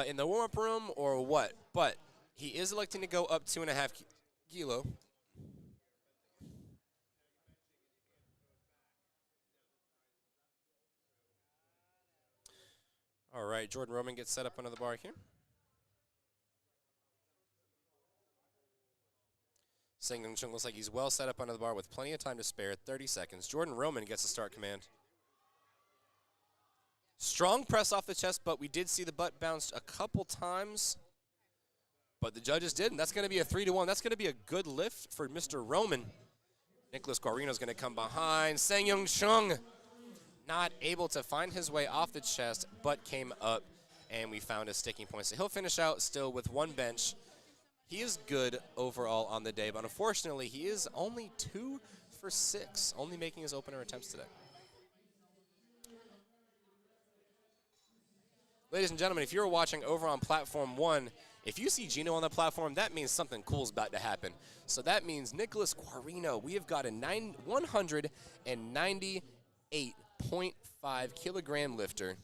in the warm-up room or what, but he is electing to go up 2.5 kilo. All right, Jordan Roman gets set up under the bar here. Sang-Young Chung looks like he's well set up under the bar with plenty of time to spare, 30 seconds. Jordan Roman gets the start command. Strong press off the chest, but we did see the butt bounced a couple times. But the judges didn't. That's going to be a 3-1. That's going to be a good lift for Mr. Roman. Nicholas Guarino is going to come behind. Sang-Young Chung not able to find his way off the chest, but came up, and we found a sticking point. So he'll finish out still with one bench. He is good overall on the day, but unfortunately, he is only 2 for 6, only making his opener attempts today. Ladies and gentlemen, if you're watching over on Platform 1, if you see Gino on the platform, that means something cool is about to happen. So that means Nicholas Guarino, we have got a 198.5 kilogram lifter.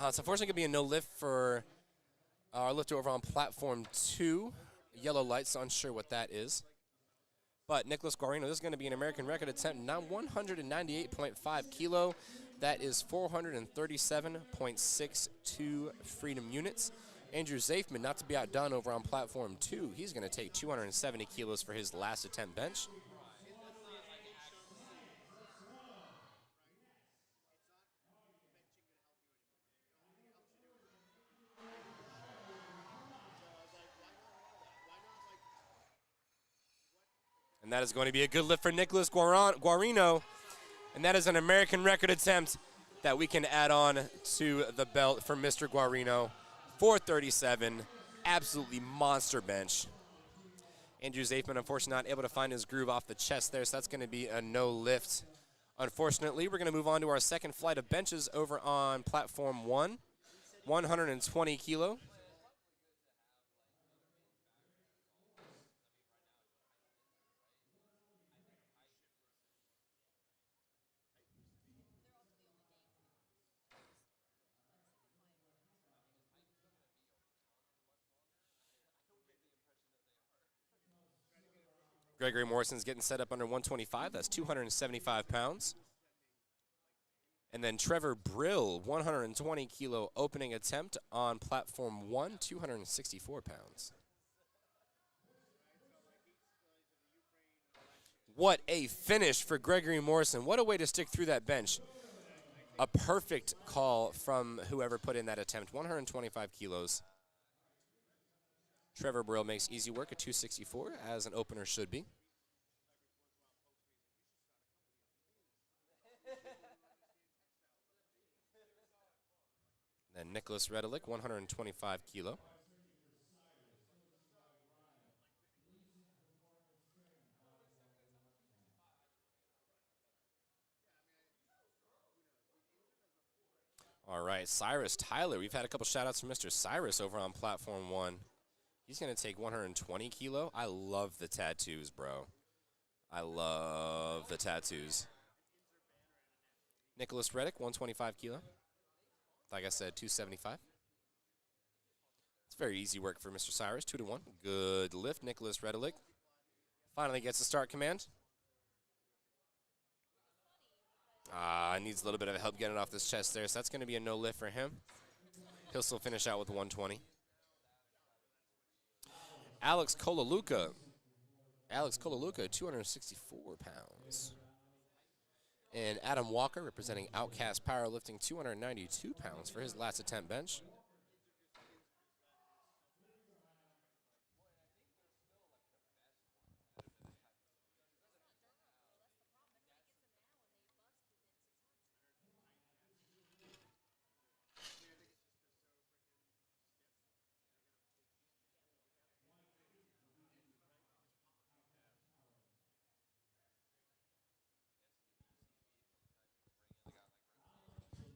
It's unfortunately going to be a no lift for our lifter over on Platform 2. Yellow lights, unsure what that is. But Nicholas Guarino, this is going to be an American record attempt, 198.5 kilo. That is 437.62 freedom units. Andrew Zafman, not to be outdone over on Platform 2. He's going to take 270 kilos for his last attempt bench. And that is going to be a good lift for Nicholas Guarino. And that is an American record attempt that we can add on to the belt for Mr. Guarino. 437, absolutely monster bench. Andrew Zafman, unfortunately, not able to find his groove off the chest there, so that's going to be a no lift. Unfortunately, we're going to move on to our second flight of benches over on Platform 1, 120 kilo. Gregory Morrison's getting set up under 125. That's 275 pounds. And then Trevor Brill, 120 kilo opening attempt on platform 1, 264 pounds. What a finish for Gregory Morrison. What a way to stick through that bench. A perfect call from whoever put in that attempt. 125 kilos. Trevor Brill makes easy work at 264, as an opener should be. Then Nicholas Redelick, 125 kilo. All right, Cyrus Tyler. We've had a couple shout-outs from Mr. Cyrus over on Platform 1. He's going to take 120 kilo. I love the tattoos, bro. I love the tattoos. Nicholas Reddick, 125 kilo. Like I said, 275. It's very easy work for Mr. Cyrus, 2-1. Good lift, Nicholas Redelick. Finally gets the start command. Needs a little bit of help getting off this chest there, so that's going to be a no lift for him. He'll still finish out with 120. Alex Kolaluka. Alex Kolaluka, 264 pounds. And Adam Walker, representing Outcast Powerlifting, 292 pounds for his last attempt bench.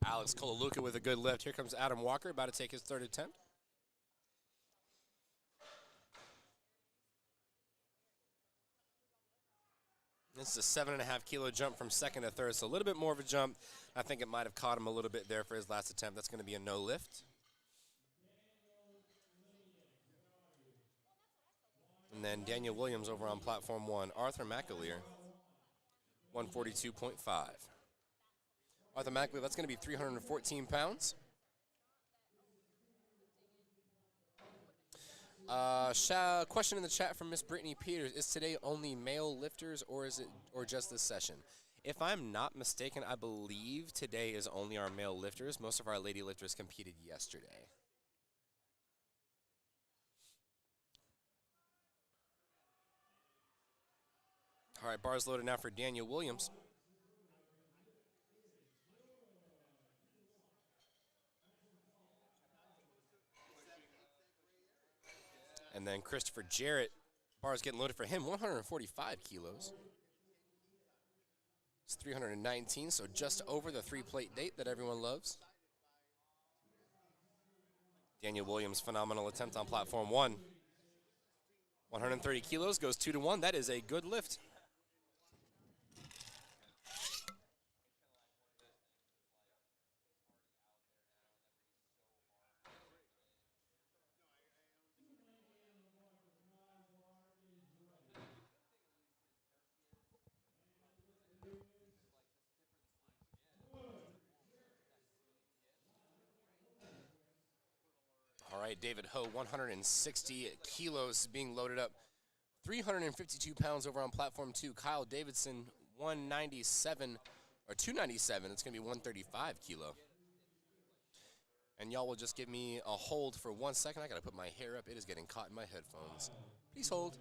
Alex Kolaluka with a good lift. Here comes Adam Walker, about to take his third attempt. This is a 7.5 kilo jump from second to third, so a little bit more of a jump. I think it might have caught him a little bit there for his last attempt. That's going to be a no lift. And then Daniel Williams over on platform 1. Arthur McAleer, 142.5. Arthur McAleer, that's going to be 314 pounds. Question in the chat from Miss Brittany Peters: is today only male lifters, or just this session? If I'm not mistaken, I believe today is only our male lifters. Most of our lady lifters competed yesterday. All right, bars loaded now for Daniel Williams. And then Christopher Jarrett, bars getting loaded for him, 145 kilos. It's 319, so just over the 3-plate date that everyone loves. Daniel Williams, phenomenal attempt on platform 1. 130 kilos, goes 2-1. That is a good lift. All right, David Ho, 160 kilos being loaded up. 352 pounds over on platform 2. Kyle Davidson, 197, or 297. It's going to be 135 kilo. And y'all will just give me a hold for 1 second. I got to put my hair up. It is getting caught in my headphones. Please hold.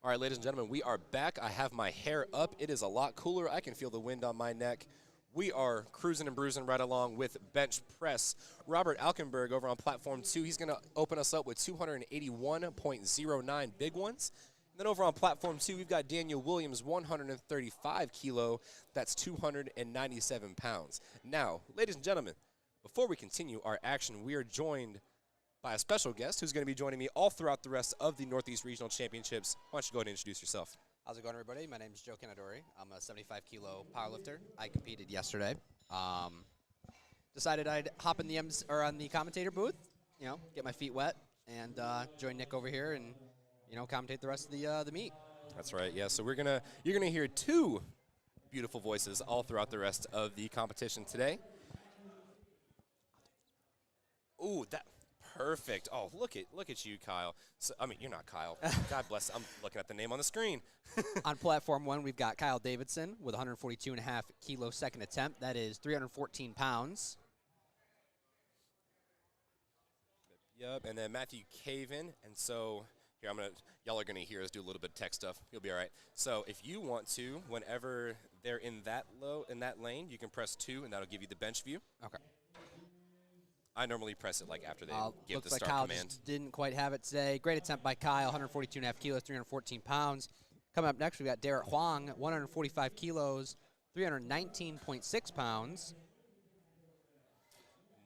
All right, ladies and gentlemen, we are back. I have my hair up. It is a lot cooler. I can feel the wind on my neck. We are cruising and bruising right along with bench press. Robert Alkenberg over on platform 2, he's going to open us up with 281.09 big ones. And then over on platform 2, we've got Daniel Williams, 135 kilo. That's 297 pounds. Now, ladies and gentlemen, before we continue our action, we are joined by a special guest who's going to be joining me all throughout the rest of the Northeast Regional Championships. Why don't you go ahead and introduce yourself? How's it going, everybody? My name is Joe Canadori. I'm a 75-kilo powerlifter. I competed yesterday. Decided I'd hop in the on the commentator booth, get my feet wet, and join Nick over here and commentate the rest of the meet. That's right. Yeah. So you're gonna hear two beautiful voices all throughout the rest of the competition today. Ooh, that. Perfect. Oh, look at you, Kyle. So, I mean, you're not Kyle. God bless. I'm looking at the name on the screen. On platform 1, we've got Kyle Davidson with 142.5 kilo second attempt. That is 314 pounds. Yep. And then Matthew Caven. And so here y'all are gonna hear us do a little bit of tech stuff. You'll be all right. So if you want to, whenever they're in that lane, you can press 2, and that'll give you the bench view. Okay. I normally press it like after they give looks the like start Kyle command. just didn't quite have it today. Great attempt by Kyle, 142.5 kilos, 314 pounds. Coming up next, we got Derek Huang, 145 kilos, 319.6 pounds.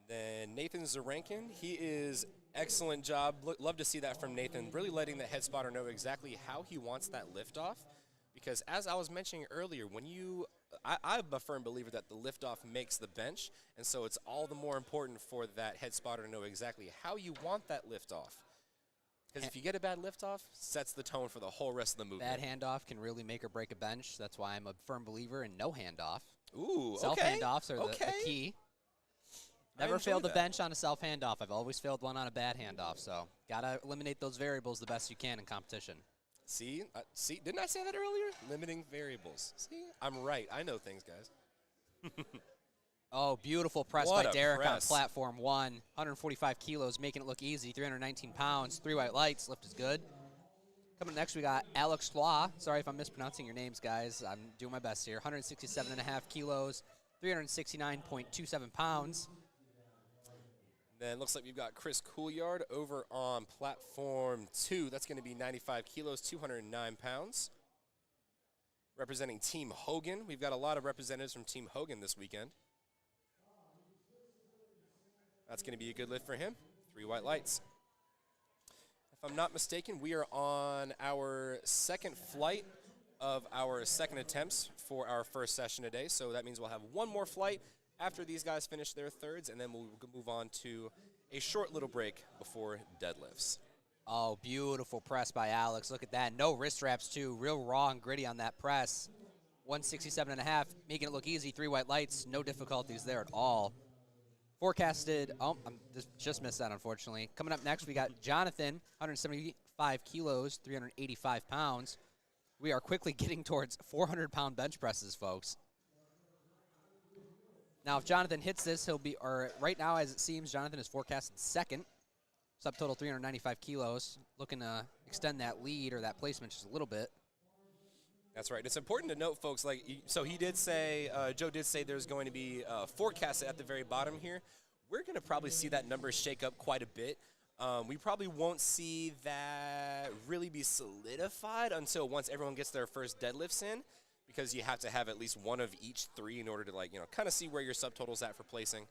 Then Nathan Zarankin, he is excellent job. Love to see that from Nathan, really letting the head spotter know exactly how he wants that lift off. Because as I was mentioning earlier, I'm a firm believer that the liftoff makes the bench, and so it's all the more important for that head spotter to know exactly how you want that liftoff. Because if you get a bad liftoff, sets the tone for the whole rest of the movement. Bad handoff can really make or break a bench. That's why I'm a firm believer in no handoff. Ooh, Self okay. handoffs are the key. Never failed a bench on a self handoff. I've always failed one on a bad handoff. So gotta eliminate those variables the best you can in competition. See, didn't I say that earlier? Limiting variables. See, I'm right. I know things, guys. Oh, beautiful press What by a Derek press. on platform 1. 145 kilos, making it look easy. 319 pounds, 3 white lights. Lift is good. Coming next, we got Alex Law. Sorry if I'm mispronouncing your names, guys. I'm doing my best here. 167.5 kilos, 369.27 pounds. Then looks like we've got Chris Couillard over on platform 2. That's going to be 95 kilos, 209 pounds. Representing Team Hogan. We've got a lot of representatives from Team Hogan this weekend. That's going to be a good lift for him. 3 white lights. If I'm not mistaken, we are on our second flight of our second attempts for our first session today. So that means we'll have one more flight after these guys finish their thirds, and then we'll move on to a short little break before deadlifts. Oh, beautiful press by Alex. Look at that. No wrist wraps, too. Real raw and gritty on that press. 167.5, making it look easy. 3 white lights. No difficulties there at all. Forecasted, I just missed that, unfortunately. Coming up next, we got Jonathan, 175 kilos, 385 pounds. We are quickly getting towards 400-pound bench presses, folks. Now, if Jonathan hits this, he'll be, or right now, as it seems, Jonathan is forecasted second. Subtotal 395 kilos. Looking to extend that lead or that placement just a little bit. That's right. It's important to note, folks, so he did say, Joe did say there's going to be forecasted at the very bottom here. We're going to probably see that number shake up quite a bit. We probably won't see that really be solidified until once everyone gets their first deadlifts in, because you have to have at least one of each 3 in order to, kind of see where your subtotal's at for placing.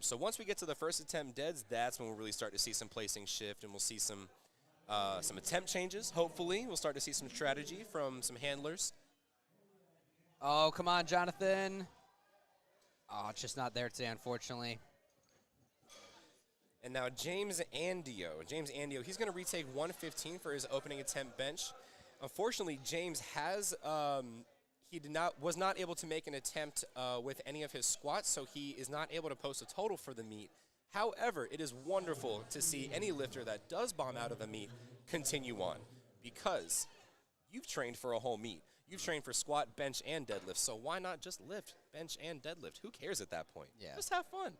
So once we get to the first attempt deads, that's when we'll really start to see some placing shift, and we'll see some attempt changes, hopefully. We'll start to see some strategy from some handlers. Oh, come on, Jonathan. Oh, it's just not there today, unfortunately. And now James Andio, he's going to retake 115 for his opening attempt bench. Unfortunately, James has was not able to make an attempt with any of his squats, so he is not able to post a total for the meet. However, it is wonderful to see any lifter that does bomb out of the meet continue on, because you've trained for a whole meet. You've trained for squat, bench, and deadlift, so why not just lift, bench, and deadlift? Who cares at that point? Yeah. Just have fun.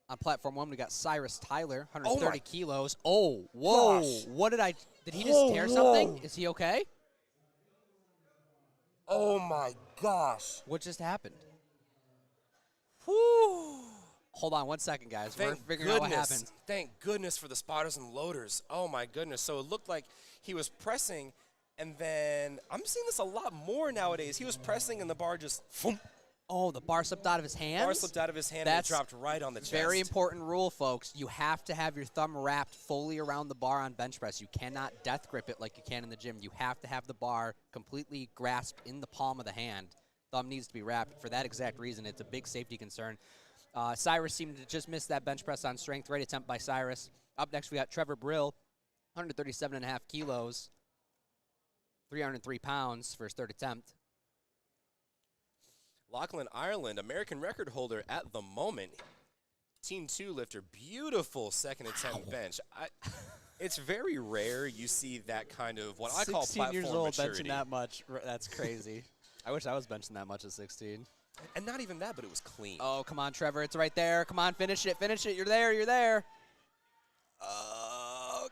On platform 1, we got Cyrus Tyler, 130 my kilos. Oh, whoa. gosh. What did he just tear something? Whoa. Is he okay? Oh my gosh. What just happened? Whew. Hold on 1 second, guys. We're Thank figuring out what goodness. happened. Thank goodness for the spotters and loaders. Oh my goodness. So it looked like he was pressing, and then I'm seeing this a lot more nowadays. He was pressing, and the bar just boom, Oh, the bar slipped out of his hands? bar slipped out of his hand That's and it dropped right on the chest. Very important rule, folks. You have to have your thumb wrapped fully around the bar on bench press. You cannot death grip it like you can in the gym. You have to have the bar completely grasped in the palm of the hand. Thumb needs to be wrapped. For that exact reason, it's a big safety concern. Cyrus seemed to just miss that bench press on strength. Great attempt by Cyrus. Up next, we got Trevor Brill, 137.5 kilos, 303 pounds for his third attempt. Lachlan Ireland, American record holder at the moment. Team 2 lifter, beautiful second attempt bench. It's very rare you see that kind of what I call 16 platform years old maturity. benching that much. That's crazy. I wish I was benching that much at 16. And not even that, but it was clean. Oh, come on, Trevor. It's right there. Come on, finish it. Finish it. You're there. You're there.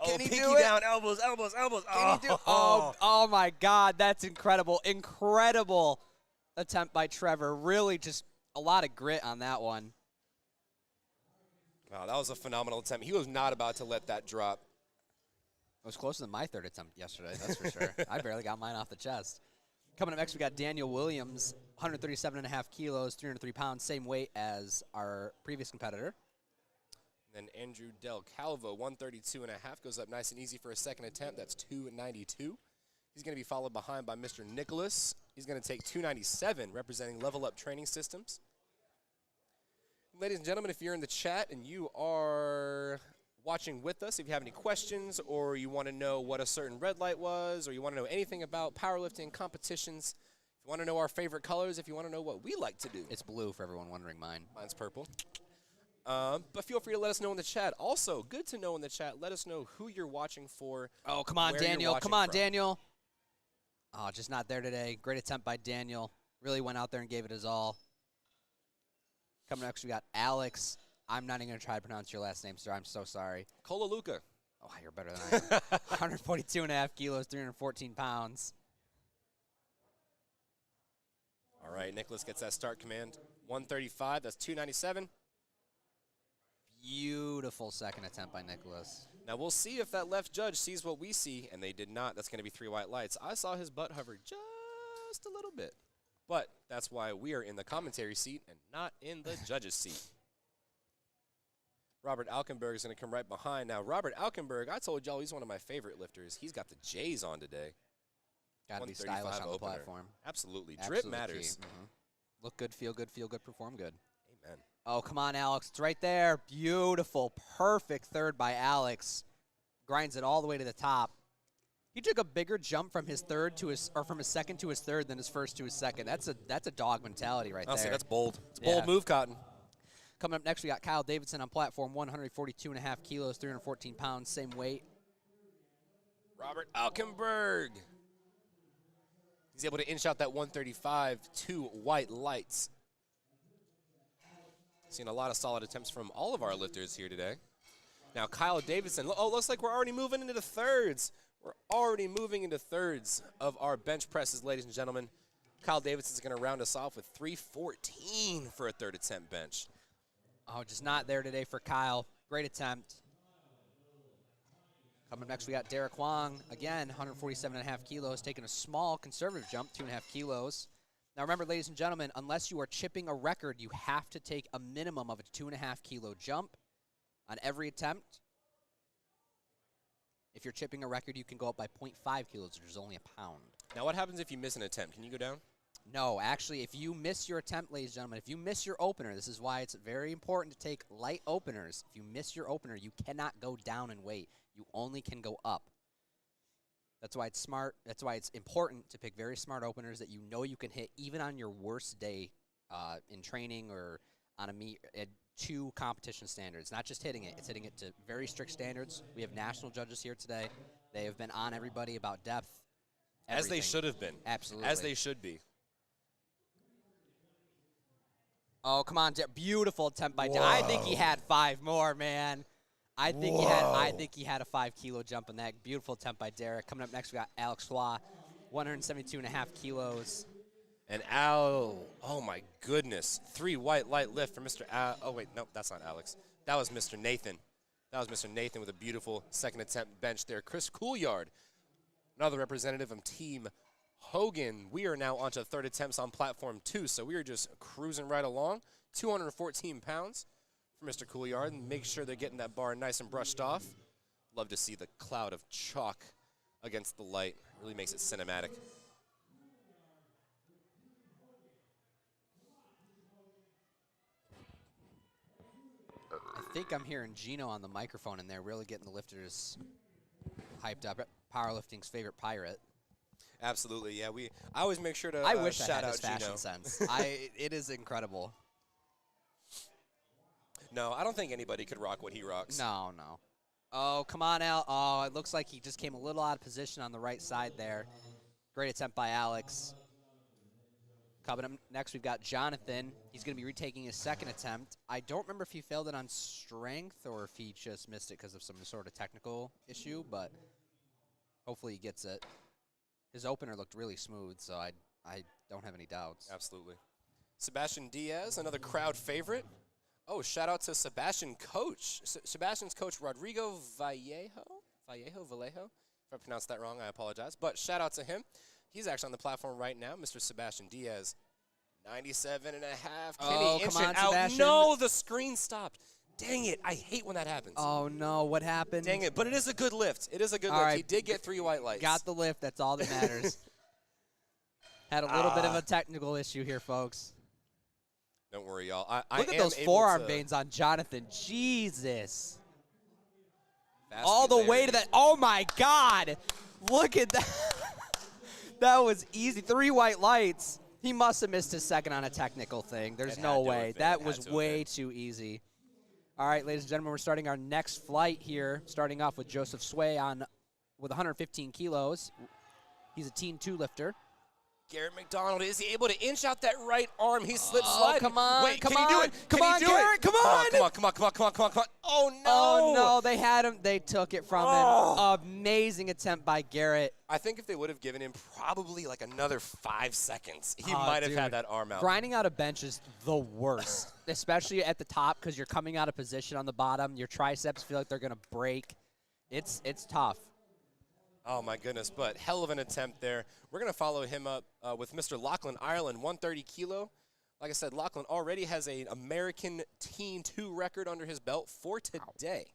Can he pinky do it? down, elbows, elbows, elbows. Can he do oh my God. That's incredible. Incredible attempt by Trevor. Really just a lot of grit on that one. Wow, that was a phenomenal attempt. He was not about to let that drop. It was closer than my third attempt yesterday, that's for sure. I barely got mine off the chest. Coming up next, we got Daniel Williams, 137.5 kilos, 303 pounds, same weight as our previous competitor. And then Andrew Del Calvo, 132.5, goes up nice and easy for a second attempt. That's 292. He's going to be followed behind by Mr. Nicholas. He's going to take 297, representing Level Up Training Systems. Ladies and gentlemen, if you're in the chat and you are watching with us, if you have any questions or you want to know what a certain red light was or you want to know anything about powerlifting competitions, if you want to know our favorite colors, if you want to know what we like to do. It's blue for everyone wondering mine. Mine's purple. But feel free to let us know in the chat. Also, good to know in the chat, let us know who you're watching for. Oh, come on, where you're Daniel. Come watching on, from. Daniel. Oh, just not there today. Great attempt by Daniel. Really went out there and gave it his all. Coming next, we got Alex. I'm not even going to try to pronounce your last name, sir. I'm so sorry. Kolaluka. Oh, you're better than I am. 142.5 kilos, 314 pounds. All right, Nicholas gets that start command. 135, that's 297. Beautiful second attempt by Nicholas. Now we'll see if that left judge sees what we see, and they did not. That's going to be 3 white lights. I saw his butt hover just a little bit. But that's why we are in the commentary seat and not in the judge's seat. Robert Alkenberg is going to come right behind. Now, Robert Alkenberg, I told y'all he's one of my favorite lifters. He's got the J's on today. Got to be 135 stylish on the opener. platform. Absolutely. Drip Absolutely matters. key. Look good, feel good, perform good. Amen. Oh, come on, Alex. It's right there. Beautiful. Perfect third by Alex. Grinds it all the way to the top. He took a bigger jump from his third to his, or from his second to his third than his first to his second. That's a dog mentality right Honestly, there. that's bold. It's a Yeah. bold move, Cotton. Coming up next, we got Kyle Davidson on platform, 142.5 kilos, 314 pounds, same weight. Robert Alkenberg. He's able to inch out that 135, 2 white lights. Seen a lot of solid attempts from all of our lifters here today. Now, Kyle Davidson. Oh, looks like we're already moving into the thirds. We're already moving into thirds of our bench presses, ladies and gentlemen. Kyle Davidson's going to round us off with 314 for a third attempt bench. Oh, just not there today for Kyle. Great attempt. Coming up next, we got Derek Wong. Again, 147.5 kilos, taking a small conservative jump, 2.5 kilos. Now remember, ladies and gentlemen, unless you are chipping a record, you have to take a minimum of a 2.5 kilo jump on every attempt. If you're chipping a record, you can go up by 0.5 kilos, which is only a pound. Now, what happens if you miss an attempt? Can you go down? No, actually, if you miss your attempt, ladies and gentlemen, if you miss your opener, this is why it's very important to take light openers. If you miss your opener, you cannot go down in weight. You only can go up. That's why it's smart. That's why it's important to pick very smart openers that you know you can hit even on your worst day in training or on a meet to competition standards. Not just hitting it, it's hitting it to very strict standards. We have national judges here today. They have been on everybody about depth. As they everything. should have been. Absolutely. As they should be. Oh, come on, beautiful attempt by Dan. I think he had 5 more, man. I think he had a 5 kilo jump in that. Beautiful attempt by Derek. Coming up next, we got Alex Schwa, 172.5 kilos, And oh my goodness. 3 white light lift for Mr. Oh, wait, nope, that's not Alex. That was Mr. Nathan. That was Mr. Nathan with a beautiful second attempt bench there. Chris Coolyard, another representative of Team Hogan. We are now onto third attempts on platform 2, so we are just cruising right along. 214 pounds for Mr. Coolyard, and make sure they're getting that bar nice and brushed off. Love to see the cloud of chalk against the light. Really makes it cinematic. I think I'm hearing Gino on the microphone in there, really getting the lifters hyped up. Powerlifting's favorite pirate. Absolutely, yeah. I always make sure to I wish I shout had out his fashion Gino. sense. It is incredible. No, I don't think anybody could rock what he rocks. No. Oh, come on, Al. Oh, it looks like he just came a little out of position on the right side there. Great attempt by Alex. Coming up next, we've got Jonathan. He's going to be retaking his second attempt. I don't remember if he failed it on strength or if he just missed it because of some sort of technical issue, but hopefully he gets it. His opener looked really smooth, so I don't have any doubts. Absolutely. Sebastian Diaz, another crowd favorite. Oh, shout out to Sebastian's coach, Rodrigo Vallejo. If I pronounced that wrong, I apologize. But shout out to him. He's actually on the platform right now, Mr. Sebastian Diaz. 97 and a half. Can he inch come on, it out? Sebastian. No, the screen stopped. Dang it. I hate when that happens. Oh, no. What happened? Dang it. But it is a good lift. It is a good All lift. right. He did get 3 white lights. Got the lift. That's all that matters. Had a little bit of a technical issue here, folks. Don't worry, y'all. Look at those forearm veins on Jonathan. Jesus. All the way to that. Oh, my God. Look at that. That was easy. 3 white lights. He must have missed his second on a technical thing. There's no way. That was way too easy. All right, ladies and gentlemen, we're starting our next flight here, starting off with Joseph Sway with 115 kilos. He's a Team 2 lifter. Garrett McDonald, is he able to inch out that right arm? He slid Oh, sliding. come on, Wait, come can he do on, it? come Can on, he do Garrett, it? come on. Come on. Oh, no. Oh, no, they had him. They took it from him. Amazing attempt by Garrett. I think if they would have given him probably like another 5 seconds, he Oh, might have dude. had that arm out. Grinding out a bench is the worst, especially at the top because you're coming out of position on the bottom. Your triceps feel like they're going to break. It's tough. Oh, my goodness, but hell of an attempt there. We're going to follow him up with Mr. Lachlan Ireland, 130 kilo. Like I said, Lachlan already has an American Teen 2 record under his belt for today.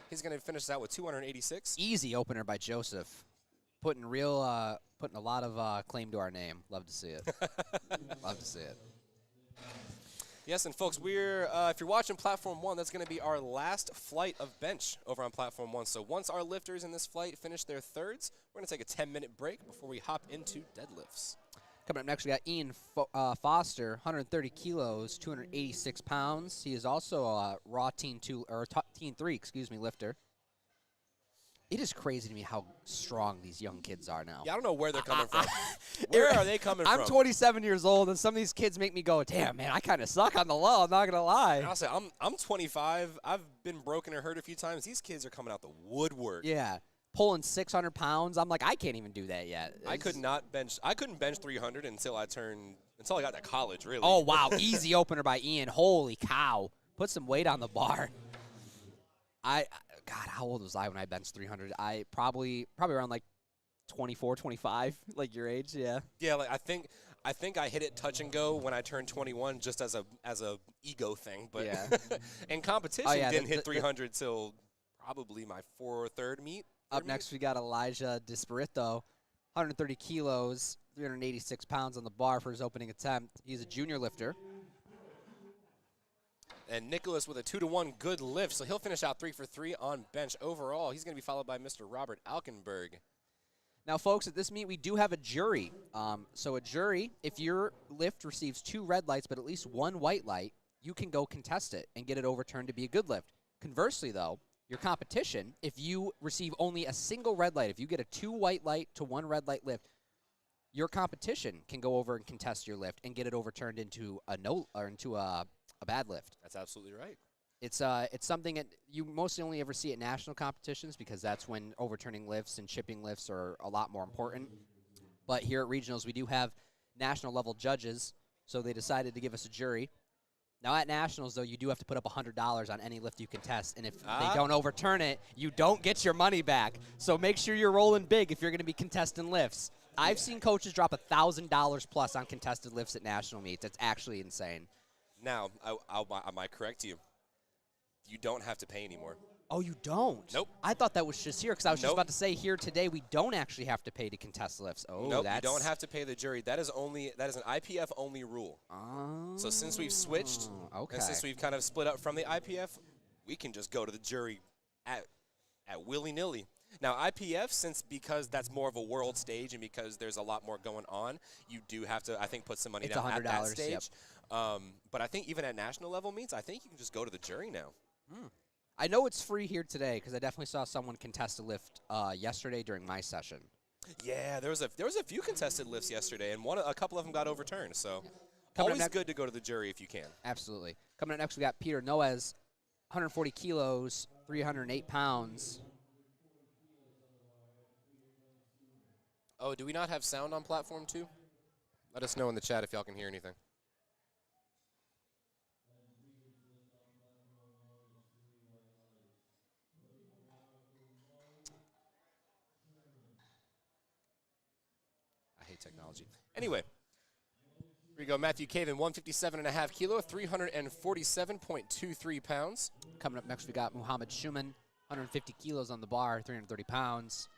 He's going to finish out with 286. Easy opener by Joseph. Putting a lot of claim to our name. Love to see it. Love to see it. Yes, and folks, if you're watching Platform 1, that's going to be our last flight of bench over on Platform 1. So once our lifters in this flight finish their thirds, we're going to take a 10-minute break before we hop into deadlifts. Coming up next, we got Ian Foster, 130 kilos, 286 pounds. He is also a raw Teen 3, lifter. It is crazy to me how strong these young kids are now. Yeah, I don't know where they're coming from. Where are they coming from? I'm 27 years old, and some of these kids make me go, damn, man, I kind of suck on the low. I'm not going to lie. And I'll say, I'm 25. I've been broken or hurt a few times. These kids are coming out the woodwork. Yeah. Pulling 600 pounds. I'm like, I can't even do that yet. I couldn't bench 300 until I got to college, really. Oh, wow. Easy opener by Ian. Holy cow. Put some weight on the bar. God, how old was I when I benched 300? I probably around like 24, 25, like your age, yeah. Yeah, like I think I hit it touch and go when I turned 21, just as a ego thing. But Yeah. in competition, didn't hit 300 till probably my third meet. Up next, we got Elijah Disparito, 130 kilos, 386 pounds on the bar for his opening attempt. He's a junior lifter. And Nicholas with a 2-to-1 good lift, so he'll finish out 3 for 3 on bench overall. He's going to be followed by Mr. Robert Alkenberg. Now, folks, at this meet, we do have a jury. So a jury, if your lift receives 2 red lights but at least 1 white light, you can go contest it and get it overturned to be a good lift. Conversely, though, your competition, if you receive only a single red light, if you get a 2 white light to 1 red light lift, your competition can go over and contest your lift and get it overturned into a bad lift. That's absolutely right. It's something that you mostly only ever see at national competitions because that's when overturning lifts and chipping lifts are a lot more important. But here at regionals, we do have national level judges, so they decided to give us a jury. Now at nationals, though, you do have to put up $100 on any lift you contest, and if they don't overturn it, you don't get your money back. So make sure you're rolling big if you're going to be contesting lifts. I've seen coaches drop $1,000 plus on contested lifts at national meets. It's actually insane. Now, I might correct you. You don't have to pay anymore. Oh, you don't? Nope. I thought that was just here because I was just Nope. about to say here today we don't actually have to pay to contest lifts. Oh, Nope, that's... you don't have to pay the jury. That is an IPF only rule. Oh, So since we've switched, okay. and since we've kind of split up from the IPF, we can just go to the jury at willy-nilly. Now, IPF, because that's more of a world stage and because there's a lot more going on, you do have to, I think, put some money It's down at that $100, stage. yep. But I think even at national level meets, I think you can just go to the jury now. I know it's free here today because I definitely saw someone contest a lift yesterday during my session. Yeah, there was a few contested lifts yesterday, and a couple of them got overturned. So Coming up always next- good to go to the jury if you can. Absolutely. Coming up next, we got Peter Noes, 140 kilos, 308 pounds. Oh, do we not have sound on platform 2? Let us know in the chat if y'all can hear anything. I hate technology. Anyway, here we go. Matthew Caven, 157.5 kilo, 347.23 pounds. Coming up next, we got Muhammad Shuman, 150 kilos on the bar, 330 pounds.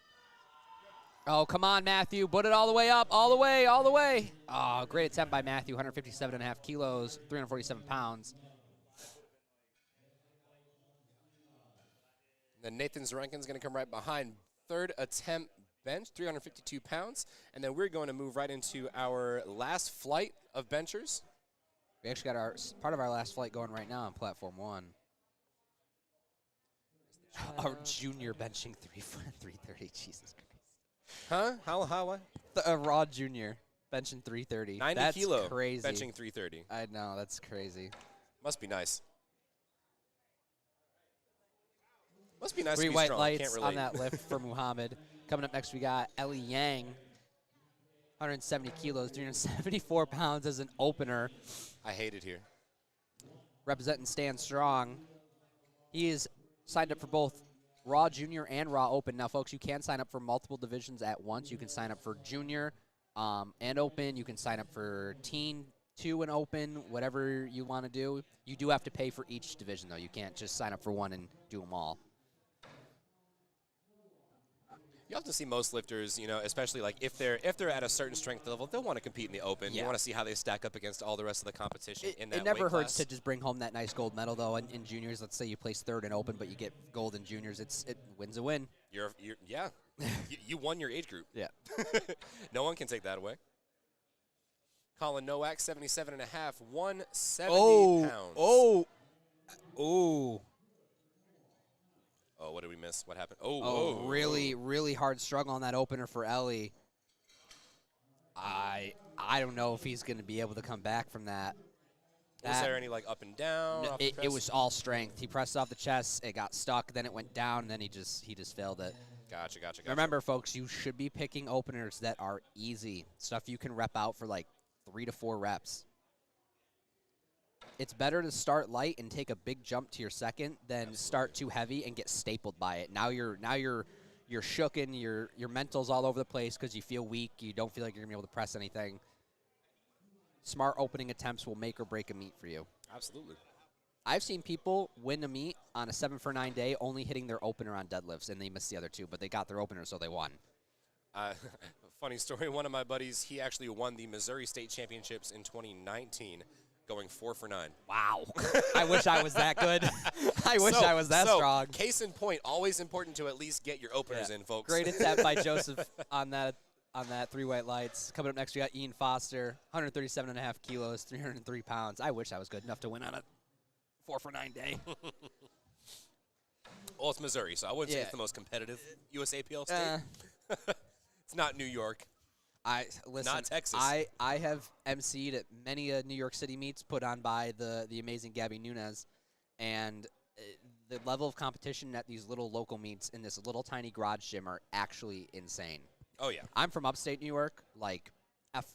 Oh, come on, Matthew. Put it all the way up. All the way, all the way. Oh, great attempt by Matthew, 157.5 kilos, 347 pounds. Then Nathan Zarenkin's going to come right behind. Third attempt bench, 352 pounds. And then we're going to move right into our last flight of benchers. We actually got part of our last flight going right now on platform 1. Our junior benching 330. Jesus Christ. Huh? How what? A raw junior benching 330. 90 That's kilo crazy. benching 330. I know, that's crazy. Must be nice. Must be nice Three to be white strong. lights Can't relate. on that lift for Muhammad. Coming up next, we got Ellie Yang, 170 kilos, 374 pounds as an opener, I hate it here. representing Stand Strong. He is signed up for both Raw Junior and Raw Open. Now, folks, you can sign up for multiple divisions at once. You can sign up for Junior and Open. You can sign up for Teen 2 and Open, whatever you want to do. You do have to pay for each division, though. You can't just sign up for one and do them all. You have to see most lifters, especially like if they're at a certain strength level, they'll want to compete in the open. You Yeah. want to see how they stack up against all the rest of the competition in that It never weight hurts class. to just bring home that nice gold medal, though. In juniors, let's say you place third in Open, but you get gold in juniors. It wins a win. Yeah. you won your age group. Yeah. No one can take that away. Colin Nowak, 77.5, 170 pounds. Oh. Oh, what did we miss? What happened? Oh, really, really hard struggle on that opener for Ellie. I don't know if he's going to be able to come back from that. Was there any up and down? off the It press? was all strength. He pressed off the chest, it got stuck, then it went down, and then he just failed it. Gotcha. Remember, folks, you should be picking openers that are easy, stuff you can rep out for 3 to 4 reps. It's better to start light and take a big jump to your second than start too heavy and get stapled by it. Now you're shooken, your mental's all over the place because you feel weak, you don't feel like you're gonna be able to press anything. Smart opening attempts will make or break a meet for you. Absolutely. I've seen people win a meet on a 7 for 9 day only hitting their opener on deadlifts, and they missed the other 2, but they got their opener, so they won. Funny story, one of my buddies, he actually won the Missouri State Championships in 2019, going 4 for 9. Wow. I wish I was that good. I wish I was that strong. Case in point, always important to at least get your openers in, folks. Great attempt by Joseph on that 3 white lights. Coming up next, we got Ian Foster, 137.5 kilos, 303 pounds. I wish I was good enough to win on a 4 for 9 day. Well, it's Missouri, so I wouldn't say Yeah. it's the most competitive USAPL state. It's not New York. Listen, Not Texas. I have emceed at many New York City meets put on by the amazing Gabby Nunez, and the level of competition at these little local meets in this little tiny garage gym are actually insane. Oh, yeah. I'm from upstate New York.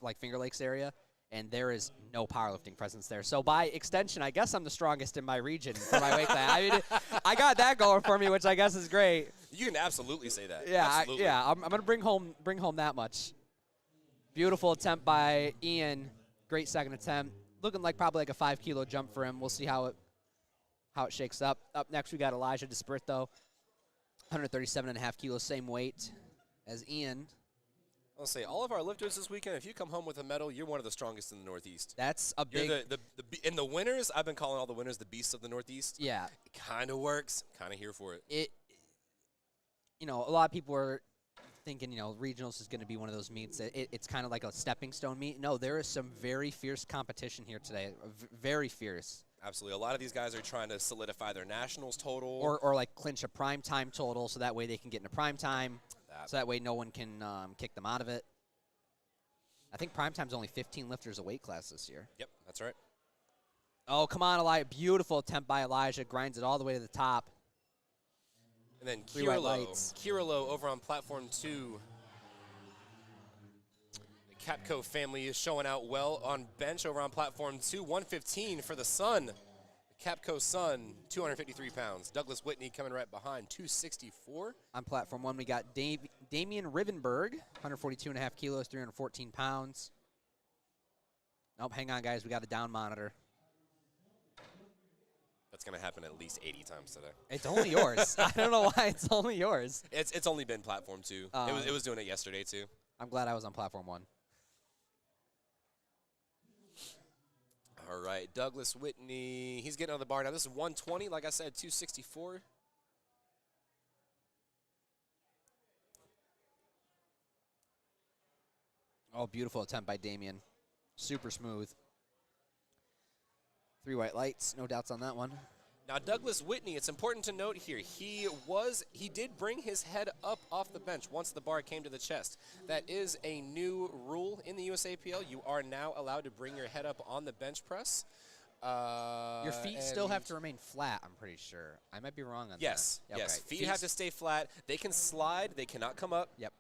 like Finger Lakes area, and there is no powerlifting presence there. So by extension, I guess I'm the strongest in my region for my weight class. I mean, I got that going for me, which I guess is great. You can absolutely say that. Yeah, Absolutely. I'm gonna bring home that much. Beautiful attempt by Ian. Great second attempt. Looking like probably like a 5 kilo jump for him. We'll see how it shakes up. Up next, we got Elijah DeSpirito, 137.5 kilos, same weight as Ian. I'll say all of our lifters this weekend. If you come home with a medal, you're one of the strongest in the Northeast. That's a big. You're in the winners. I've been calling all the winners the beasts of the Northeast. Yeah. It kind of works. Kind of here for it. A lot of people are thinking, regionals is going to be one of those meets. It's kind of like a stepping stone meet. No, there is some very fierce competition here today. Very fierce. Absolutely. A lot of these guys are trying to solidify their nationals total. Or like clinch a prime time total, so that way they can get into prime time. So that way no one can kick them out of it. I think prime time's only 15 lifters a weight class this year. Yep, that's right. Oh, come on, Elijah. Beautiful attempt by Elijah. Grinds it all the way to the top. And then Three white lights. Kirilo over on platform 2. The Capco family is showing out well on bench over on platform 2. 115 for the son. The Capco son, 253 pounds. Douglas Whitney coming right behind, 264. On platform 1, we got Damian Rivenberg, 142.5 kilos, 314 pounds. Nope, hang on, guys. We got a down monitor. That's going to happen at least 80 times today. It's only yours. I don't know why it's only yours. It's only been platform 2. It was doing it yesterday, too. I'm glad I was on platform 1. All right, Douglas Whitney, he's getting on the bar now. This is 120, like I said, 264. Oh, beautiful attempt by Damian. Super smooth. 3 white lights, no doubts on that one. Now, Douglas Whitney, it's important to note here, he did bring his head up off the bench once the bar came to the chest. That is a new rule in the USAPL. You are now allowed to bring your head up on the bench press. Your feet still have to remain flat, I'm pretty sure. I might be wrong on yes, that. Yes, Okay. feet have to stay flat. They can slide. They cannot come up. Yep.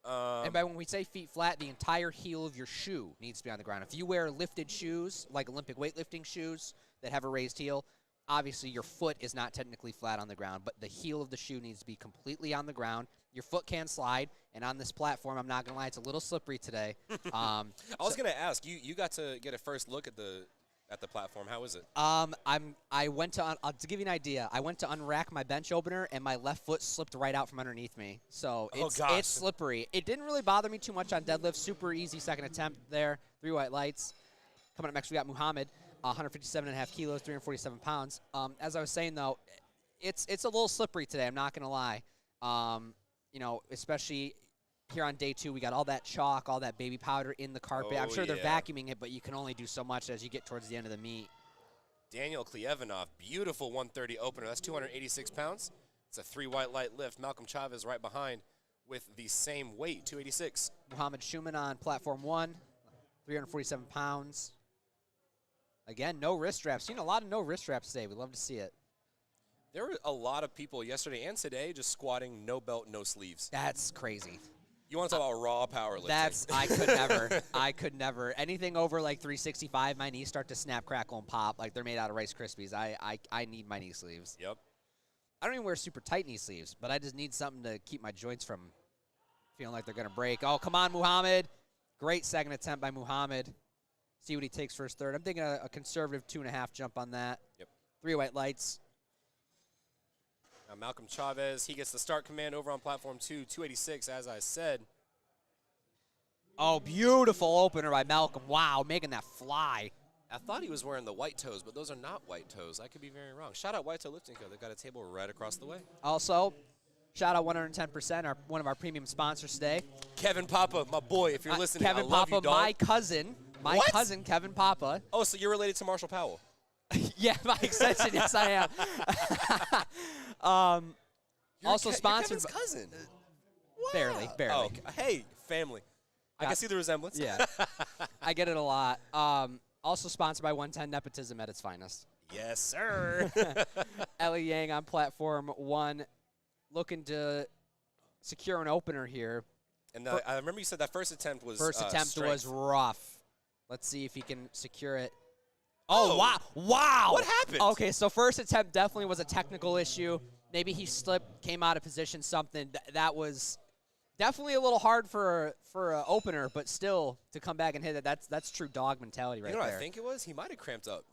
And by when we say feet flat, the entire heel of your shoe needs to be on the ground. If you wear lifted shoes, like Olympic weightlifting shoes that have a raised heel, obviously your foot is not technically flat on the ground, but the heel of the shoe needs to be completely on the ground. Your foot can slide, and on this platform, I'm not going to lie, it's a little slippery today. I was going to ask, you got to get a first look at the platform. How is it? I went to give you an idea. I went to unrack my bench opener, and my left foot slipped right out from underneath me. So it's slippery. It didn't really bother me too much on deadlift. Super easy second attempt there. 3 white lights. Coming up next, we got Muhammad, 157.5 kilos, 347 pounds. As I was saying though, it's a little slippery today. I'm not gonna lie. Especially here on day 2, we got all that chalk, all that baby powder in the carpet. I'm sure they're vacuuming it, but you can only do so much as you get towards the end of the meet. Daniel Kleevanov, beautiful 130 opener. That's 286 pounds. It's a 3 white light lift. Malcolm Chavez right behind with the same weight, 286. Muhammad Schumann on platform 1, 347 pounds. Again, no wrist straps. Seen a lot of no wrist straps today. We'd love to see it. There were a lot of people yesterday and today just squatting, no belt, no sleeves. That's crazy. You want to talk about raw powerlifting? I could never. I could never. Anything over like 365, my knees start to snap, crackle, and pop like they're made out of Rice Krispies. I need my knee sleeves. Yep. I don't even wear super tight knee sleeves, but I just need something to keep my joints from feeling like they're going to break. Oh, come on, Muhammad. Great second attempt by Muhammad. See what he takes for his third. I'm thinking a conservative 2.5 jump on that. Yep. 3 white lights. Now Malcolm Chavez, he gets the start command over on platform 2, 286, as I said. Oh, beautiful opener by Malcolm. Wow, making that fly. I thought he was wearing the white toes, but those are not white toes. I could be very wrong. Shout out White Toe Lifting Co. They've got a table right across the way. Also, shout out 110%, one of our premium sponsors today. Kevin Papa, my boy, if you're listening, Kevin I love Papa, you, dog. my cousin. My cousin, Kevin Papa. Oh, so you're related to Marshall Powell? Yeah, by extension, yes, I am. Also sponsored. You're Kevin's cousin. Barely. Oh, okay. Hey, family. I can see the resemblance. Yeah. I get it a lot. Also sponsored by 110 Nepotism at its finest. Yes, sir. Ellie Yang on platform 1, looking to secure an opener here. And I remember you said that first attempt was First attempt strength. was rough. Let's see if he can secure it. Oh. Oh, wow. Wow. What happened? Okay, so first attempt definitely was a technical issue. Maybe he slipped, came out of position, something. That was definitely a little hard for an opener, but still to come back and hit it, that's true dog mentality right You know what there. I think it was? He might have cramped up.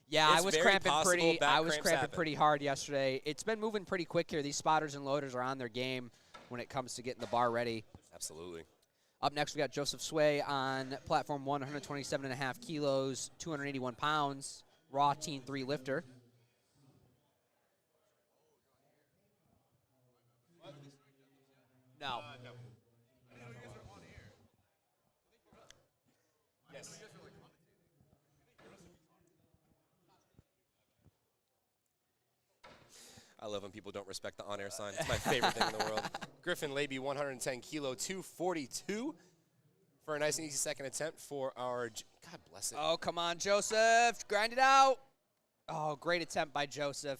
Yeah, It's I was very cramping possible pretty. back I was cramps cramping happen. pretty hard yesterday. It's been moving pretty quick here. These spotters and loaders are on their game when it comes to getting the bar ready. Absolutely. Up next, we got Joseph Sway on platform 1, 127.5 kilos, 281 pounds, raw teen 3 lifter. No. Yes. I love when people don't respect the on-air sign. It's my favorite thing in the world. Griffin Laby, 110 kilo, 242 for a nice and easy second attempt for our, God bless it. Oh, come on, Joseph. Grind it out. Oh, great attempt by Joseph.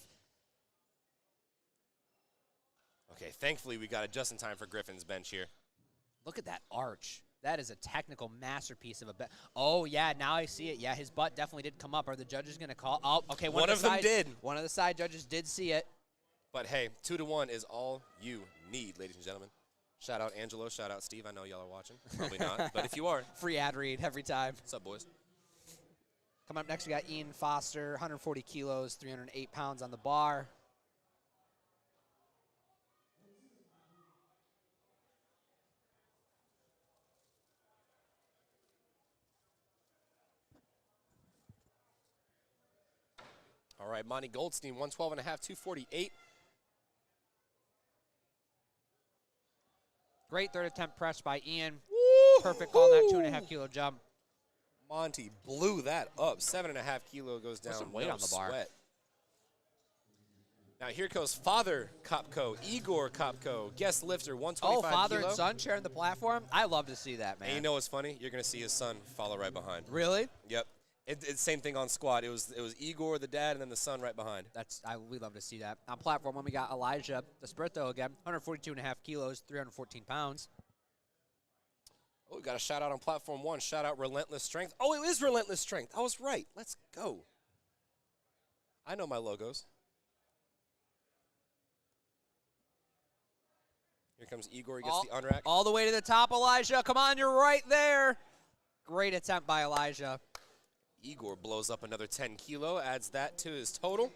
Okay, thankfully we got it just in time for Griffin's bench here. Look at that arch. That is a technical masterpiece of a bet. Oh, yeah, now I see it. Yeah, his butt definitely did come up. Are the judges going to call? Oh, okay, One of them did. One of the side judges did see it. But hey, 2-1 is all you need, ladies and gentlemen. Shout out Angelo, shout out Steve. I know y'all are watching. Probably not, but if you are, Free ad read every time. what's up, boys? Coming up next, we got Ian Foster, 140 kilos, 308 pounds on the bar. All right, Monty Goldstein, 112.5, 248. Great third attempt press by Ian. Woo! Perfect on that 2.5 kilo jump. Monty blew that up. 7.5 kilo goes down. some weight no on the bar. Sweat. Now here goes Father Kopko, Igor Kopko, guest lifter, 125 Oh, father kilo. and son sharing the platform? I love to see that, man. And you know what's funny? You're going to see his son follow right behind. Really? Yep. It's same thing on squat. It was Igor, the dad, and then the son right behind. We love to see that. On platform one, we got Elijah Desperto again, 142.5 kilos, 314 pounds. Oh, we got a shout out on platform 1. Shout out Relentless Strength. Oh, it is Relentless Strength. I was right. Let's go. I know my logos. Here comes Igor. He gets the unrack. All the way to the top, Elijah. Come on, you're right there. Great attempt by Elijah. Igor blows up another 10 kilo, adds that to his total.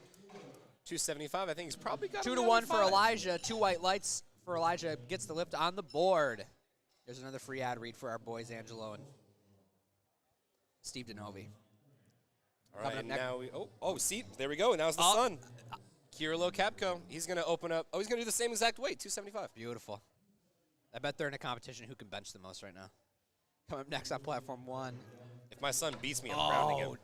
275. I think he's probably got 2-1 for Elijah. 2 white lights for Elijah. Gets the lift on the board. There's another free ad read for our boys, Angelo and Steve Denovi. All Coming right, up and next- now see, there we go. And now it's the son. Kirilo Kapko. He's going to open up. Oh, he's going to do the same exact weight, 275. Beautiful. I bet they're in a competition who can bench the most right now. Coming up next on platform 1. If my son beats me, I'm rounding him.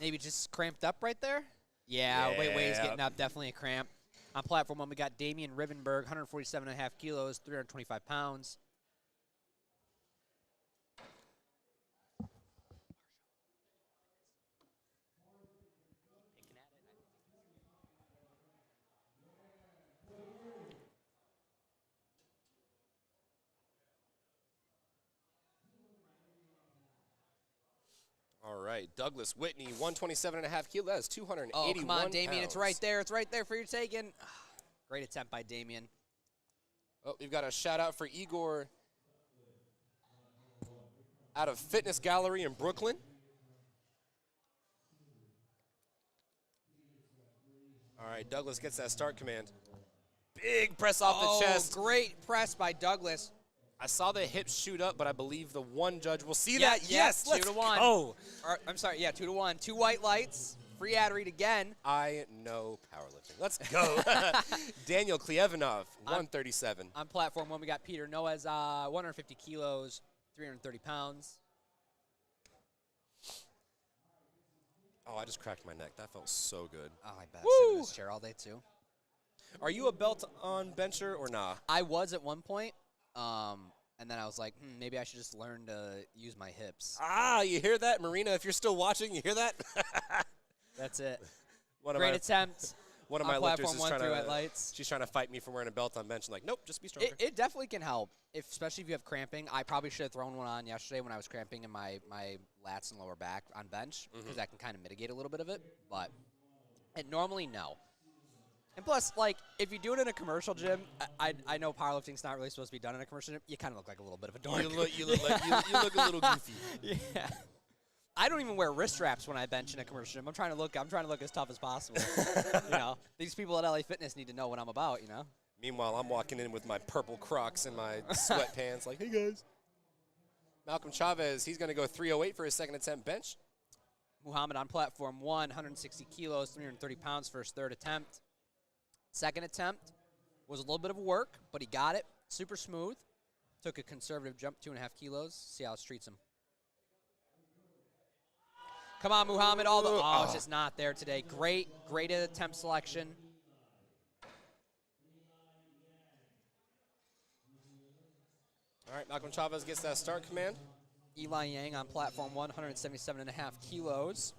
Maybe just cramped up right there? Yeah, wait, he's getting up. Definitely a cramp. On platform 1, we got Damian Rivenberg, 147.5 kilos, 325 pounds. All right, Douglas Whitney, 127.5 kilo. That is 281 Oh, come on, Damian. pounds. It's right there. It's right there for your taking. Great attempt by Damian. Oh, we've got a shout out for Igor out of Fitness Gallery in Brooklyn. All right, Douglas gets that start command. Big press off the chest. Great press by Douglas. I saw the hips shoot up, but I believe the one judge will see Yeah, that. yeah, Yes, 2 let's to 1. go. I'm sorry, 2-1. 2 white lights. Free ad read again. I know powerlifting. Let's go. Daniel Kleevanov, 137. On platform 1, we got Peter Noes, 150 kilos, 330 pounds. Oh, I just cracked my neck. That felt so good. Oh, I bet. Sit in Woo! this chair all day, too. Are you a belt on bencher or nah? I was at one point, and then I was like, maybe I should just learn to use my hips. Ah, you hear that, Marina? If you're still watching, you hear that? That's it. One Great attempt. One of on my lifters platform is one, trying 3-weight to. lights. She's trying to fight me from wearing a belt on bench. I'm like, nope, just be stronger. It definitely can help, especially if you have cramping. I probably should have thrown one on yesterday when I was cramping in my lats and lower back on bench because that can kind of mitigate a little bit of it. But normally, no. And plus, like, if you do it in a commercial gym, I know powerlifting's not really supposed to be done in a commercial gym. You kind of look like a little bit of a dork. You look a little goofy. Yeah. I don't even wear wrist straps when I bench in a commercial gym. I'm trying to look as tough as possible. These people at LA Fitness need to know what I'm about. Meanwhile, I'm walking in with my purple Crocs and my sweatpants, like, hey guys. Malcolm Chavez, he's going to go 308 for his second attempt bench. Muhammad on platform 1, 160 kilos, 330 pounds for his third attempt. Second attempt was a little bit of work, but he got it. Super smooth. Took a conservative jump, 2.5 kilos. See how it treats him. Come on, Muhammad. It's just not there today. Great attempt selection. All right, Malcolm Chavez gets that start command. Eli Yang on platform 1, 177.5 kilos.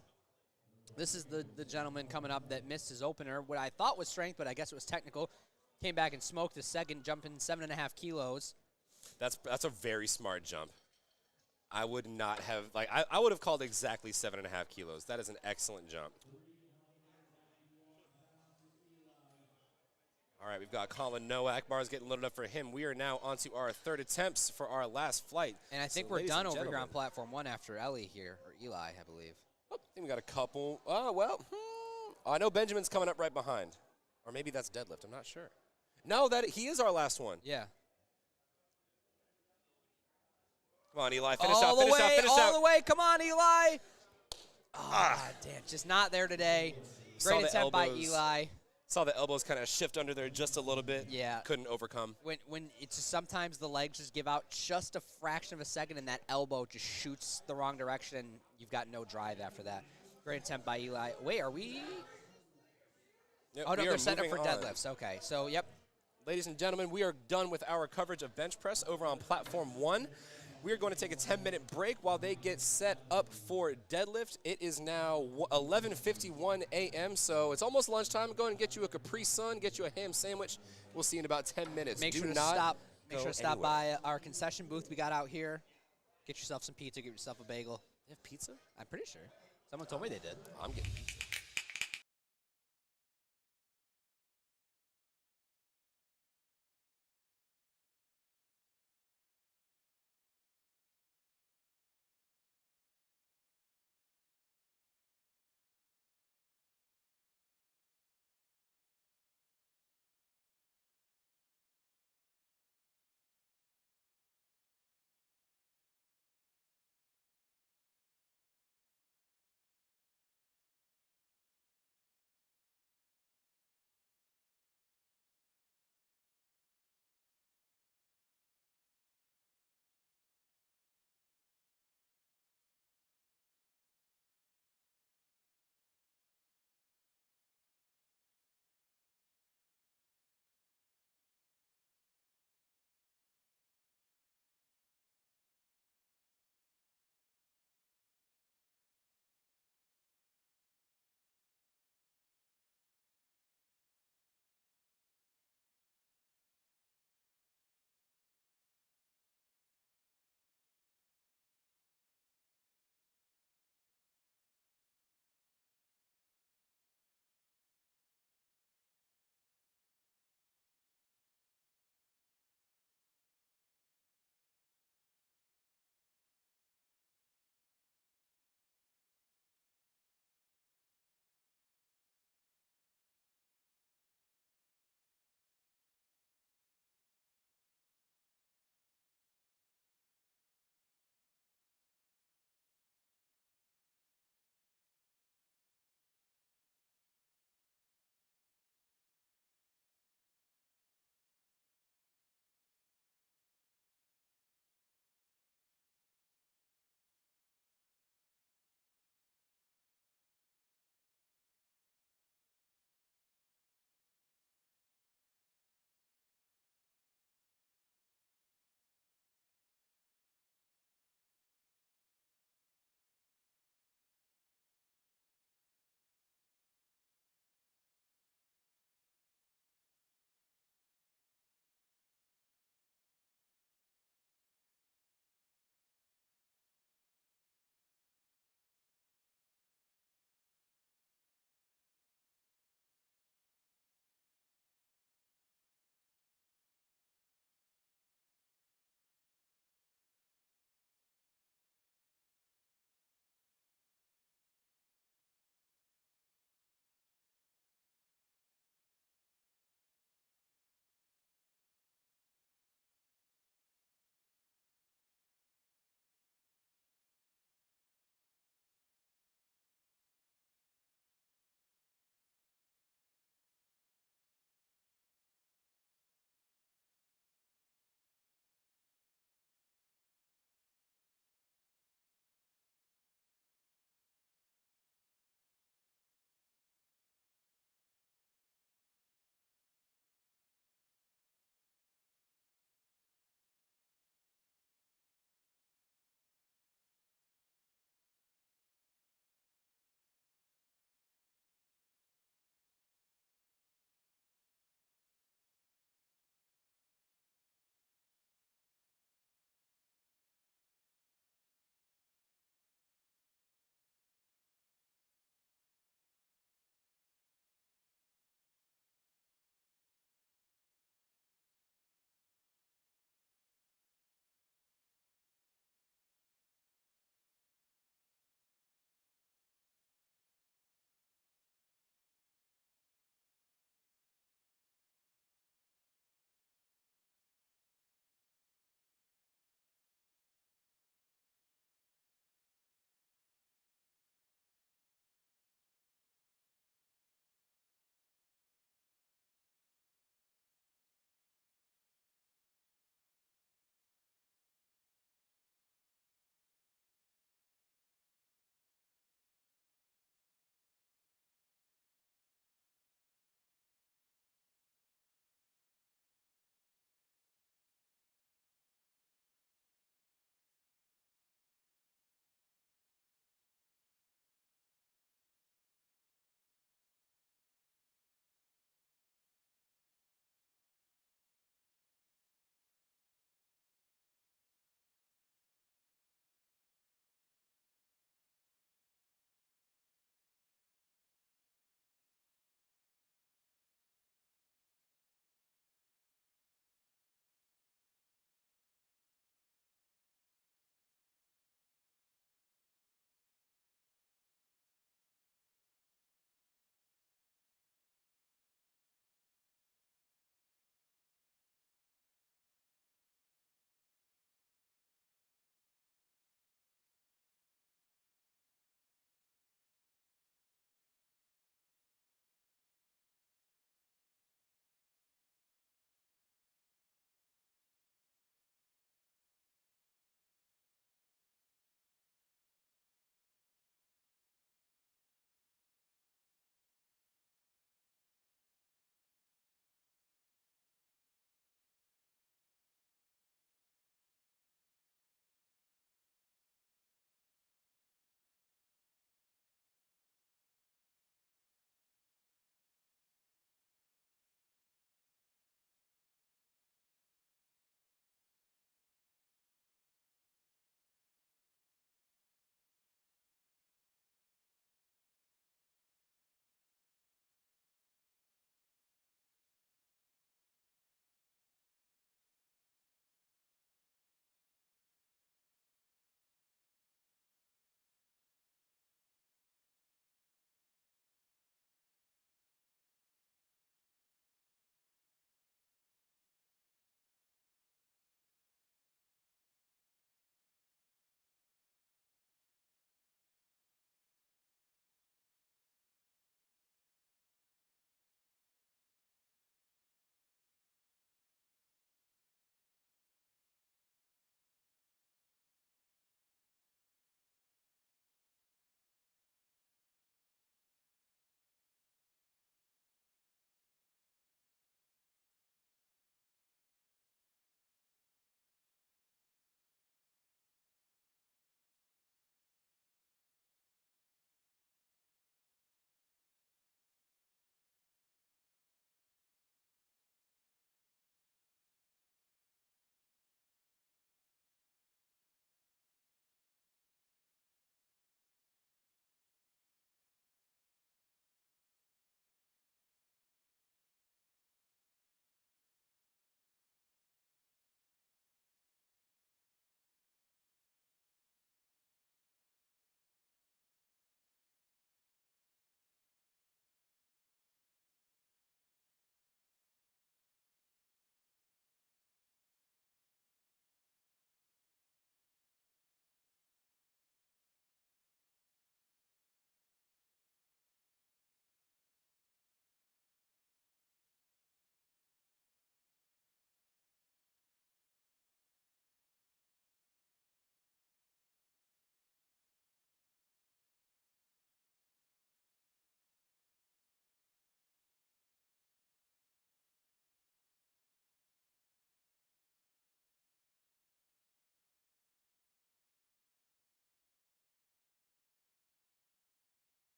This is the gentleman coming up that missed his opener. What I thought was strength, but I guess it was technical. Came back and smoked the second, jumping 7.5 kilos. That's a very smart jump. I would not have, I would have called exactly 7.5 kilos. That is an excellent jump. All right, we've got Colin Nowak. Bar's getting loaded up for him. We are now on to our third attempts for our last flight. And I think So, we're ladies done and over here on gentlemen. platform 1 after Ellie here, or Eli, I believe. I think we got a couple. I know Benjamin's coming up right behind. Or maybe that's deadlift. I'm not sure. No, he is our last one. Yeah. Come on, Eli. Finish all out. the way. Come on, Eli. Damn. Just not there today. Saw Great the attempt by elbows. Eli. Saw the elbows kind of shift under there just a little bit. Yeah. Couldn't overcome. When it's just sometimes the legs just give out just a fraction of a second, and that elbow just shoots the wrong direction, and you've got no drive after that. Great attempt by Eli. Wait, are we? Yep, Oh, no, we they're are setting up for moving on. deadlifts. Okay, so, yep. Ladies and gentlemen, we are done with our coverage of bench press over on platform 1. We are going to take a 10-minute break while they get set up for deadlift. It is now 11:51 a.m., so it's almost lunchtime. Go ahead and get you a Capri Sun, get you a ham sandwich. We'll see you in about 10 minutes. Make sure to stop by our concession booth we got out here. Get yourself some pizza, get yourself a bagel. They have pizza? I'm pretty sure. Someone told me they did. I'm getting pizza.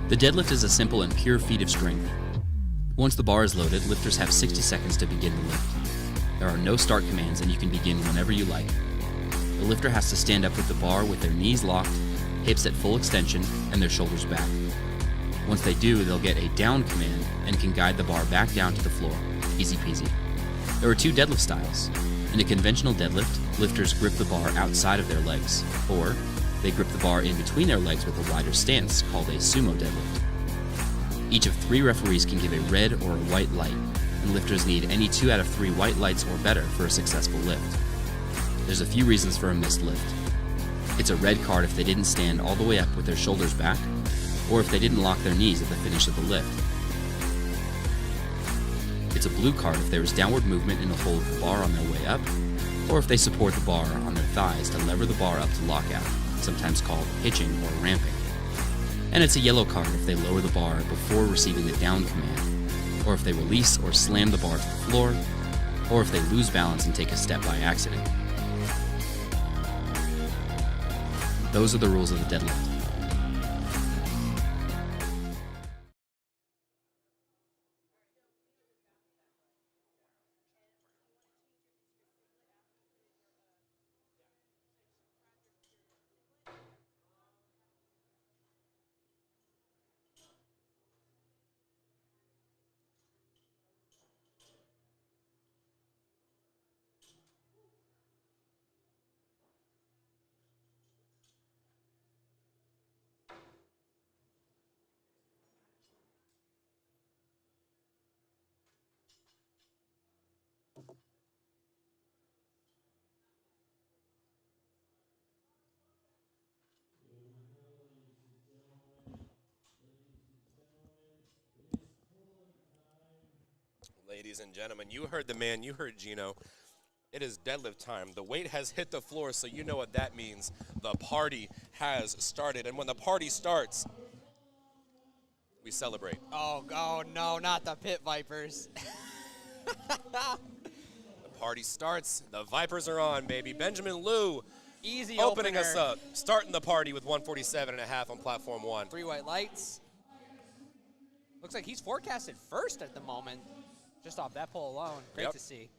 The deadlift is a simple and pure feat of strength. Once the bar is loaded, lifters have 60 seconds to begin the lift. There are no start commands and you can begin whenever you like. The lifter has to stand up with the bar with their knees locked, hips at full extension, and their shoulders back. Once they do, they'll get a down command and can guide the bar back down to the floor. Easy peasy. There are 2 deadlift styles. In a conventional deadlift, lifters grip the bar outside of their legs, or they grip the bar in between their legs with a wider stance called a sumo deadlift. Each of 3 referees can give a red or a white light, and lifters need any 2 out of 3 white lights or better for a successful lift. There's a few reasons for a missed lift. It's a red card if they didn't stand all the way up with their shoulders back, or if they didn't lock their knees at the finish of the lift. It's a blue card if there is downward movement in the hold of the bar on their way up, or if they support the bar on their thighs to lever the bar up to lockout, sometimes called hitching or ramping. And it's a yellow card if they lower the bar before receiving the down command, or if they release or slam the bar to the floor, or if they lose balance and take a step by accident. Those are the rules of the deadlift. Ladies and gentlemen, you heard the man, you heard Gino. It is deadlift time. The weight has hit the floor, so you know what that means. The party has started, and when the party starts, we celebrate. Oh no, not the Pit Vipers. The party starts. The Vipers are on, baby. Benjamin Liu Easy opening opener. us up, starting the party with 147.5 on platform 1. 3 white lights. Looks like he's forecasted first at the moment, just off that pole alone. Great Yep. to see.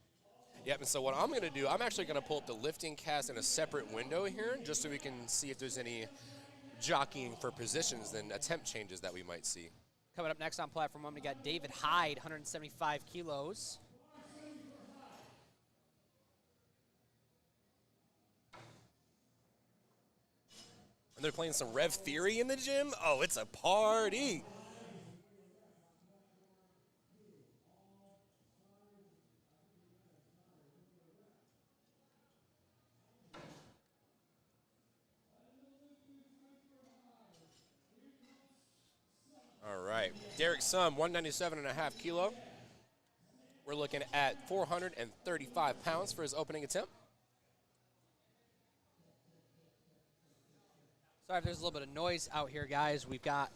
Yep, and so what I'm going to do, I'm actually going to pull up the lifting cast in a separate window here, just so we can see if there's any jockeying for positions and attempt changes that we might see. Coming up next on platform 1, we got David Hyde, 175 kilos. And they're playing some Rev Theory in the gym? Oh, it's a party. All right, Derek Sum, 197.5 kilo. We're looking at 435 pounds for his opening attempt. Sorry if there's a little bit of noise out here, guys. We've got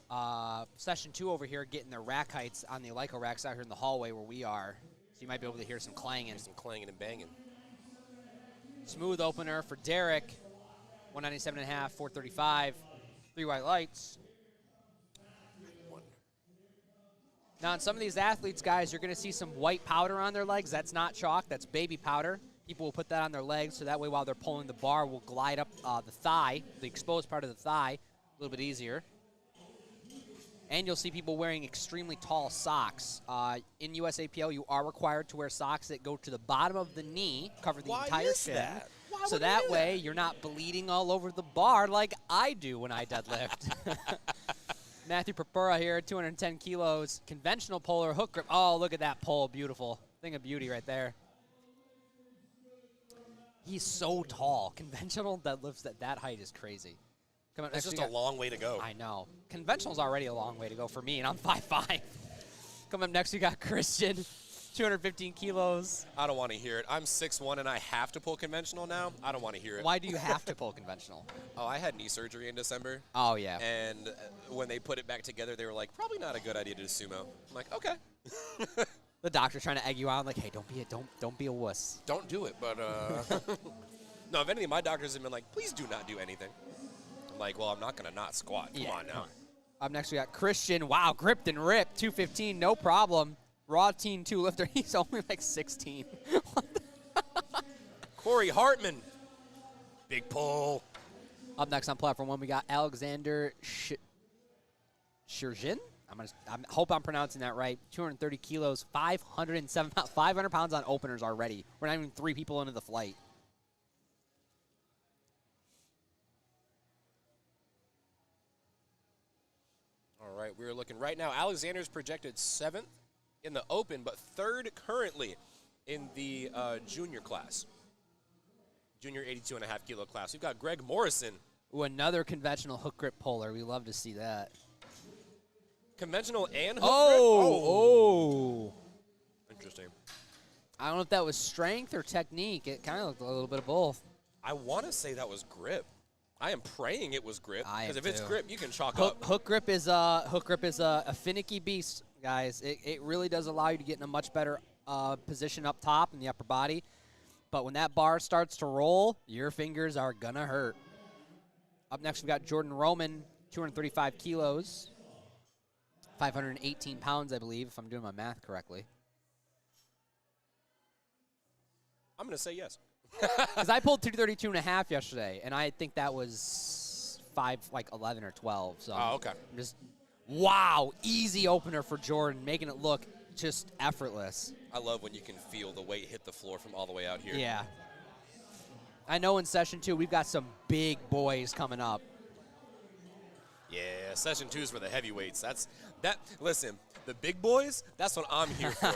session 2 over here getting their rack heights on the Leica racks out here in the hallway where we are. So you might be able to hear some clanging. Some clanging and banging. Smooth opener for Derek. 197.5, 435. 3 white lights. Now, in some of these athletes, guys, you're going to see some white powder on their legs. That's not chalk. That's baby powder. People will put that on their legs, so that way while they're pulling the bar, will glide up the thigh, the exposed part of the thigh, a little bit easier. And you'll see people wearing extremely tall socks. In USAPL, you are required to wear socks that go to the bottom of the knee, cover the entire shin. That? Why So would that we do way you're not bleeding all over the bar like I do when I deadlift. Matthew Purpura here, 210 kilos, conventional polar hook grip. Oh, look at that pole, beautiful. Thing of beauty right there. He's so tall. Conventional deadlifts at that height is crazy. Come on, It's next just we a got- long way to go. I know. Conventional's already a long way to go for me, and I'm 5'5". Coming up next, we got Christian, 215 kilos. I don't want to hear it. I'm 6'1", and I have to pull conventional now. I don't want to hear it. Why do you have to pull conventional? Oh, I had knee surgery in December. Oh, yeah. And when they put it back together, they were like, probably not a good idea to do sumo. I'm like, okay. The doctor's trying to egg you on, like, hey, don't be a wuss. Don't do it, but no, if anything, my doctors have been like, please do not do anything. I'm like, well, I'm not going to not squat. Come on now. Up next, we got Christian. Wow, gripped and ripped. 215, no problem. Raw Teen 2 lifter. He's only like 16. Corey Hartman. Big pull. Up next on platform 1, we got Alexander Shirjin. I hope I'm pronouncing that right. 230 kilos, 507 pounds, 500 pounds on openers already. We're not even 3 people into the flight. All right, we're looking right now. Alexander's projected 7th in the open, but 3rd currently in the junior class. Junior 82.5 kilo class. We've got Greg Morrison. Ooh, another conventional hook grip puller. We love to see that. Conventional and hook grip? Oh. Interesting. I don't know if that was strength or technique. It kind of looked a little bit of both. I want to say that was grip. I am praying it was grip, I because am if it's too. grip, you can chalk up. Hook grip is a finicky beast, guys. It really does allow you to get in a much better position up top in the upper body. But when that bar starts to roll, your fingers are going to hurt. Up next, we've got Jordan Roman, 235 kilos, 518 pounds, I believe, if I'm doing my math correctly. I'm going to say yes. Because I pulled 232.5 yesterday, and I think that was 11 or 12. So Oh, okay. I'm just, wow, easy opener for Jordan, making it look just effortless. I love when you can feel the weight hit the floor from all the way out here. Yeah. I know in session 2 we've got some big boys coming up. Yeah, session 2 is for the heavyweights. Listen, the big boys, that's what I'm here for.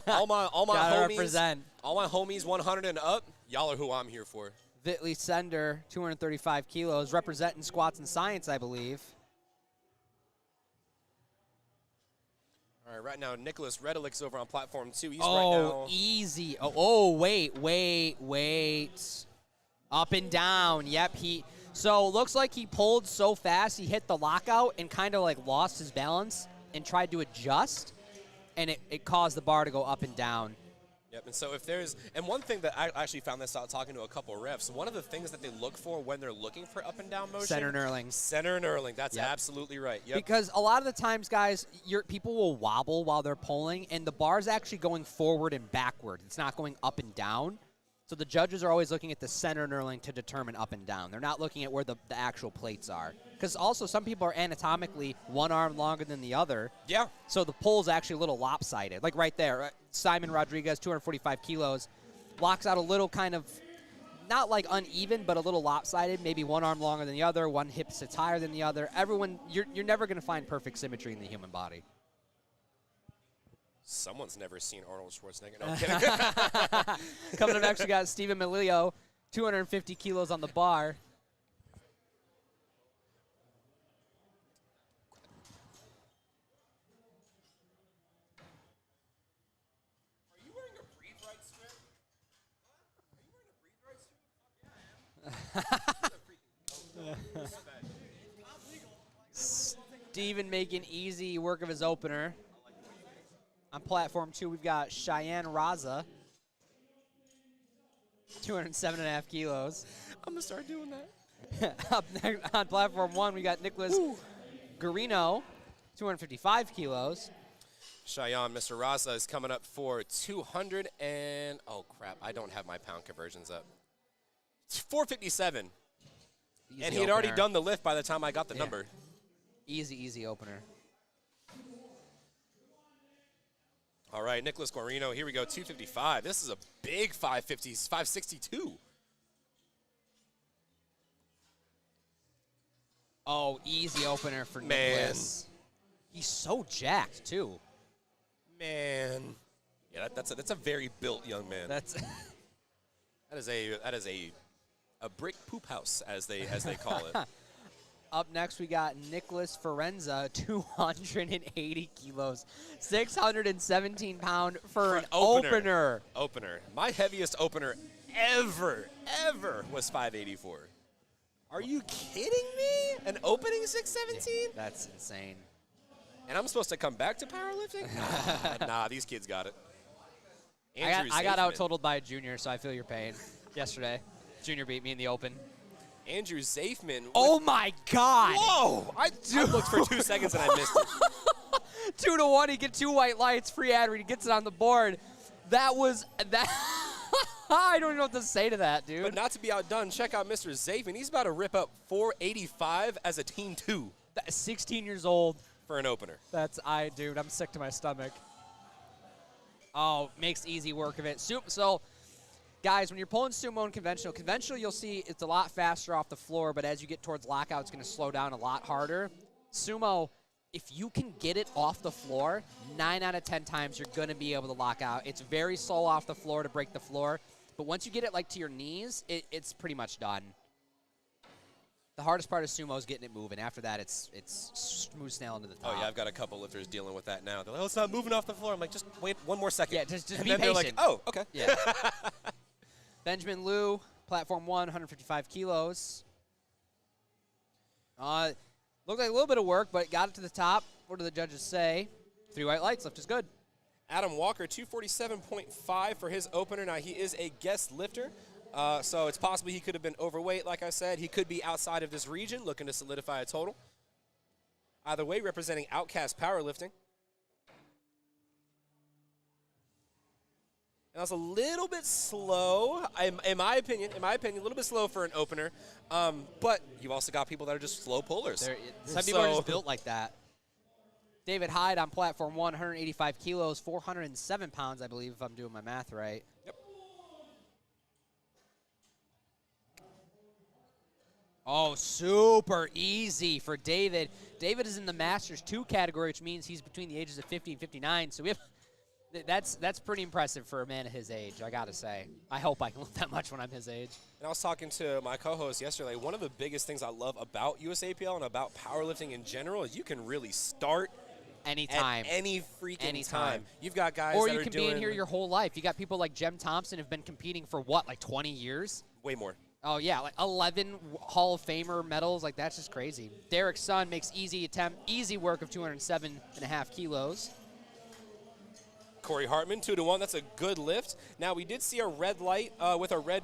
all my Gotta homies, represent. all my homies 100 and up, y'all are who I'm here for. Vitley Sender, 235 kilos, representing squats and science, I believe. All right, right now, Nicholas Redelik's over on platform 2. He's Oh, right now. easy. Wait. Up and down. Yep, so looks like he pulled so fast he hit the lockout and kind of like lost his balance and tried to adjust, and it caused the bar to go up and down. Yep, and so if there's, and one thing that I actually found this out talking to a couple refs, one of the things that they look for when they're looking for up and down motion. Center knurling. Center knurling, that's Yep. absolutely right. Yep. Because a lot of the times, guys, people will wobble while they're pulling, and the bar's actually going forward and backward. It's not going up and down. So the judges are always looking at the center knurling to determine up and down. They're not looking at where the actual plates are. Because also some people are anatomically one arm longer than the other. Yeah. So the pull's actually a little lopsided. Like right there, Simon Rodriguez, 245 kilos, locks out a little kind of, not like uneven, but a little lopsided. Maybe one arm longer than the other, one hip sits higher than the other. Everyone, you're never going to find perfect symmetry in the human body. Someone's never seen Arnold Schwarzenegger. No, I'm kidding. Coming up next, we got Steven Melillo, 250 kilos on the bar. Are you wearing a breathe right strip? Are you wearing a breathe right strip? Steven making easy work of his opener. On platform 2, we've got Cheyenne Raza, 207.5 kilos. I'm going to start doing that. Up next, on platform 1, we got Nicholas Garino, 255 kilos. Cheyenne, Mr. Raza is coming up for 200 and, oh crap, I don't have my pound conversions up. 457. Easy And he had already opener. done the lift by the time I got the number. Easy opener. All right, Nicholas Guarino, here we go, 255. This is a big 550s, 562. Oh, easy opener for Man. Nicholas. He's so jacked, too. Man. Yeah, that's a very built young man. That's That is a brick poop house, as they call it. Up next, we got Nicholas Ferenza, 280 kilos, 617 pound for an opener. Opener. My heaviest opener ever was 584. Are you kidding me? An opening 617? That's insane. And I'm supposed to come back to powerlifting? Nah, these kids got it. I got out totaled by a junior, so I feel your pain yesterday. Junior beat me in the open. Andrew Zafman. Oh my God! Whoa! I looked for 2 seconds and I missed it. 2-1. He get 2 white lights. Free ad read. He gets it on the board. That was that. I don't even know what to say to that, dude. But not to be outdone, check out Mr. Zafman. He's about to rip up 485 as a team 2 16 years old. for an opener. Dude, I'm sick to my stomach. Oh, makes easy work of it. So, guys, when you're pulling sumo and conventional you'll see it's a lot faster off the floor, but as you get towards lockout, it's going to slow down a lot harder. Sumo, if you can get it off the floor, 9 out of 10 times you're going to be able to lock out. It's very slow off the floor to break the floor, but once you get it like to your knees, it's pretty much done. The hardest part of sumo is getting it moving. After that, it's smooth sailing to the top. Oh, yeah, I've got a couple lifters dealing with that now. They're like, oh, it's not moving off the floor. I'm like, just wait 1 more second. Yeah, just and be then patient. they're like, oh, okay. Yeah. Benjamin Liu, platform 1, 155 kilos. Looked like a little bit of work, but got it to the top. What do the judges say? 3 white lights. Lift is good. Adam Walker, 247.5 for his opener. Now, he is a guest lifter, so it's possible he could have been overweight, like I said. He could be outside of this region, looking to solidify a total. Either way, representing Outcast Powerlifting. And that's a little bit slow, in my opinion, a little bit slow for an opener. But you've also got people that are just slow pullers. Some people are just built like that. David Hyde on platform 1, 185 kilos, 407 pounds, I believe, if I'm doing my math right. Yep. Oh, super easy for David. David is in the Masters 2 category, which means he's between the ages of 50 and 59. So we have that's pretty impressive for a man of his age, I got to say. I hope I can lift that much when I'm his age. And I was talking to my co-host yesterday. One of the biggest things I love about USAPL and about powerlifting in general is you can really start anytime. At any freaking time. time. You've got guys or that you are can doing be in here your whole life. You got people like Jem Thompson who've been competing for what, like 20 years? way more. Oh, yeah, like 11 Hall of Famer medals. Like, that's just crazy. Derek Sun makes easy work of 207.5 kilos. Corey Hartman, 2-1. That's a good lift. Now, we did see a red light with a red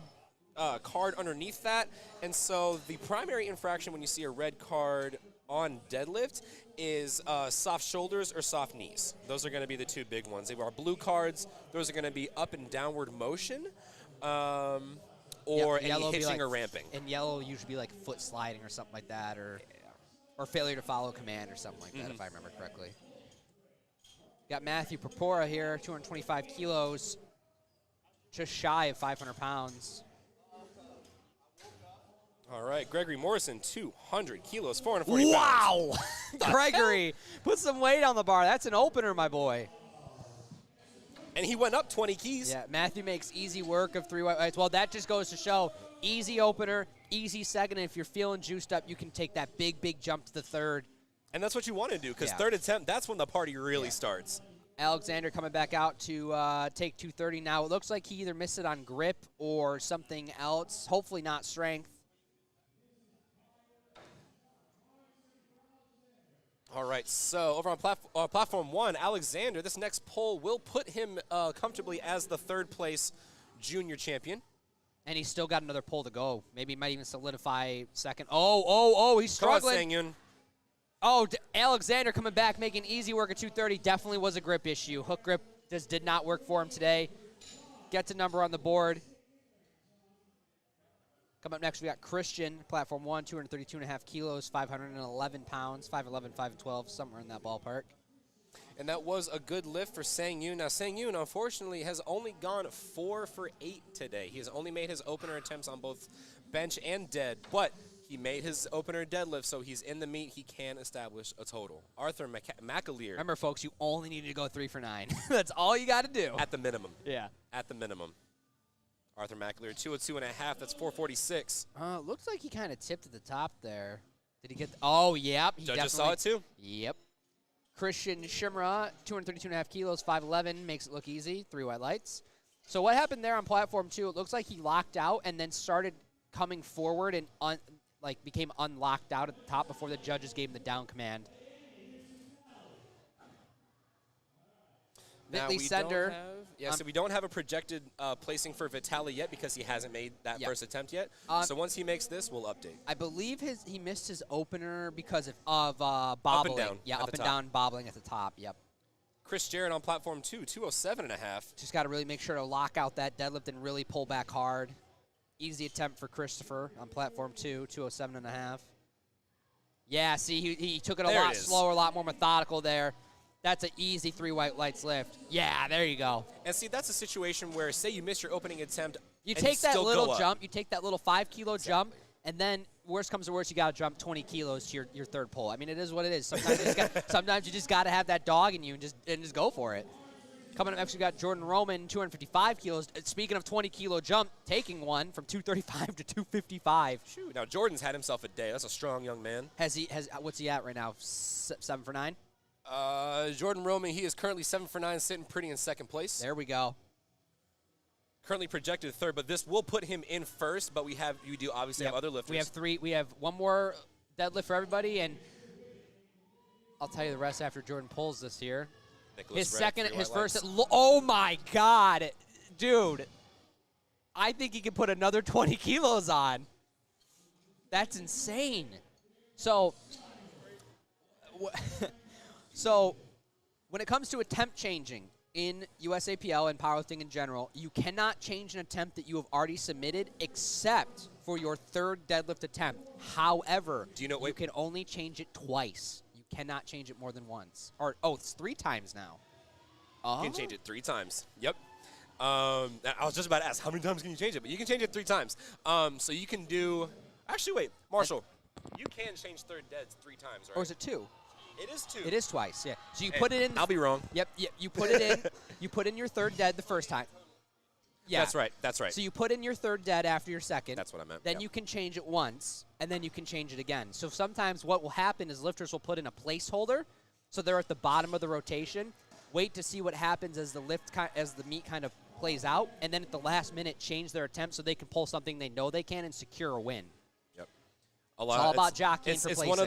card underneath that. And so the primary infraction when you see a red card on deadlift is soft shoulders or soft knees. Those are going to be the 2 big ones. They are blue cards. Those are going to be up and downward motion or any hitching or ramping. And yellow will usually be like foot sliding or something like that, or failure to follow command or something like that, if I remember correctly. Got Matthew Purpura here, 225 kilos, just shy of 500 pounds. All right, Gregory Morrison, 200 kilos, 440 pounds. Wow! Gregory, put some weight on the bar. That's an opener, my boy. And he went up 20 keys. Yeah, Matthew makes easy work of 3 white lights. Well, that just goes to show easy opener, easy second, and if you're feeling juiced up, you can take that big jump to the third. And that's what you want to do, because third attempt, that's when the party really starts. Alexander coming back out to take 230 now. It looks like he either missed it on grip or something else. Hopefully not strength. All right, so over on platform 1, Alexander, this next poll will put him comfortably as the 3rd place junior champion. And he's still got another pull to go. Maybe he might even solidify second. Oh, he's struggling. Come on, Sang-Yun. Oh, Alexander coming back, making easy work at 230. Definitely was a grip issue. Hook grip just did not work for him today. Gets a number on the board. Coming up next, we got Christian, platform 1, 232.5 kilos, 511 pounds, 5'11", 5'12", somewhere in that ballpark. And that was a good lift for Sang-Yun. Now, Sang-Yun, unfortunately, has only gone 4 for 8 today. He has only made his opener attempts on both bench and dead, but he made his opener deadlift, so he's in the meet. He can establish a total. Arthur McAleer. Remember, folks, you only needed to go 3 for 9. That's all you got to do. At the minimum. Yeah. At the minimum. Arthur McAleer, 202.5. That's 446. Looks like he kind of tipped at the top there. Did he get? Oh, yep. He Judges saw it too. Yep. Christian Shimra, 232.5 kilos, 5'11", makes it look easy. 3 white lights. So what happened there on platform 2? It looks like he locked out and then started coming forward and became unlocked out at the top before the judges gave him the down command. Now Whitley we Sender. don't have Yeah, so we don't have a projected placing for Vitaly yet because he hasn't made that Yeah. first attempt yet. So once he makes this, we'll update. I believe he missed his opener because of bobbling. down Yeah, at up the and top. down bobbling at the top. Yep. Chris Jarrett on platform 2, 207.5. Just got to really make sure to lock out that deadlift and really pull back hard. Easy attempt for Christopher on platform 2, 207.5. Yeah, see, he took it a There lot it is. slower, a lot more methodical there. That's an easy 3 white lights lift. Yeah, there you go. And see, that's a situation where, say you miss your opening attempt, You and take that still little go up. jump, you take that little 5-kilo jump, and then worst comes to worst, you got to jump 20 kilos to your third pull. I mean, it is what it is. Sometimes you just got to have that dog in you and just go for it. Coming up next, we got Jordan Roman, 255 kilos. Speaking of 20-kilo jump, taking one from 235 to 255. Shoot. Now, Jordan's had himself a day. That's a strong young man. What's he at right now? 7 for 9? Jordan Roman, he is currently 7 for 9, sitting pretty in second place. There we go. Currently projected third, but this will put him in first, but we do obviously have other lifters. We have 3. We have one more deadlift for everybody, and I'll tell you the rest after Jordan pulls this here. Nicholas His Red, second, 3 his white first. lights. Oh my God, dude! I think he can put another 20 kilos on. That's insane. So, so when it comes to attempt changing in USAPL and powerlifting in general, you cannot change an attempt that you have already submitted except for your third deadlift attempt. However, Do you know- you wait. can only change it twice. You cannot change it more than once. Or it's 3 times now. You can change it 3 times. Yep. I was just about to ask, how many times can you change it? But you can change it 3 times. So you can do – actually, wait, Marshall, you can change third deads 3 times, right? Or is it 2? It is 2. It is twice, yeah. So you Hey, put it in. I'll be wrong. Yep, you put it in. You put in your third dead the first time. Yeah. That's right. That's right. So you put in your third dead after your second. That's what I meant, Then yeah. you can change it once, and then you can change it again. So sometimes what will happen is lifters will put in a placeholder, so they're at the bottom of the rotation. Wait to see what happens as the meet kind of plays out, and then at the last minute change their attempt so they can pull something they know they can and secure a win. Yep. It's all about jockeying for it's placing. one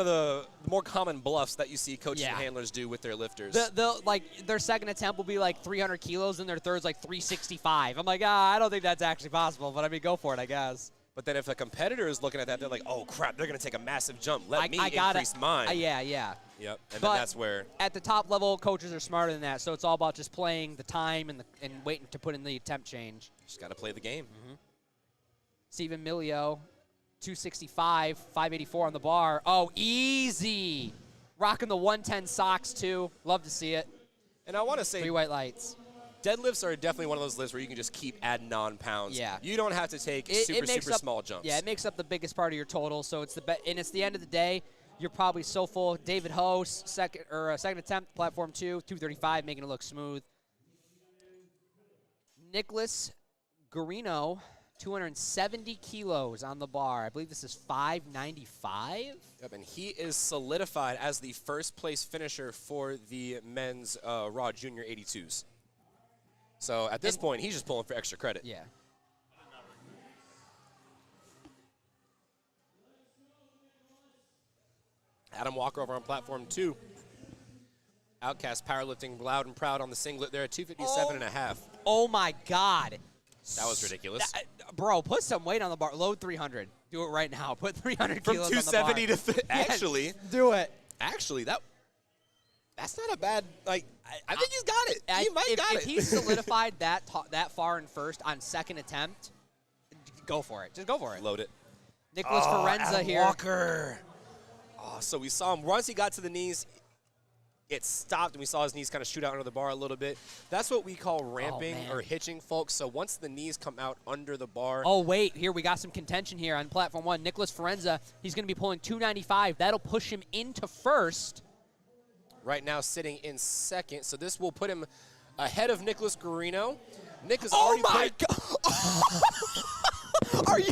of the more common bluffs that you see coaches Yeah. and handlers do with their lifters. Their second attempt will be like 300 kilos, and their third's like 365. I'm like, I don't think that's actually possible, but I mean, go for it, I guess. But then if a competitor is looking at that, they're like, oh, crap, they're going to take a massive jump. Let me I gotta, increase mine. Yeah. Yep. And But then that's where at the top level, coaches are smarter than that, so it's all about just playing the time and waiting to put in the attempt change. you just got to play the game. Steven Milio, 265, 584 on the bar. Oh, easy. Rocking the 110 socks, too. Love to see it. And I want to say 3 white lights. deadlifts are definitely one of those lifts where you can just keep adding on pounds. Yeah. You don't have to take It super makes up, small jumps. Yeah, it makes up the biggest part of your total, so it's and it's the end of the day. You're probably so full. David Ho, second attempt, platform 2, 235, making it look smooth. Nicholas Guarino, 270 kilos on the bar. I believe this is 595. Yep, and he is solidified as the first place finisher for the men's Raw Junior 82s. So at this point, he's just pulling for extra credit. Yeah. Adam Walker over on platform 2. Outcast powerlifting loud and proud on the singlet there at 257.5. Oh my God. That was ridiculous. Bro, put some weight on the bar. Load 300. Do it right now. Put 300 From kilos 270 on the bar. to actually, Do it. that's not a bad. Like I think he's got it. He might got if it. he solidified that far in first on second attempt, go for it. Just go for it. Load it. Nicholas Ferenza Adam here. Walker. Oh, so we saw him once he got to the knees. It stopped, and we saw his knees kind of shoot out under the bar a little bit. That's what we call ramping man. or hitching, folks. So once the knees come out under the bar, Oh, wait. Here, we got some contention here on platform 1. Nicholas Ferenza, he's going to be pulling 295. That'll push him into first. right now sitting in second. So this will put him ahead of Nicholas Guarino. Nick has Oh already my put God!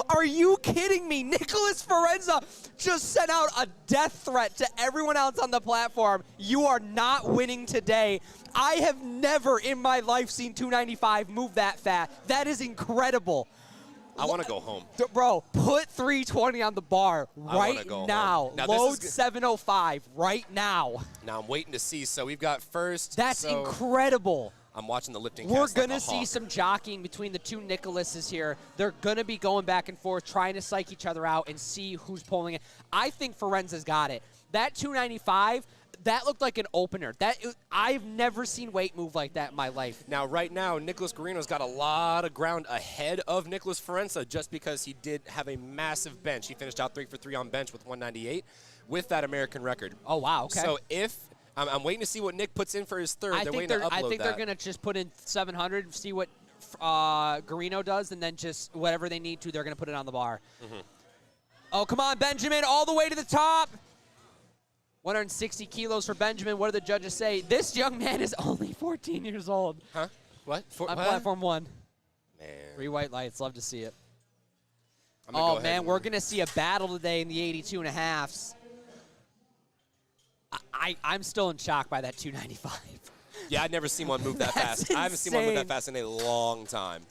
Are you kidding me? Nicholas Ferenza just sent out a death threat to everyone else on the platform. You are not winning today. I have never in my life seen 295 move that fast. That is incredible. I want to go home. Bro, put 320 on the bar right go now. home. Now, Load 705 right now. Now I'm waiting to see. So we've got first. That's so incredible. I'm watching the lifting We're cast like going a to see hawk. some jockeying between the two Nicholases here. They're going to be going back and forth, trying to psych each other out and see who's pulling it. I think Forenza's got it. That 295, that looked like an opener. I've never seen weight move like that in my life. Now, right now, Nicholas Guarino's got a lot of ground ahead of Nicholas Forenza just because he did have a massive bench. He finished out 3 for 3 on bench with 198 with that American record. Oh, wow, okay. So if I'm waiting to see what Nick puts in for his third. I They're think waiting to upload I think that. they're going to just put in 700, see what Guarino does, and then just whatever they need to, they're going to put it on the bar. Oh, come on, Benjamin, all the way to the top. 160 kilos for Benjamin. What do the judges say? This young man is only 14 years old. Huh? What? On platform 1. Man. 3 white lights. Love to see it. I'm gonna go Oh, ahead man, and- we're going to see a battle today in the 82.5s. I'm still in shock by that 295. Yeah, I've never seen one move that That's fast. I haven't seen one move that insane. fast in a long time.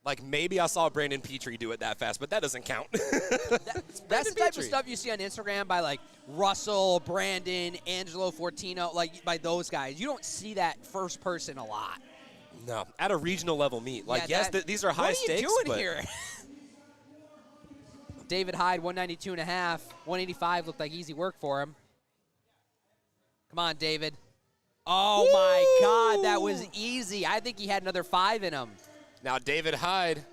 Like, maybe I saw Brandon Petrie do it that fast, but that doesn't count. That's the type of stuff you see on Instagram by, like, Russell, Brandon, Angelo Fortino, like, by those guys. You don't see that first person a lot. No, at a regional level meet. Like, Yeah, yes, these are high stakes. What are you but doing here? David Hyde, 192.5. 185 looked like easy work for him. Come on, David. Oh, my God, that was easy. I think he had another 5 in him. Now, David Hyde,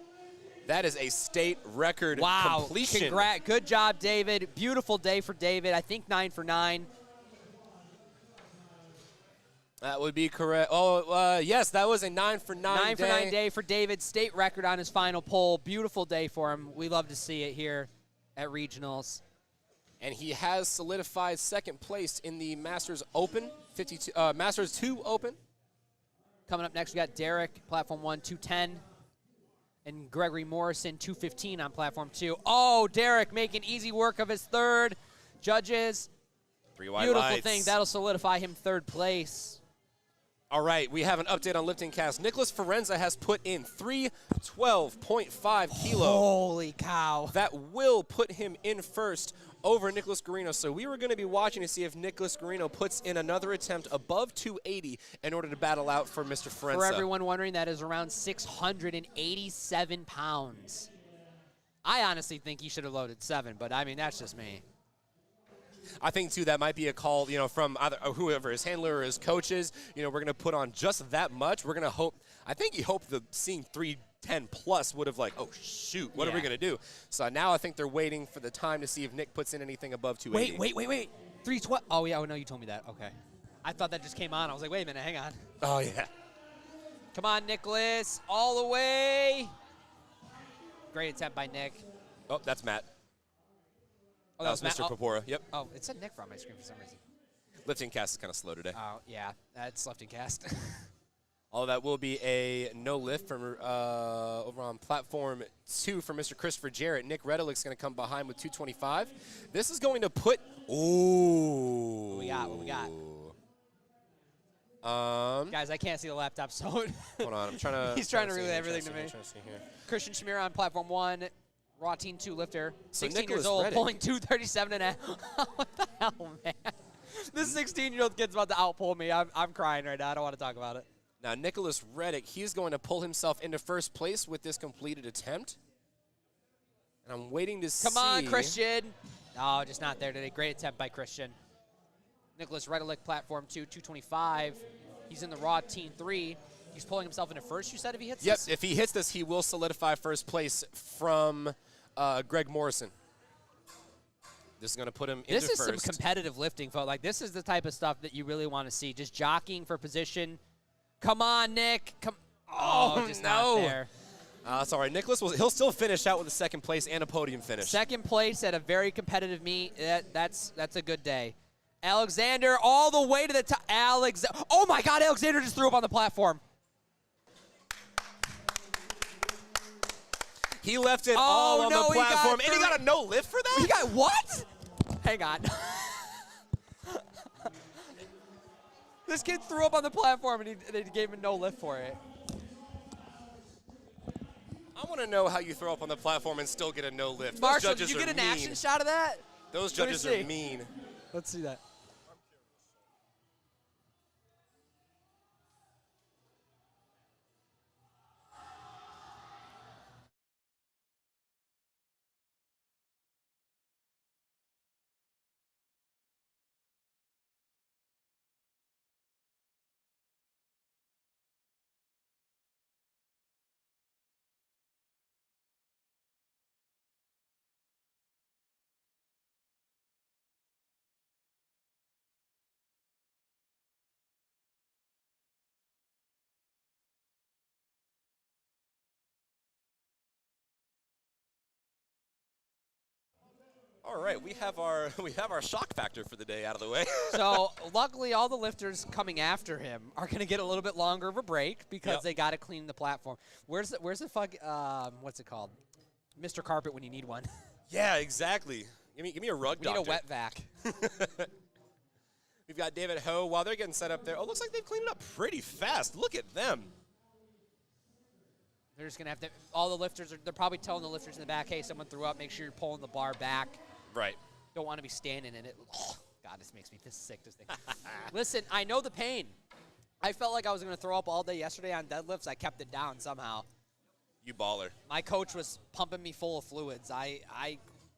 that is a state record completion. Good job, David. Beautiful day for David. I think 9 for 9. That would be correct. Oh, yes, that was a 9 for 9 9 for 9 day for David. State record on his final pull. Beautiful day for him. We love to see it here at regionals. And he has solidified second place in the Masters Open, Masters 2 Open. Coming up next, we got Derek, platform 1, 210. And Gregory Morrison, 215 on platform 2. Oh, Derek making easy work of his third. Judges, 3 white beautiful lights. thing. That'll solidify him third place. All right, we have an update on lifting cast. Nicholas Forenza has put in 312.5 kilo. Holy cow. That will put him in first over Nicholas Guarino. So we were going to be watching to see if Nicholas Guarino puts in another attempt above 280 in order to battle out for Mr. Forenza. For everyone wondering, that is around 687 pounds. I honestly think he should have loaded 7, but I mean, that's just me. I think, too, that might be a call, from either whoever his handler or his coaches. We're going to put on just that much. We're going to hope. I think he hoped seeing 310 plus would have oh, shoot, what are we going to do? So now I think they're waiting for the time to see if Nick puts in anything above 280. Wait. 312. Oh, yeah. Oh, no, you told me that. Okay. I thought that just came on. I was like, wait a minute. Hang on. Oh, yeah. Come on, Nicholas. All the way. Great attempt by Nick. Oh, that's Matt. Oh, That was Mr. Popora. Yep. Oh, it said Nick on my screen for some reason. Lifting cast is kind of slow today. Oh, yeah. That's lifting cast. All of that will be a no lift from over on platform 2 for Mr. Christopher Jarrett. Nick Redelick's going to come behind with 225. This is going to put. Ooh. What we got? Guys, I can't see the laptop, so. Hold on, I'm trying to. He's trying to see relay here, everything to trying me. see here. Christian Schmier on platform 1. Raw Team 2 lifter. So 16 Nicholas years old, Reddick. pulling 237.5. What the hell, man? This 16-year-old kid's about to outpull me. I'm crying right now. I don't want to talk about it. Now, Nicholas Reddick, he's going to pull himself into first place with this completed attempt. And I'm waiting to see. Come on, Christian. No, just not there today. Great attempt by Christian. Nicholas Redelick, platform 2, 225. He's in the Raw Team 3. He's pulling himself into first, you said, if he hits this? Yep, if he hits this, he will solidify first place from Greg Morrison. This is going to put him into This is first. some competitive lifting, folks. Like, this is the type of stuff that you really want to see. Just jockeying for position. Come on, Nick. Come. Oh, just not there. That's all right. Nicholas, he'll still finish out with a second place and a podium finish. Second place at a very competitive meet. That's a good day. Alexander all the way to the top. Oh, my God. Alexander just threw up on the platform. He left it all on the platform, and he got a no lift for that? He got what? Hang on. This kid threw up on the platform, and they gave him no lift for it. I want to know how you throw up on the platform and still get a no lift. Those Marshall, judges did you get are an mean. action shot of that? Those Let me judges see. are mean. Let's see that. All right, we have our shock factor for the day out of the way. So luckily, all the lifters coming after him are going to get a little bit longer of a break because Yep. they got to clean the platform. Where's the fuck? What's it called? Mr. Carpet when you need one. Yeah, exactly. Give me a rug We need doctor. a wet vac. We've got David Ho while they're getting set up there. Oh, looks like they've cleaned it up pretty fast. Look at them. They're just going to have to. All the lifters they're probably telling the lifters in the back, hey, someone threw up. Make sure you're pulling the bar back. Right. Don't want to be standing in it. Oh, God, this makes me this sick. This thing. Listen, I know the pain. I felt like I was going to throw up all day yesterday on deadlifts. I kept it down somehow. You baller. My coach was pumping me full of fluids. I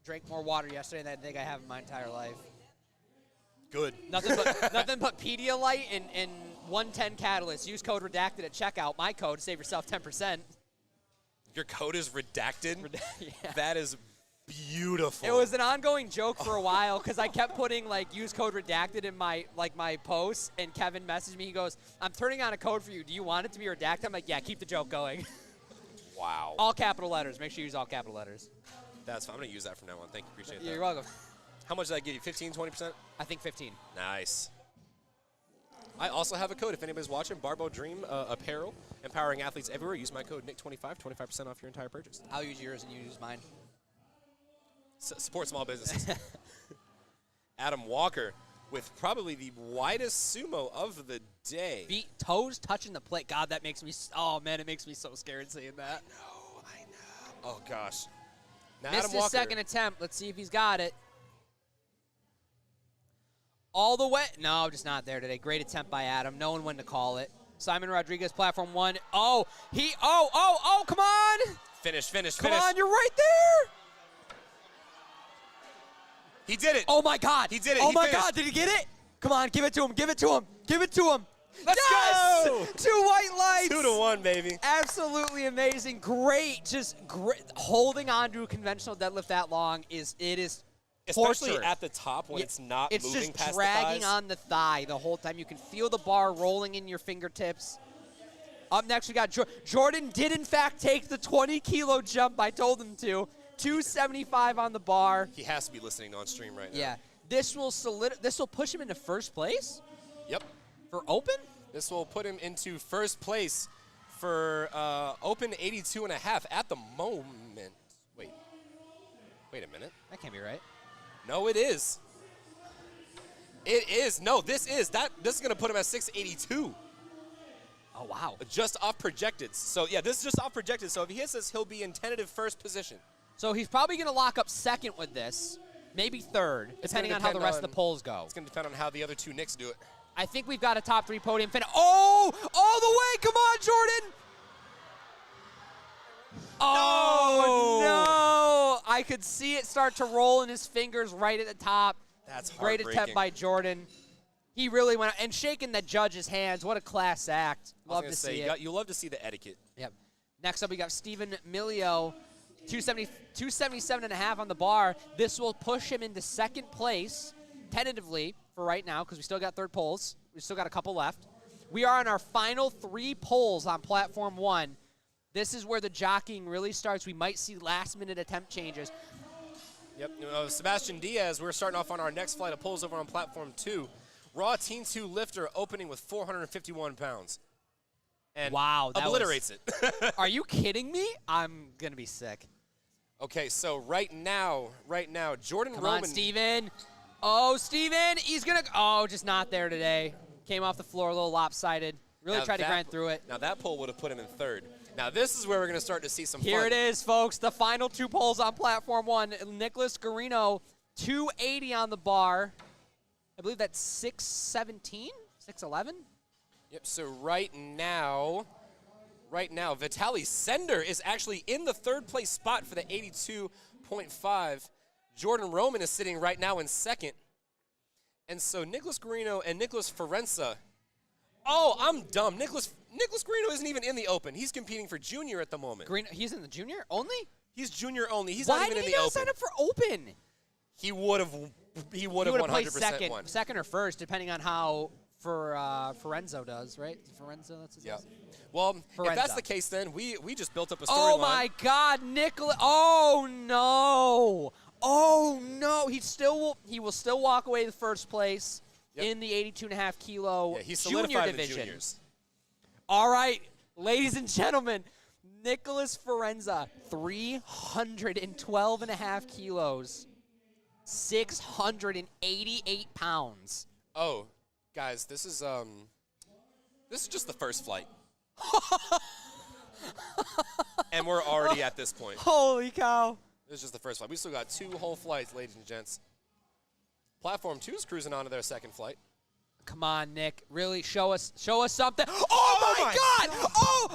drank more water yesterday than I think I have in my entire life. Good. Nothing but Pedialyte and 110 Catalyst. Use code redacted at checkout. My code, save yourself 10%. Your code is redacted? Yeah. That is beautiful. It was an ongoing joke for a while because I kept putting use code redacted in my posts, and Kevin messaged me. He goes, "I'm turning on a code for you. Do you want it to be redacted?" I'm like, "Yeah, keep the joke going." Wow. All capital letters. Make sure you use all capital letters. That's fine. I'm going to use that from now on. Thank you. Appreciate that. You're welcome. How much did that give you? 15, 20%? I think 15. Nice. I also have a code. If anybody's watching, Barbell Dream Apparel, empowering athletes everywhere. Use my code NICK25, 25% off your entire purchase. I'll use yours and you use mine. Support small businesses. Adam Walker with probably the widest sumo of the day. Feet, toes touching the plate. God, that makes me. Oh man, it makes me so scared seeing that. I know. Oh gosh. Now Missed Adam his Walker. second attempt. Let's see if he's got it. All the way. No, just not there today. Great attempt by Adam. Knowing when to call it. Simon Rodriguez, platform 1. Oh, come on. Finish. Come on, you're right there. He did it. Oh, my God. He did it. Oh, He my finished. God. Did he get it? Come on, give it to him. Give it to him. Give it to him. Let's Yes! go. 2 white lights. 2-1, baby. Absolutely amazing. Great. Just great. Holding on to a conventional deadlift that long is Especially torture. at the top when it's not It's moving just past dragging the thighs. on the thigh the whole time. You can feel the bar rolling in your fingertips. Up next, we got Jordan did, in fact, take the 20-kilo jump. I told him to. 275 on the bar. He has to be listening on stream right now. Yeah. This will push him into first place Yep. for open? This will put him into first place for open 82.5 at the moment. Wait a minute. That can't be right. No, it is. It is. No, this is. This is going to put him at 682. Oh, wow. Just off projected. So, yeah, this is just off projected. So, if he hits this, he'll be in tentative first position. So he's probably going to lock up second with this, maybe third, depending on how the rest of the polls go. It's going to depend on how the other 2 Knicks do it. I think we've got a top 3 podium finish. Oh, all the way. Come on, Jordan. Oh, no. I could see it start to roll in his fingers right at the top. That's Great heartbreaking. attempt by Jordan. He really went and shaking the judge's hands. What a class act. Love to see it. You love to see the etiquette. Yep. Next up, we got Stephen Milio, 277.5 on the bar. This will push him into second place, tentatively, for right now, because we still got third polls. We still got a couple left. We are on our final 3 polls on platform 1. This is where the jockeying really starts. We might see last-minute attempt changes. Yep. Sebastian Diaz, we're starting off on our next flight of polls over on platform 2. Raw Teen 2 lifter opening with 451 pounds. And Wow, that obliterates it. Are you kidding me? I'm going to be sick. Okay, so right now, Jordan Come Roman. on, Steven. Oh, Steven, he's going to – oh, just not there today. Came off the floor a little lopsided. Really Now tried to that- grind through it. Now that poll would have put him in third. Now this is where we're going to start to see some Here fun. it is, folks. The final two poles on platform 1. Nicholas Garino, 280 on the bar. I believe that's 617, 611. Yep, so right now, Vitaly Sender is actually in the third place spot for the 82.5. Jordan Roman is sitting right now in second. And so Nicholas Garino and Nicholas Ferenza. Oh, I'm dumb. Nicholas Garino isn't even in the open. He's competing for junior at the moment. Garino, he's in the junior only? He's junior only. He's Why not even did in he the not open. sign up for open? He would have He would have 100% played second, won. second or first, depending on how Ferenzo does, right? Ferenzo, that's his Yeah. name? Well, if that's Ferenza. the case, then we just built up a storyline. Oh my God, Nicholas! Oh no! Oh no! He will still walk away with first place in the 82.5 kilo Yeah, he junior solidified the division. juniors. All right, ladies and gentlemen, Nicholas Ferenza, 312.5 kilos, 688 pounds. Oh, guys, this is just the first flight. And we're already at this point. Holy cow! This is just the first flight. We still got 2 whole flights, ladies and gents. Platform 2 is cruising on to their second flight. Come on, Nick. Really show us something. Oh my God!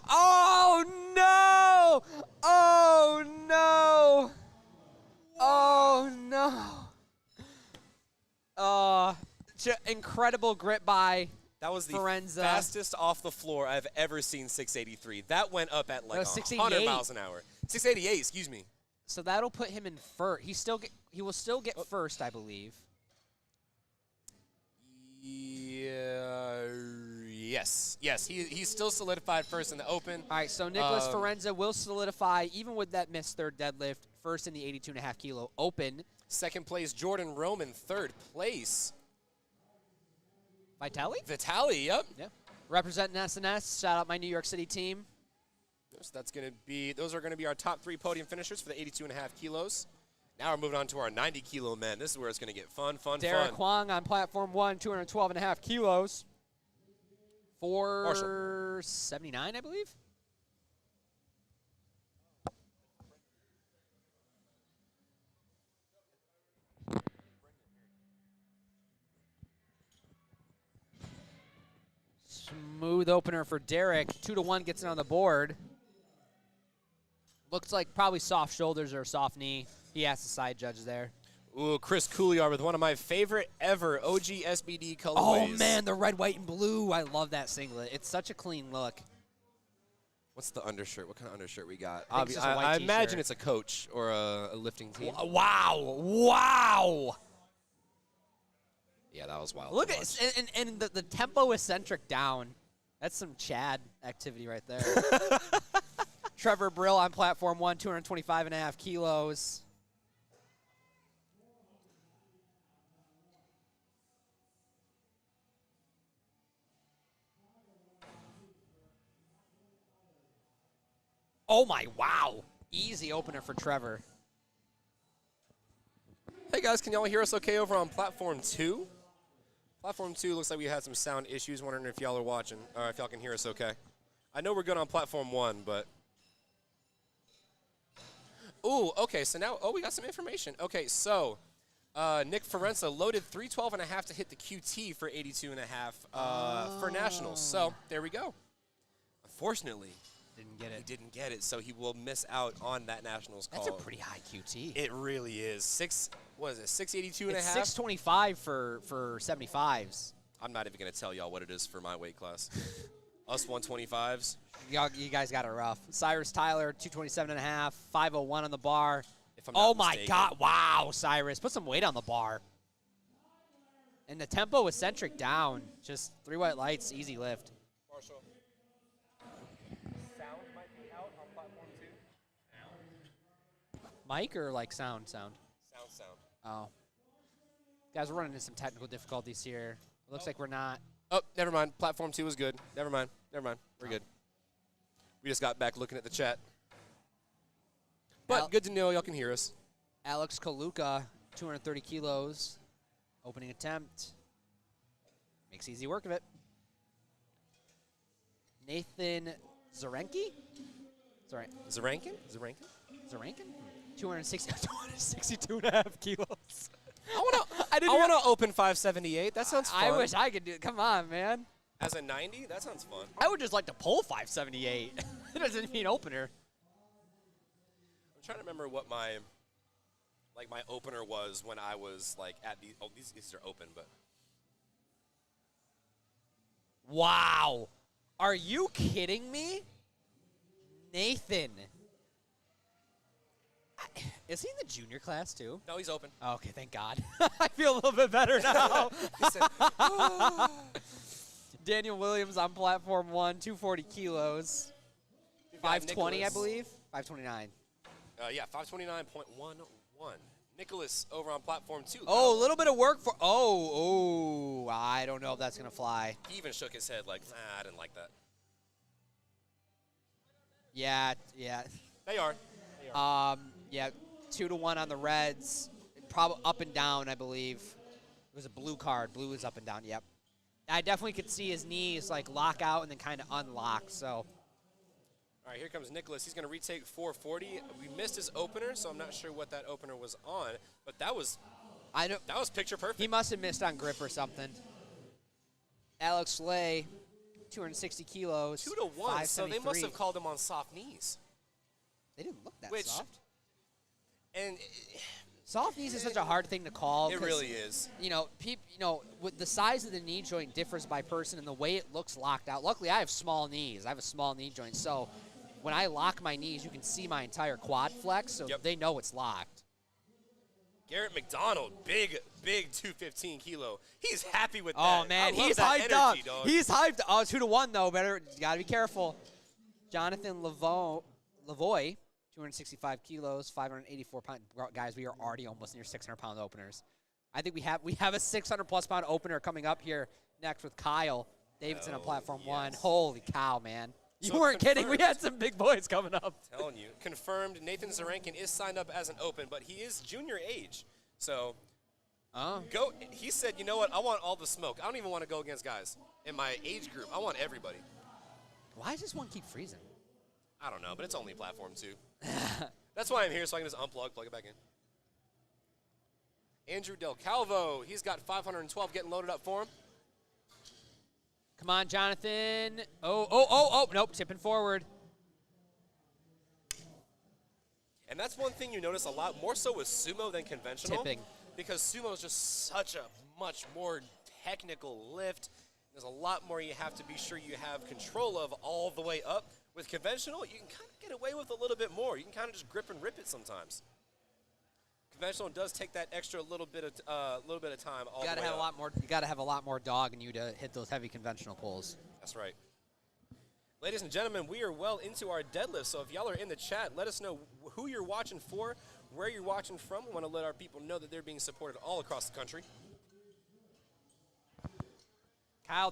Oh no! Oh no! Oh no! Incredible grip by That was the Ferenza. fastest off the floor I've ever seen 683. That went up at like was 100 688. miles an hour. 688, excuse me. So that'll put him in first. He will still get first, I believe. Yeah, yes. He's still solidified first in the open. All right, so Nicholas Ferenza will solidify, even with that missed third deadlift, first in the 82.5 kilo open. Second place, Jordan Roman. Third place, Vitaly? Vitaly, yep. Yeah. Representing SNS. Shout out my New York City team. So those are going to be our top 3 podium finishers for the 82.5 kilos. Now we're moving on to our 90 kilo men. This is where it's going to get fun. Derek Huang on platform 1, 212.5 kilos. 479, I believe. Smooth opener for Derek. 2-1 gets it on the board. Looks like probably soft shoulders or soft knee. He has the side judge there. Ooh, Chris Couliard with one of my favorite ever OG SBD colorways. Oh, man, the red, white, and blue. I love that singlet. It's such a clean look. What's the undershirt? What kind of undershirt we got? I think it's just a white I imagine t-shirt. it's a coach or a lifting team. Wow. Wow. Yeah, that was wild. Look to at watch. it, and the tempo eccentric down. That's some Chad activity right there. Trevor Brill on platform 1, 225.5 kilos. Oh my, wow. Easy opener for Trevor. Hey guys, can y'all hear us okay over on platform 2? Platform 2 looks like we had some sound issues. Wondering if y'all are watching, or if y'all can hear us okay. I know we're good on platform 1, but. Ooh, okay, so now, we got some information. Okay, so Nick Ferenza loaded 312.5 to hit the QT for 82.5 for nationals. So there we go. Unfortunately, Didn't get he it. didn't get it, so he will miss out on that nationals call. That's a pretty high QT. It really is. 682.5? It's 625 for 75s. I'm not even going to tell y'all what it is for my weight class. Us 125s. You guys got it rough. Cyrus Tyler, 227.5, 501 on the bar. If I'm not Oh my mistaken. God! Wow, Cyrus, put some weight on the bar. And the tempo eccentric down. Just 3 white lights, easy lift. Marshall. Sound might be out on platform 2. Mic or like sound? Sound. Oh. Guys, we're running into some technical difficulties here. It looks like we're not. Oh, never mind. Platform 2 is good. Never mind. We're good. We just got back looking at the chat. But good to know y'all can hear us. Alex Kaluka, 230 kilos. Opening attempt. Makes easy work of it. Nathan Zarenki? Sorry. Zarankin? 262.5 kilos. I want to open 578. That sounds fun. I wish I could do it. Come on, man. As a 90, that sounds fun. I would just like to pull 578. It doesn't mean opener. I'm trying to remember what my opener was when I was like at the. Oh, these are open, but. Wow. Are you kidding me? Nathan. Is he in the junior class too? No, he's open. Oh, okay, thank God. I feel a little bit better now. He said, Daniel Williams on platform 1, 240 kilos. we've got 520, I Nicholas. believe. 529. Yeah, 529.11. Nicholas over on platform 2. Oh, a little bit of work for. Oh, I don't know if that's going to fly. He even shook his head like, nah, I didn't like that. Yeah. They are. Yeah, 2-1 on the Reds. Probably up and down, I believe. It was a blue card. Blue is up and down, yep. I definitely could see his knees like lock out and then kind of unlock, so. All right, here comes Nicholas. He's going to retake 440. We missed his opener, so I'm not sure what that opener was on, but that was picture perfect. He must have missed on grip or something. Alex Slay, 260 kilos. 2-1, so they must 573. have called him on soft knees. They didn't look that Which- soft. And Soft knees is such a hard thing to call. it 'cause, really is. With the size of the knee joint differs by person and the way it looks locked out. Luckily, I have small knees. I have a small knee joint, so when I lock my knees, you can see my entire quad flex, so Yep. they know it's locked. Garrett McDonald, big 215 kilo. He's happy with that. Oh man, I love he's that hyped up. energy, dog. He's hyped. Oh, 2-1 though. You gotta be careful. Jonathan Lavoie, 265 kilos, 584 pound. Guys, we are already almost near 600-pound openers. I think we have a 600+ pound opener coming up here next with Kyle Davidson on platform 1. Holy cow, man! You So weren't kidding. We confirmed. had some big boys coming up. Telling you, confirmed. Nathan Zarankin is signed up as an open, but he is junior age. So go. He said, you know what? I want all the smoke. I don't even want to go against guys in my age group. I want everybody. Why does this one keep freezing? I don't know, but it's only platform 2. That's why I'm here, so I can just unplug, plug it back in. Andrew Del Calvo, he's got 512 getting loaded up for him. Come on, Jonathan. Oh, nope, tipping forward. And that's one thing you notice a lot, more so with sumo than conventional. Tipping. Because sumo is just such a much more technical lift. There's a lot more you have to be sure you have control of all the way up. With conventional, you can kind of get away with a little bit more. You can kind of just grip and rip it sometimes. Conventional does take that extra little bit of time all the way up. You gotta have a lot more dog in you to hit those heavy conventional pulls. That's right. Ladies and gentlemen, we are well into our deadlift, so if y'all are in the chat, let us know who you're watching for, where you're watching from. We want to let our people know that they're being supported all across the country. Kyle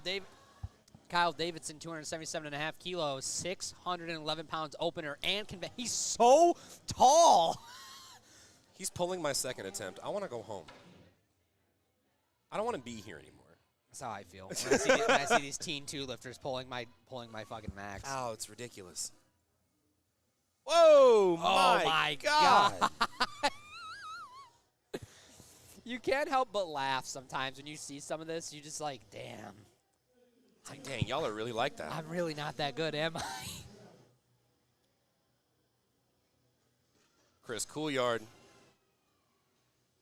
Davidson, 277.5 kilos, 611 pounds opener, and he's so tall. He's pulling my second attempt. I want to go home. I don't want to be here anymore. That's how I feel when I see these teen 2 lifters pulling my fucking max. Ow, it's ridiculous. Whoa, my God. You can't help but laugh sometimes when you see some of this. You just like, damn. It's like, dang, y'all are really like that. I'm really not that good, am I? Chris Coolyard,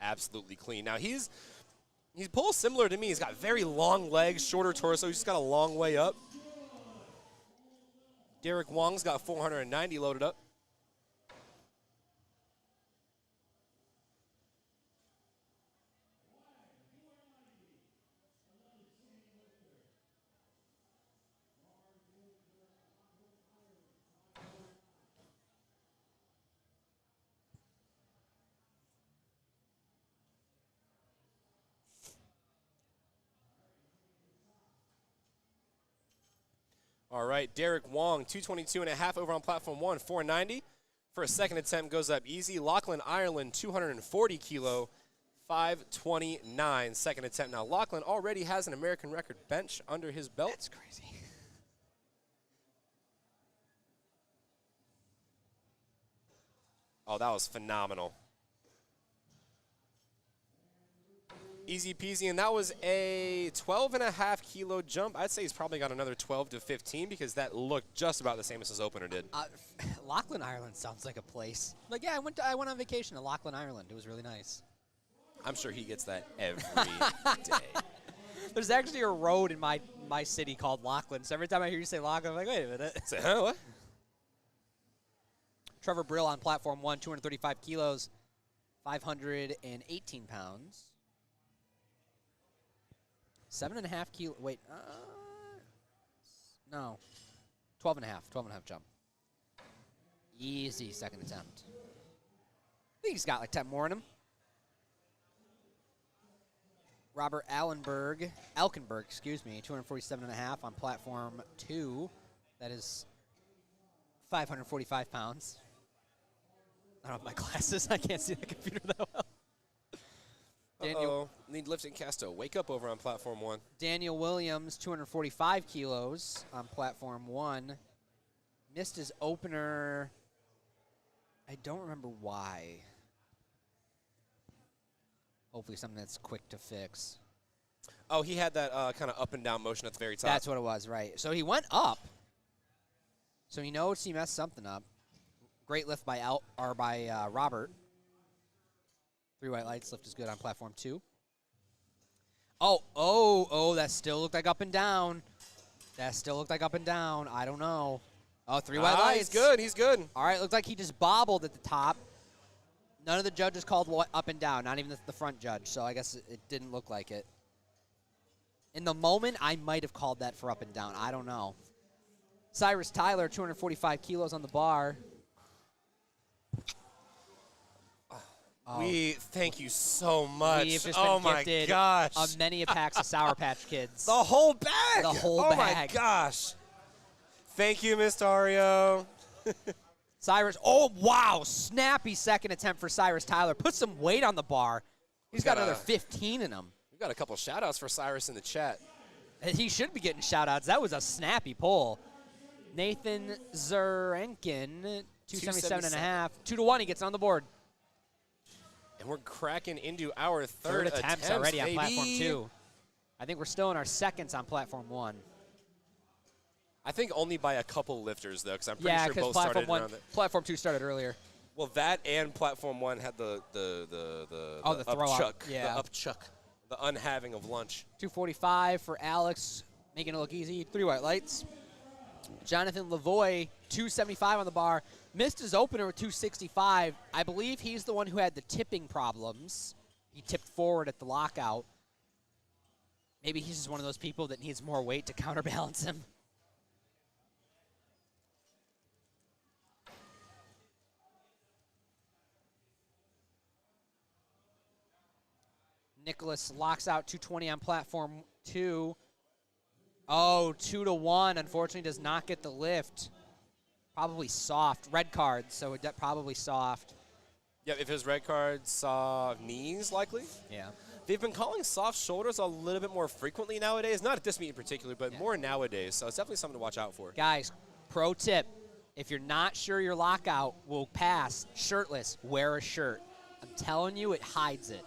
absolutely clean. Now, he pulls similar to me. He's got very long legs, shorter torso. He's just got a long way up. Derek Wong's got 490 loaded up. All right, Derek Wong, 222.5 over on platform 1, 490. For a second attempt, goes up easy. Lachlan Ireland, 240 kilo, 529 second attempt. Now, Lachlan already has an American record bench under his belt. That's crazy. Oh, that was phenomenal. Easy peasy, and that was a 12.5 kilo jump. I'd say he's probably got another 12 to 15 because that looked just about the same as his opener did. Lachlan, Ireland sounds like a place. Like, yeah, I went on vacation to Lachlan, Ireland. It was really nice. I'm sure he gets that every day. There's actually a road in my city called Lachlan, so every time I hear you say Lachlan, I'm like, wait a minute. Say, huh, what? Trevor Brill on platform 1, 235 kilos, 518 pounds. 7.5 kilo. Wait, no, 12.5 jump. Easy second attempt. I think he's got like 10 more in him. Robert Alkenberg, excuse me, 247.5 on platform 2. That is 545 pounds. I don't have my glasses. I can't see the computer that well. Uh-oh. Need lifting cast to wake up over on platform 1. Daniel Williams, 245 kilos on platform 1. Missed his opener. I don't remember why. Hopefully something that's quick to fix. Oh, he had that kind of up and down motion at the very top. That's what it was, right. So he went up. So he knows he messed something up. Great lift by Robert. 3 white lights. Lift is good on platform 2. Oh, that still looked like up and down. I don't know. Oh, 3 white lights. He's good. All right, looked like he just bobbled at the top. None of the judges called up and down, not even the front judge, so I guess it didn't look like it. In the moment, I might have called that for up and down. I don't know. Cyrus Tyler, 245 kilos on the bar. Oh. We thank you so much. We've just oh been my gifted gosh. many a packs of Sour Patch Kids. The whole bag. The whole oh bag. my gosh. Thank you, Miss Dario. Cyrus, oh wow, snappy second attempt for Cyrus Tyler. Put some weight on the bar. He's got another 15 in him. We've got a couple shout-outs for Cyrus in the chat. And he should be getting shout-outs. That was a snappy pull. Nathan Zerenkin, 277.5. 2-1, he gets on the board. And we're cracking into our Third attempts already baby. on platform 2. I think we're still in our seconds on platform 1. I think only by a couple lifters, though, because I'm pretty sure both started around it. Platform 2 started earlier. Well, that and platform 1 had the throw up chuck. up. Yeah. The up chuck. The unhaving of lunch. 245 for Alex, making it look easy. 3 white lights. Jonathan Lavoie, 275 on the bar. Missed his opener with 265. I believe he's the one who had the tipping problems. He tipped forward at the lockout. Maybe he's just one of those people that needs more weight to counterbalance him. Nicholas locks out 220 on platform 2. Oh, 2-1. Unfortunately, does not get the lift. Probably soft. Red card, so probably soft. Yeah, if his red card saw knees, likely. Yeah. They've been calling soft shoulders a little bit more frequently nowadays. Not at this meet in particular, but more nowadays. So it's definitely something to watch out for. Guys, pro tip. If you're not sure your lockout will pass shirtless, wear a shirt. I'm telling you, it hides it.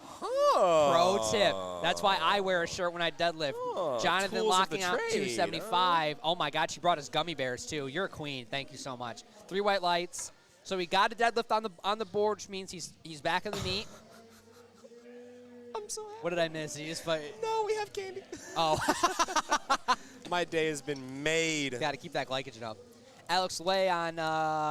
Pro tip. That's why I wear a shirt when I deadlift. Jonathan locking out 275. Oh, my God, she brought us gummy bears, too. You're a queen. Thank you so much. 3 white lights. So he got a deadlift on the board, which means he's back in the meet. I'm so happy. What did I miss? No, we have candy. Oh. My day has been made. Got to keep that glycogen up. Alex Lay on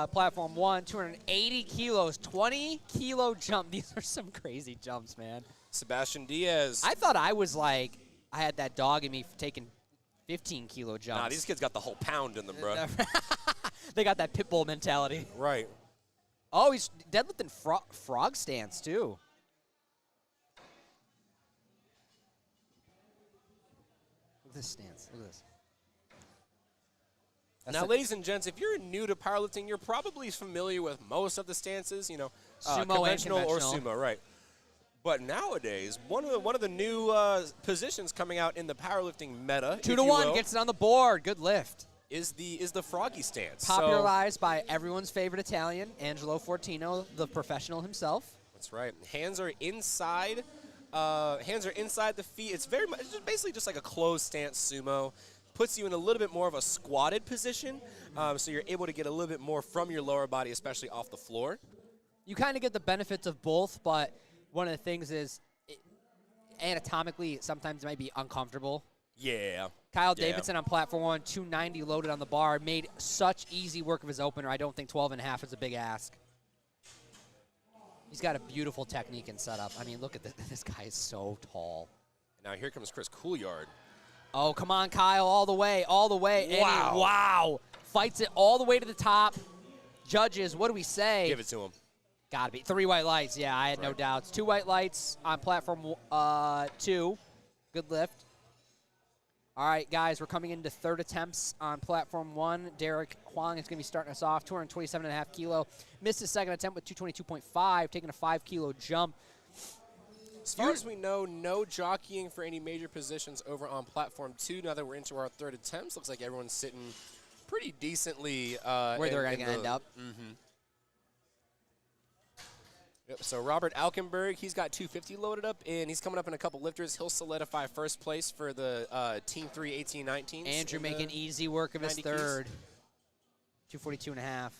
platform 1, 280 kilos, 20-kilo jump. These are some crazy jumps, man. Sebastian Diaz. I thought I was like, I had that dog in me for taking 15-kilo jumps. Nah, these kids got the whole pound in them, bro. They got that pit bull mentality. Right. Oh, he's deadlifting frog stance, too. Look at this stance. Look at this. Now, ladies and gents, if you're new to powerlifting, you're probably familiar with most of the stances, you know, Sumo conventional and or conventional. sumo, right? But nowadays, one of the new positions coming out in the powerlifting meta, 2-1 gets it on the board. Good lift. is the froggy stance. Popularized by everyone's favorite Italian, Angelo Fortino, the professional himself. That's right. Hands are inside. Hands are inside the feet. It's very much, it's basically just like a closed stance sumo. Puts you in a little bit more of a squatted position, so you're able to get a little bit more from your lower body, especially off the floor. You kind of get the benefits of both, but one of the things is anatomically sometimes it might be uncomfortable. Yeah. Kyle Davidson on platform 1, 290 loaded on the bar, made such easy work of his opener. I don't think 12.5 is a big ask. He's got a beautiful technique and setup. I mean, look at this. This guy is so tall. Now here comes Chris Couillard. Oh, come on, Kyle, all the way, all the way. Wow. And wow. Fights it all the way to the top. Judges, what do we say? Give it to him. Gotta be. 3 white lights. Yeah, I had no doubts. 2 white lights on platform 2. Good lift. All right, guys, we're coming into third attempts on platform 1. Derek Huang is going to be starting us off, 227.5 kilo. Missed his second attempt with 222.5, taking a 5 kilo jump. As far as we know, no jockeying for any major positions over on platform 2. Now that we're into our third attempts, looks like everyone's sitting pretty decently. Where they're going to end up. Mm-hmm. Yep, so Robert Alkenberg, he's got 250 loaded up, and he's coming up in a couple lifters. He'll solidify first place for the Team 3 18-19s. Andrew making easy work of his 90 third. 242.5.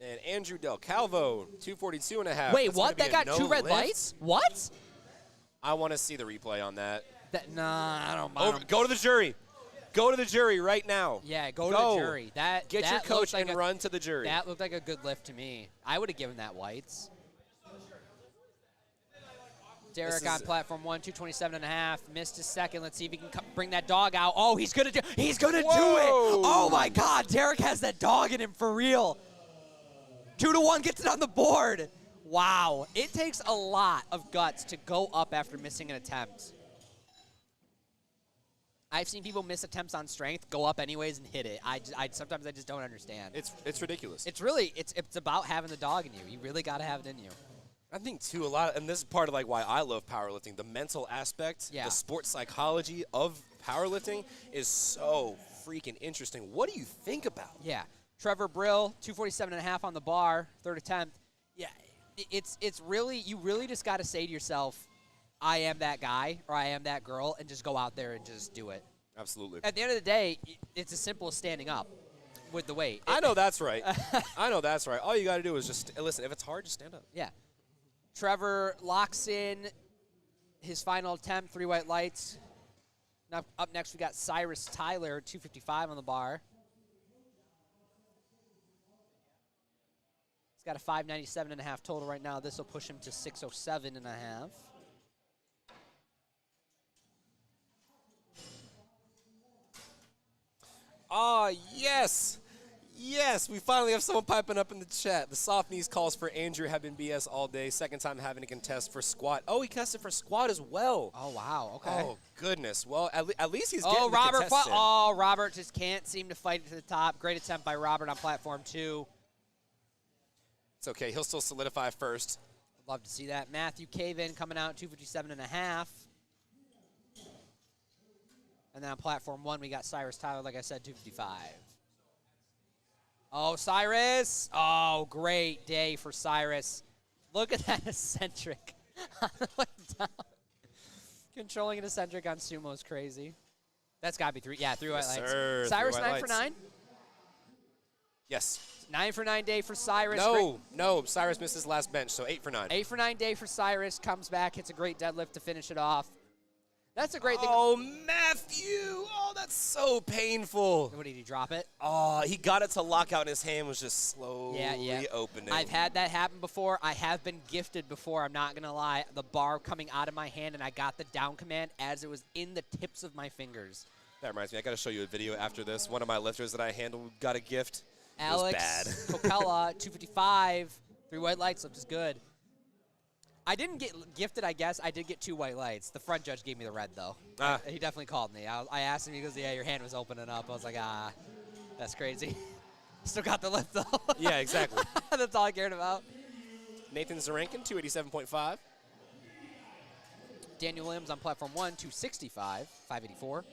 And Andrew Del Calvo, 242.5. Wait, That's what? gonna That be a got 2 no red lift? lights? What? I want to see the replay on that. Nah, I don't. Go to the jury. Go to the jury right now. Yeah, go to the jury. Get your that coach looked like and run to the jury. That looked like a good lift to me. I would have given that whites. Derek on platform 1, 227.5. Missed his second. Let's see if he can bring that dog out. Oh, he's gonna do it. Oh my God, Derek has that dog in him for real. 2-1 gets it on the board. Wow, it takes a lot of guts to go up after missing an attempt. I've seen people miss attempts on strength, go up anyways and hit it. Sometimes I just don't understand. It's ridiculous. It's really it's about having the dog in you. You really got to have it in you. I think too a lot, and this is part of like why I love powerlifting. The mental aspect, Yeah. the sports psychology of powerlifting is so freaking interesting. What do you think about? Yeah, Trevor Brill, 247.5 on the bar, third attempt. Yeah, it's really you really just got to say to yourself, I am that guy or I am that girl, and just go out there and just do it. Absolutely. At the end of the day, it's as simple as standing up with the weight. I know that's right. I know that's right. All you got to do is just listen. If it's hard, just stand up. Yeah. Trevor locks in his final attempt, 3 white lights. Now up next we got Cyrus Tyler, 255 on the bar. He's got a 597.5 total right now. This will push him to 607.5. Ah, yes. Yes, we finally have someone piping up in the chat. The soft knees calls for Andrew have been BS all day. Second time having to contest for squat. Oh, he tested for squat as well. Oh, wow. Okay. Oh, goodness. Well, at least he's getting the Robert. contest in. Robert just can't seem to fight it to the top. Great attempt by Robert on platform 2. It's okay. He'll still solidify first. Love to see that. Matthew Caven coming out 257.5. And then on platform 1, we got Cyrus Tyler, like I said, 255. Oh, Cyrus. Oh, great day for Cyrus. Look at that eccentric. Controlling an eccentric on sumo is crazy. That's got to be 3. Yeah, 3 white Yes, lights. sir. Cyrus, 3 white 9 for lights. 9. Yes. 9 for 9 day for Cyrus. No. Cyrus missed his last bench, so 8 for 9. 8 for 9 day for Cyrus. Comes back, hits a great deadlift to finish it off. That's a great thing. Oh, Matthew. Oh, that's so painful. What did he drop it? Oh, he got it to lock out and his hand was just slowly opening. I've had that happen before. I have been gifted before, I'm not going to lie. The bar coming out of my hand, and I got the down command as it was in the tips of my fingers. That reminds me, I got to show you a video after this. One of my lifters that I handled got a gift. Alex it was bad. Kokella, 255. 3 white lights looked as good. I didn't get gifted, I guess. I did get 2 white lights. The front judge gave me the red, though. He definitely called me. I asked him, he goes, yeah, your hand was opening up. I was like, that's crazy. Still got the lift, though. Yeah, exactly. That's all I cared about. Nathan Zarankin, 287.5. Daniel Williams on platform 1, 265, 584.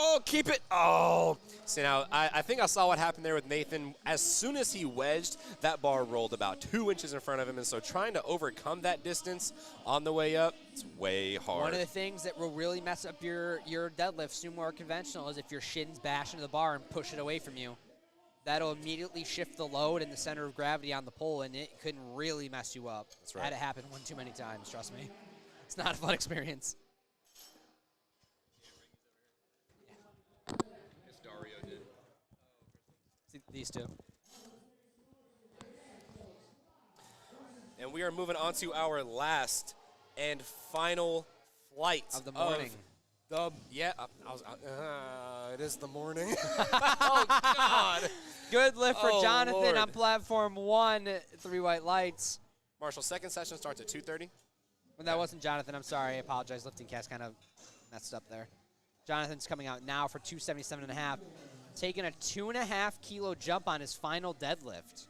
Oh, keep it. Oh. See, now, I think I saw what happened there with Nathan. As soon as he wedged, that bar rolled about 2 inches in front of him. And so trying to overcome that distance on the way up, it's way hard. One of the things that will really mess up your deadlift, sumo or conventional, is if your shins bash into the bar and push it away from you. That'll immediately shift the load and the center of gravity on the pole, and it can really mess you up. That's right. Had it happen one too many times, trust me. It's not a fun experience. Dario did. See these two. And we are moving on to our last and final flight Of the morning. It is the morning. Oh, God. Good lift for Oh, Jonathan Lord. on platform 1, 3 white lights. Marshall, second session starts at 2:30. When that wasn't Jonathan, I'm sorry. I apologize. Lifting cast kind of messed up there. Jonathan's coming out now for 277.5, taking a 2.5 kilo jump on his final deadlift.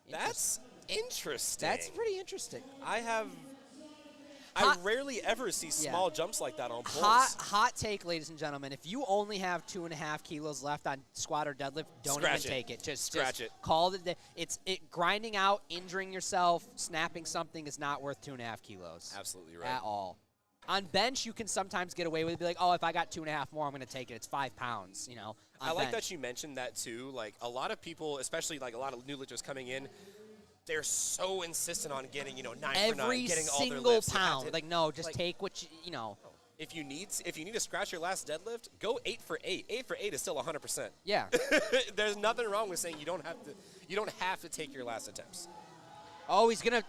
That's interesting. That's pretty interesting. I Hot- rarely ever see small jumps like that on poles. Hot take, ladies and gentlemen. If you only have 2.5 kilos left on squat or deadlift, don't Scratch even it. take it. Just Scratch it. Call it. It's grinding out, injuring yourself, snapping something is not worth 2.5 kilos. Absolutely right. At all. On bench, you can sometimes get away with it. Be like, oh, if I got 2.5 more, I'm going to take it. It's 5 pounds, you know. I like that you mentioned that too. Like a lot of people, especially like a lot of new lifters coming in, they're so insistent on getting 9 for 9, Every getting all their single lifts. You have pound. to- Like, no, just like, take what you know. If you need to scratch your last deadlift, go 8 for 8. 8 for 8 is still 100%. Yeah. There's nothing wrong with saying you don't have to take your last attempts. Oh, he's going to.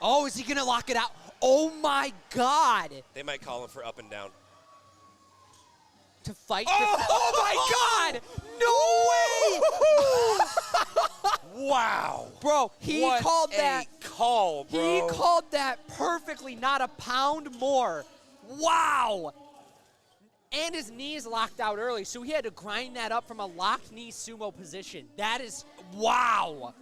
Oh, is he going to lock it out? Oh, my God. They might call him for up and down. To fight. Oh, my God. No way. Wow. Bro, he What called a that. call, bro. He called that perfectly, not a pound more. Wow. And his knees locked out early, so he had to grind that up from a locked knee sumo position. That is, wow.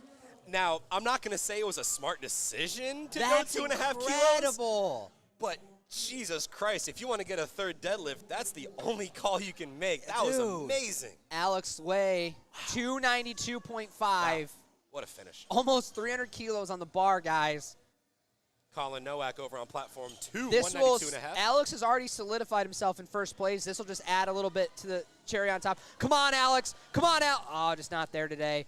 Now, I'm not going to say it was a smart decision to That's go 2.5 kilos. incredible. But Jesus Christ, if you want to get a third deadlift, that's the only call you can make. That was Dude. amazing. Alex Way, 292.5. Wow. What a finish. Almost 300 kilos on the bar, guys. Colin Nowak over on platform 2, This will, 192.5. Alex has already solidified himself in first place. This will just add a little bit to the cherry on top. Come on, Alex. Come on, Al. Oh, just not there today.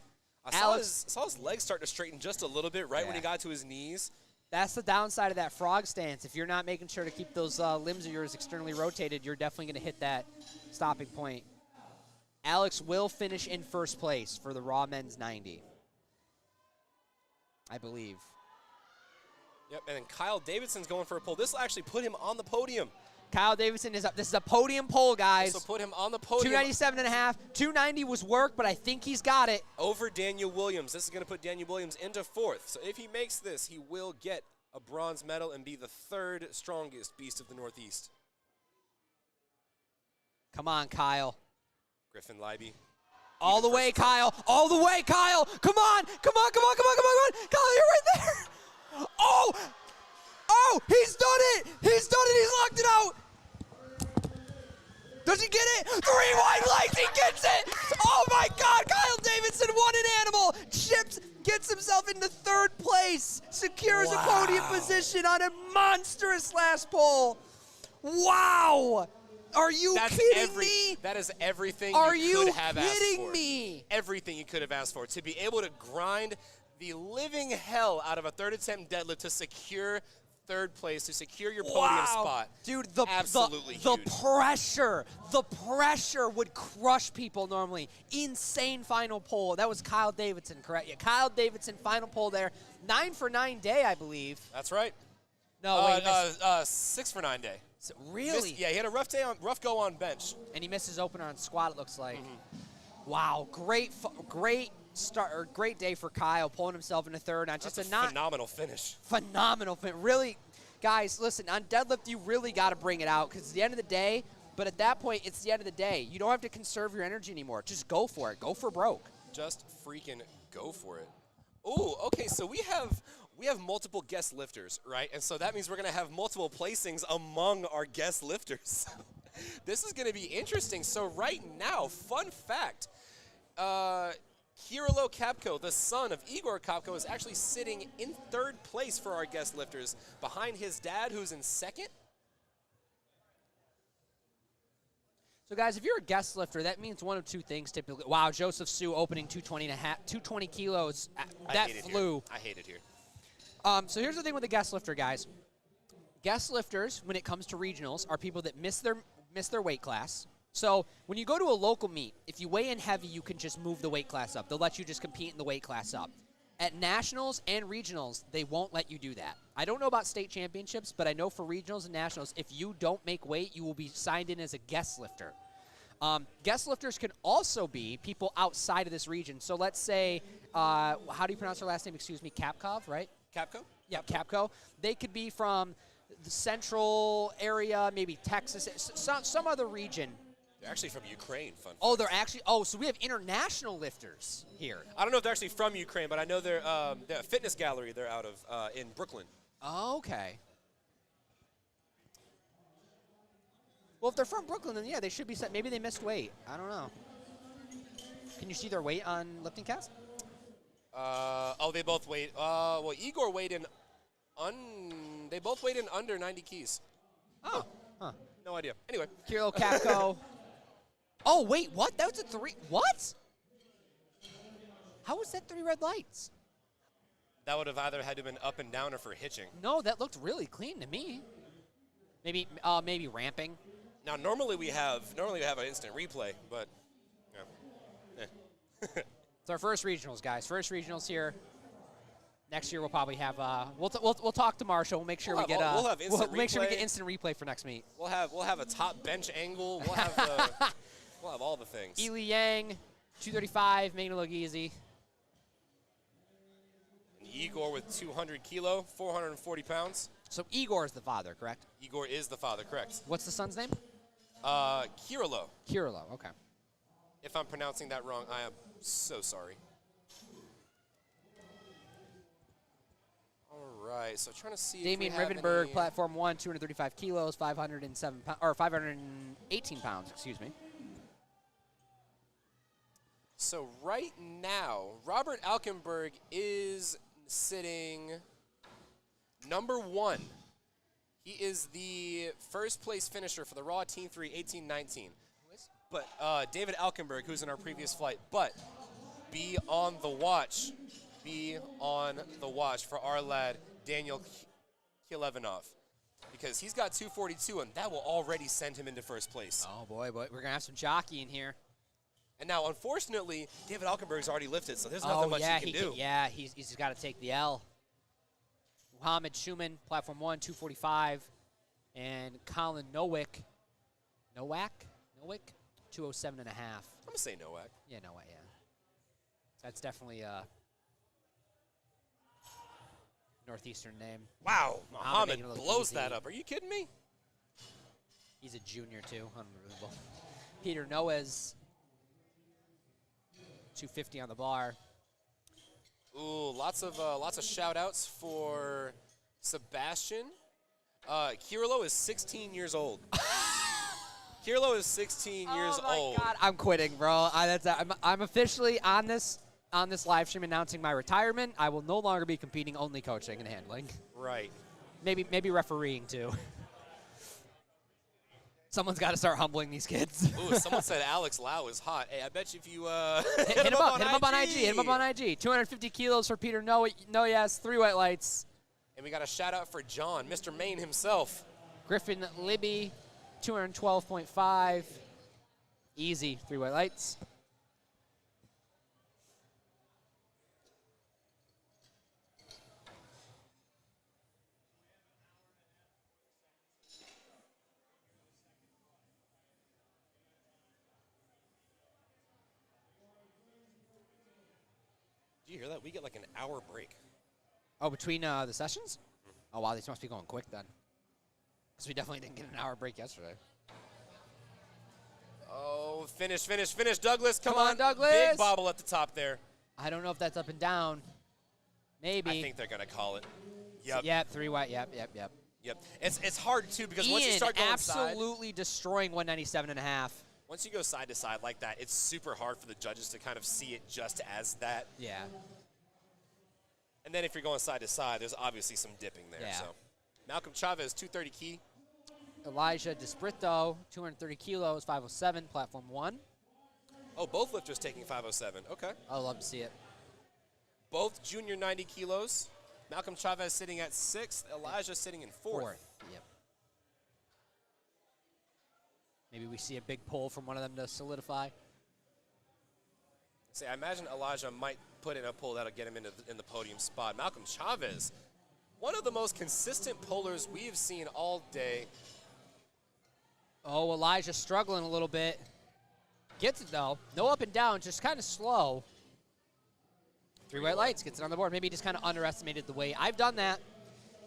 I saw his legs start to straighten just a little bit right when he got to his knees. That's the downside of that frog stance. If you're not making sure to keep those limbs of yours externally rotated, you're definitely going to hit that stopping point. Alex will finish in first place for the Raw Men's 90, I believe. Yep, and then Kyle Davidson's going for a pull. This will actually put him on the podium. Kyle Davidson is up. This is a podium pole, guys. This will put him on the podium. 297.5. 290 was work, but I think he's got it. Over Daniel Williams. This is going to put Daniel Williams into fourth. So if he makes this, he will get a bronze medal and be the third strongest beast of the Northeast. Come on, Kyle. Griffin Leiby. All the way, Kyle. All the way, Kyle. Come on. Come on, come on, come on, come on, come on. Kyle, you're right there. Oh. Oh, he's done it. He's done it. He's locked it out. Does he get it? 3 white lights. He gets it. Oh, my God. Kyle Davidson won an animal. Chips gets himself into third place. Secures a podium position on a monstrous last pole. Wow. Are you kidding me? That is everything Are you could you have asked for. kidding me? Everything you could have asked for. To be able to grind the living hell out of a third attempt deadlift to secure third place, to secure your podium spot. Dude, Absolutely the huge. pressure would crush people normally. Insane final pole. That was Kyle Davidson, correct? Yeah, Kyle Davidson, final pole there. 9 for 9 day, I believe. That's right. No, wait, 6 for 9 day. really? Yeah, he had a rough go on bench. And he missed his opener on squat, it looks like. Wow, great start, or great day for Kyle, pulling himself into third. On just That's a phenomenal finish. phenomenal fin. Really, guys, listen, on deadlift, you really got to bring it out because it's the end of the day. But at that point, it's the end of the day. You don't have to conserve your energy anymore. Just go for it. Go for broke. Just freaking go for it. Ooh, okay, so we have we have multiple guest lifters, right? And so that means we're going to have multiple placings among our guest lifters. This is going to be interesting. So right now, fun fact, Kirilo Kapko, the son of Igor Kapko, is actually sitting in 3rd place for our guest lifters, behind his dad, who's in 2nd. So, guys, if you're a guest lifter, that means one of two things typically. Wow, Joseph Sue opening 220 kilos. That flew. I hate it here. So here's the thing with the guest lifter, guys. Guest lifters, when it comes to regionals, are people that miss their weight class. So when you go to a local meet, if you weigh in heavy, you can just move the weight class up. They'll let you just compete in the weight class up. At nationals and regionals, they won't let you do that. I don't know about state championships, but I know for regionals and nationals, if you don't make weight, you will be signed in as a guest lifter. Guest lifters can also be people outside of this region. So let's say, how do you pronounce her last name? Excuse me, Kapkov, right? Kapko? Yeah, Kapko. They could be from the central area, maybe Texas, some other region. They're actually from Ukraine, fun Oh, fact. they're actually, oh, so we have international lifters here. I don't know if they're actually from Ukraine, but I know they're the fitness gallery they're out of in Brooklyn. Okay. Well, if they're from Brooklyn, then yeah, they should be set. Maybe they missed weight. I don't know. Can you see their weight on lifting cast? They both weighed. Well, Igor weighed in. They both weighed in under 90 keys. Oh, huh. No idea. Anyway, Kirilo Kapko. Oh, wait, what? That was a 3. What? How was that 3 red lights? that would have either had to have been up and down or for hitching. No, that looked really clean to me. Maybe ramping. Now, normally we have an instant replay, but yeah. It's our first regionals, guys. First regionals here. Next year we'll probably have. We'll talk to Marshall. We'll make sure we get. We'll make sure we get instant replay for next meet. We'll have a top bench angle. We'll have we'll have all the things. Ely Yang, 235, making it look easy. And Igor with 200 kilo, 440 pounds. So Igor is the father, correct? Igor is the father, correct? What's the son's name? Kirilo. Kirilo. Okay. If I'm pronouncing that wrong, I am so sorry. All right, so trying to see. Damien if we have Rivenberg, any... platform 1, 235 kilos, 518 pounds. Excuse me. So right now, Robert Alkenberg is sitting number 1. He is the first place finisher for the Raw Team 3 18-19. But David Alkenberg, who's in our previous flight, but be on the watch. Be on the watch for our lad, Daniel Kilevanov, because he's got 242, and that will already send him into first place. Oh, boy, we're going to have some jockey in here. And now, unfortunately, David Alkenberg's already lifted, so there's nothing much he can do. He's got to take the L. Muhammad Schumann, platform 1, 245. And Colin Nowick, 207.5. I'm going to say Nowak. Yeah, Nowak, yeah. That's definitely a Northeastern name. Wow, Muhammad making it look blows easy. that up. Are you kidding me? He's a junior, too. Unbelievable. Peter Noes, 250 on the bar. Ooh, lots of shout-outs for Sebastian. Kirilo is 16 years old. Kirilo is 16 years old. God, I'm quitting, bro. I'm officially on this live stream announcing my retirement. I will no longer be competing, only coaching and handling. Right. Maybe refereeing too. Someone's got to start humbling these kids. Ooh, someone said Alex Lau is hot. Hey, I bet you if you hit him up on IG. Hit him up on IG. 250 kilos for Peter Noyes, 3 white lights. And we got a shout out for John, Mr. Maine himself. Griffin Libby, 212.5. Easy, 3 white lights. Do you hear that? We get like an hour break. Oh, between the sessions? Oh, wow, these must be going quick then. Because we definitely didn't get an hour break yesterday. Oh, finish, Douglas. Come on, on, Douglas. Big bobble at the top there. I don't know if that's up and down. Maybe. I think they're going to call it. Yep. Yep, 3 white. Yep. Yep. It's hard, too, because once you Ian start going side, absolutely destroying 197.5. once you go side to side like that, it's super hard for the judges to kind of see it just as that. Yeah. And then if you're going side to side, there's obviously some dipping there. Yeah. So Malcolm Chavez, 230 key. Elijah Desbrito, 230 kilos, 507, platform 1. Oh, both lifters taking 507. Okay. I'd love to see it. Both junior 90 kilos. Malcolm Chavez sitting at 6th. Elijah sitting in 4th. Yep. Maybe we see a big pull from one of them to solidify. See, I imagine Elijah might put in a pull that'll get him in the podium spot. Malcolm Chavez, one of the most consistent pullers we've seen all day. Oh, Elijah struggling a little bit. Gets it, though. No up and down, just kind of slow. 3 white lights, gets it on the board. Maybe he just kind of underestimated the weight. I've done that.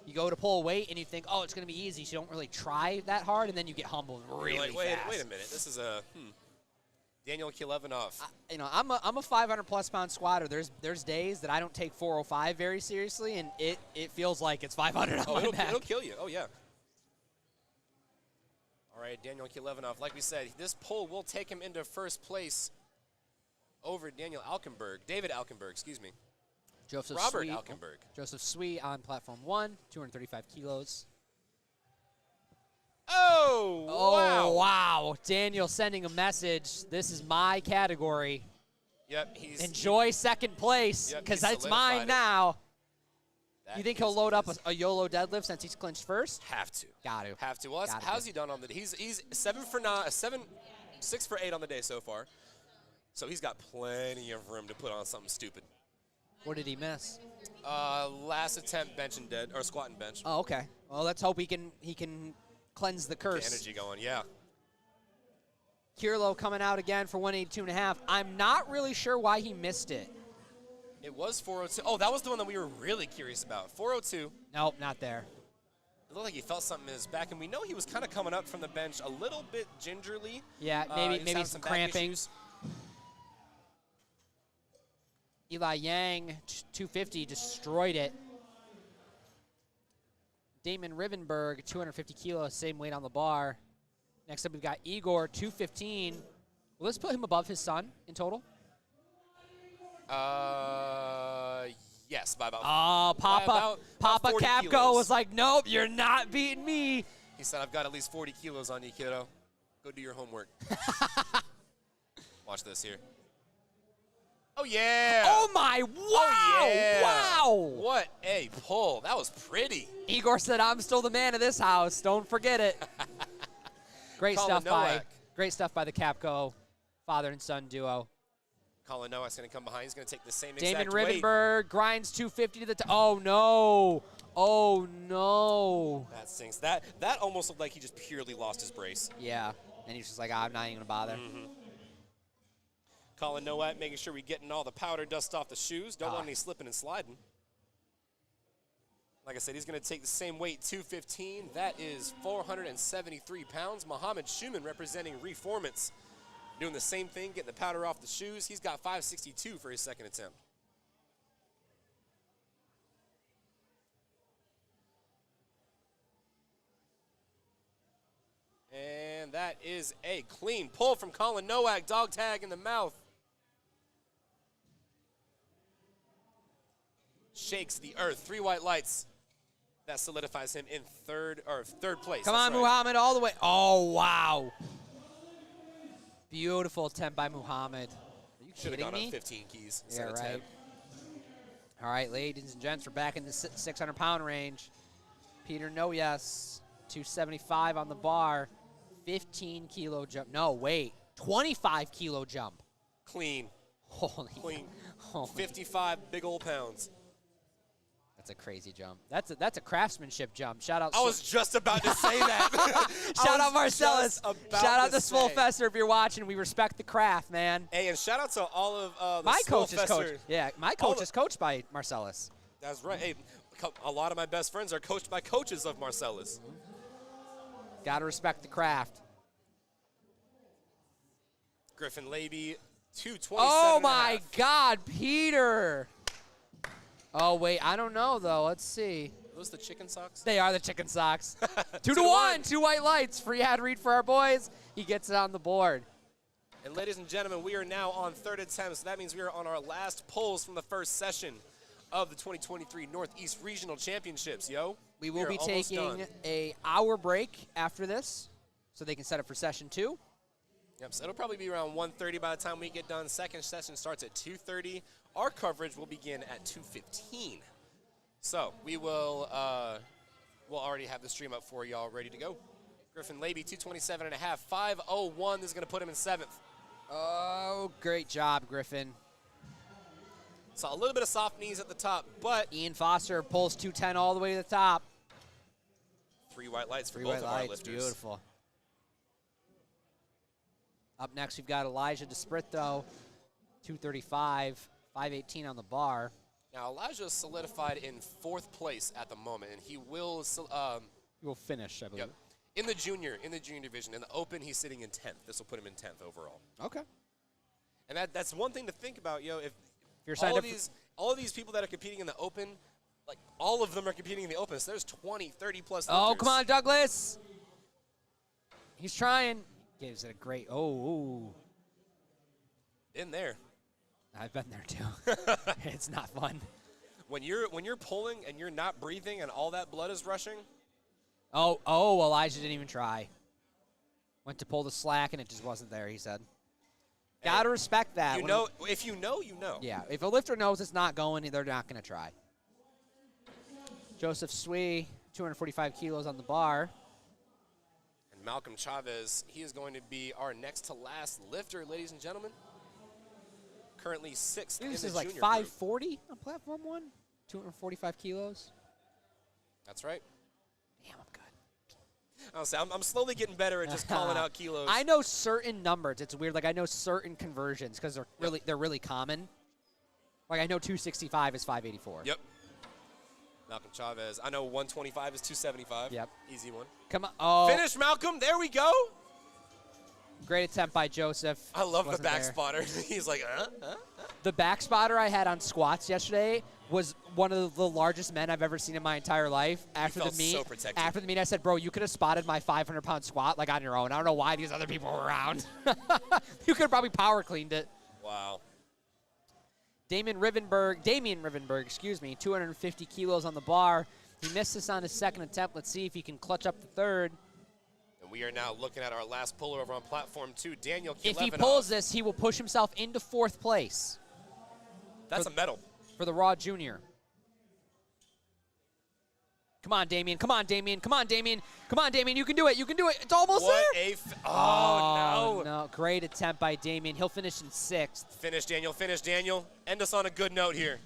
You go to pull a weight, and you think, oh, it's going to be easy, so you don't really try that hard, and then you get humbled really You're like, wait fast. a minute. This is a Daniel Kilevanov. I'm a 500-plus pound squatter. There's days that I don't take 405 very seriously, and it feels like it's 500 on my back. It'll kill you. Oh, yeah. All right, Daniel Kilevanov. Like we said, this pull will take him into first place over David Alkenberg, excuse me. Robert Alkenberg. Joseph Sweet on platform 1, 235 kilos. Oh, wow. Daniel sending a message. This is my category. Yep, Enjoy second place, because it's mine now. You think he'll load up a YOLO deadlift since he's clinched first? Have to. Got to. Have to. Well, how's he done on the day? He's 6 for 8 on the day so far. So he's got plenty of room to put on something stupid. What did he miss? Last attempt bench and dead, or squat and bench. Oh, okay. Well, let's hope he can cleanse the curse. Get energy going, yeah. Kierlo coming out again for 182.5. I'm not really sure why he missed it. It was 402. Oh, that was the one that we were really curious about. 402. Nope, not there. It looked like he felt something in his back, and we know he was kind of coming up from the bench a little bit gingerly. Yeah, maybe some cramping. Eli Yang, 250, destroyed it. Damon Rivenberg, 250 kilos, same weight on the bar. Next up, we've got Igor, 215. Will this put him above his son in total? Yes, by about. Oh, Papa Capco kilos. was like, nope, you're not beating me. He said, I've got at least 40 kilos on you, kiddo. Go do your homework. Watch this here. Oh, yeah. Oh, my. Wow. Oh, yeah. Wow. What a pull. That was pretty. Igor said, I'm still the man of this house. Don't forget it. Great stuff by the Capco father and son duo. Colin Nowak's going to come behind. He's going to take the same Damon exact weight. Rivenberg grinds 250 to the oh, no. Oh, no. That stinks. That almost looked like he just purely lost his brace. Yeah. And he's just like, I'm not even going to bother. Colin Nowak making sure we're getting all the powder dust off the shoes. Don't want any slipping and sliding. Like I said, he's going to take the same weight, 215. That is 473 pounds. Mohammed Schumann representing Reformance. Doing the same thing, getting the powder off the shoes. He's got 562 for his second attempt. And that is a clean pull from Colin Nowak. Dog tag in the mouth. Shakes the earth. 3 white lights. That solidifies him in third place. Come on, Muhammad, all the way. Oh, wow. Beautiful attempt by Muhammad. Are you Should have kidding gone me? up 15 keys. Yeah, right. All right, ladies and gents, we're back in the 600-pound range. Peter Noyes, 275 on the bar, 15-kilo jump. No, wait, 25-kilo jump. Clean. Holy. Clean. Holy. 55 big old pounds. That's a crazy jump. That's a craftsmanship jump. Shout out. I was just about to say that. Shout out Marcellus. Shout out to Swolfester if you're watching. We respect the craft, man. Hey, and shout out to all of the my coach is Swolfester. coached. Yeah, my coach is coached by Marcellus. That's right. Hey, a lot of my best friends are coached by coaches of Marcellus. Got to respect the craft. Griffin Labey, 227. Oh my God, Peter. Oh, wait, I don't know, though. Let's see. Are those the chicken socks? They are the chicken socks. 2 to to 1. 1. 2 white lights. Free ad read for our boys. He gets it on the board. And ladies and gentlemen, we are now on third attempt, so that means we are on our last pulls from the first session of the 2023 Northeast Regional Championships, yo. We will are be almost taking done. a hour break after this, so they can set up for session 2. Yep, so it'll probably be around 1:30 by the time we get done. Second session starts at 2:30. Our coverage will begin at 2:15. So we will we'll already have the stream up for y'all ready to go. Griffin Laby, 227.5, 5:01. This is going to put him in 7th. Oh, great job, Griffin. Saw a little bit of soft knees at the top, but Ian Foster pulls 210 all the way to the top. 3 white lights for 3 both white of our lights, lifters. beautiful. Up next, we've got Elijah DeSpritto, 235, 518 on the bar. Now, Elijah is solidified in 4th place at the moment, and he will He will finish, I believe. yep. In the junior division. In the open, he's sitting in 10th. This will put him in 10th overall. Okay. And that's one thing to think about, yo. If you're signed up all of these people that are competing in the open, like all of them are competing in the open. So there's 20, 30 plus. Oh, lifters. come on, Douglas. He's trying. Gives it a great, oh. In there. I've been there too. It's not fun. When you're pulling and you're not breathing and all that blood is rushing. Oh, Elijah didn't even try. Went to pull the slack and it just wasn't there, he said. Gotta respect that. You know, if you know, you know. Yeah, if a lifter knows it's not going, they're not going to try. Joseph Swee, 245 kilos on the bar. And Malcolm Chavez, he is going to be our next to last lifter, ladies and gentlemen. Currently 6th in the This is like junior 540 on platform 1, 245 kilos. That's right. Damn, I'm good. I'll say I'm slowly getting better at just calling out kilos. I know certain numbers. It's weird. Like I know certain conversions because they're really common. Like I know 265 is 584. Yep. Malcolm Chavez. I know 125 is 275. Yep. Easy one. Come on. Oh. Finish, Malcolm. There we go. Great attempt by Joseph. I love the Wasn't back there. spotter. He's like, The back spotter I had on squats yesterday was one of the largest men I've ever seen in my entire life. After felt the meet, so protected. after the meet, I said, "Bro, you could have spotted my 500-pound squat like on your own. I don't know why these other people were around. You could have probably power cleaned it." Wow. Damian Rivenberg, excuse me, 250 kilos on the bar. He missed this on his second attempt. Let's see if he can clutch up the third. And we are now looking at our last puller over on platform 2, Daniel Kilevanov. If he pulls this, he will push himself into 4th place That's a medal. for the Raw Junior. Come on, Damian. Come on, Damian. Come on, Damian. Come on, Damian. You can do it. You can do it. It's almost What there. oh, no. No, great attempt by Damian. He'll finish in 6th. Finish, Daniel. Finish, Daniel. End us on a good note here.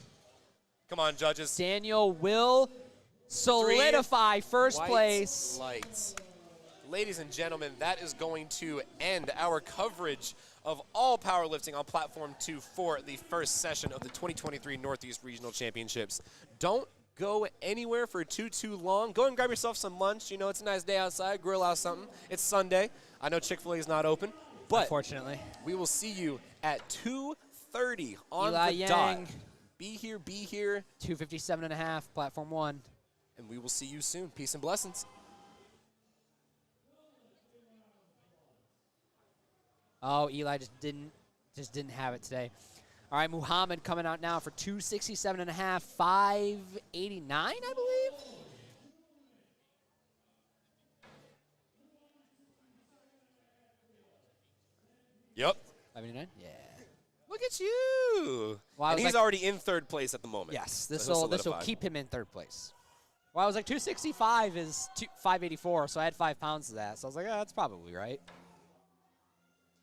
Come on, judges. Daniel will solidify first White place. lights. Ladies and gentlemen, that is going to end our coverage of all powerlifting on Platform 2 for the first session of the 2023 Northeast Regional Championships. Don't go anywhere for too long. Go and grab yourself some lunch. You know, it's a nice day outside. Grill out something. It's Sunday. I know Chick-fil-A is not open, but Unfortunately. we will see you at 2:30 on Eli the dot. Yang. Be here, 257.5, platform 1. and we will see you soon. Peace and blessings. Oh, Eli just didn't have it today. All right, Muhammad coming out now for 267.5, 589, I believe. Yep. 589? Yeah. Look at you. Well, I And was he's like- already in 3rd place at the moment. Yes, So this he'll will solidify. keep him in 3rd place. Well, I was like 265 is 584, so I had 5 pounds of that. So I was like, that's probably right.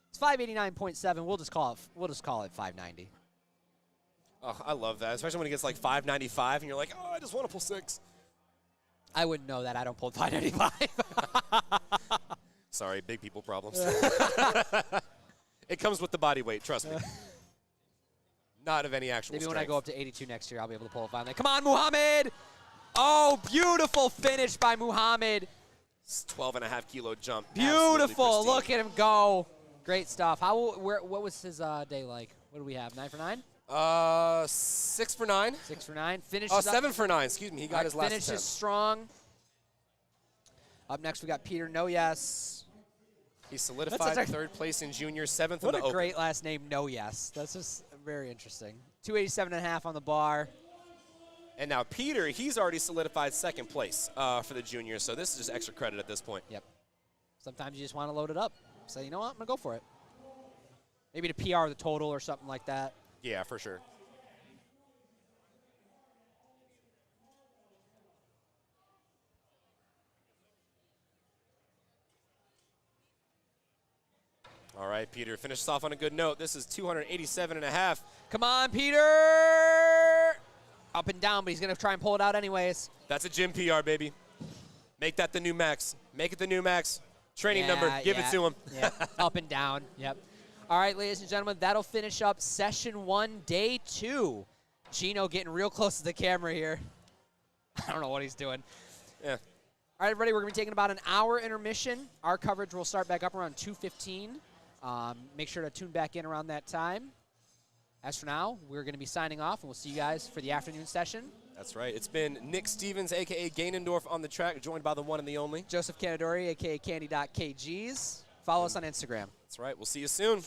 It's 589.7. We'll just call it 590. Oh, I love that, especially when it gets like 595 and you're like, oh, I just want to pull 6. I wouldn't know that. I don't pull 595. Sorry, big people problems. It comes with the body weight, trust me. Not of any actual Maybe strength. when I go up to 82 next year, I'll be able to pull it finally. Come on, Muhammad! Oh, beautiful finish by Muhammad. 12.5 kilo jump. Beautiful. Look at him go. Great stuff. What was his day like? What do we have? 9 for 9? 6 for 9. 6 for 9. Finishes Oh, up. 7 for 9. Excuse me. He got his last Finishes attempt. strong. Up next, we got Peter Noyes. He solidified That's such a- third place in junior, 7th in What the a Open. great last name, Noyes. That's just very interesting. 287.5 on the bar. And now Peter, he's already solidified second place for the junior, so this is just extra credit at this point. Yep. Sometimes you just want to load it up. Say, you know what, I'm going to go for it. Maybe to PR the total or something like that. Yeah, for sure. All right, Peter, finishes off on a good note. This is 287.5. Come on, Peter! Up and down, but he's going to try and pull it out anyways. That's a gym PR, baby. Make that the new max. Make it the new max. Training number. Give it to him. Yep. Up and down. Yep. All right, ladies and gentlemen, that'll finish up session 1, day 2. Gino getting real close to the camera here. I don't know what he's doing. Yeah. All right, everybody, we're going to be taking about an hour intermission. Our coverage will start back up around 2:15. Make sure to tune back in around that time. As for now, we're going to be signing off, and we'll see you guys for the afternoon session. That's right. It's been Nick Stevens, a.k.a. Gainendorf, on the track, joined by the one and the only. Joseph Canadori, a.k.a. Candy.kgs. Follow us on Instagram. That's right. We'll see you soon.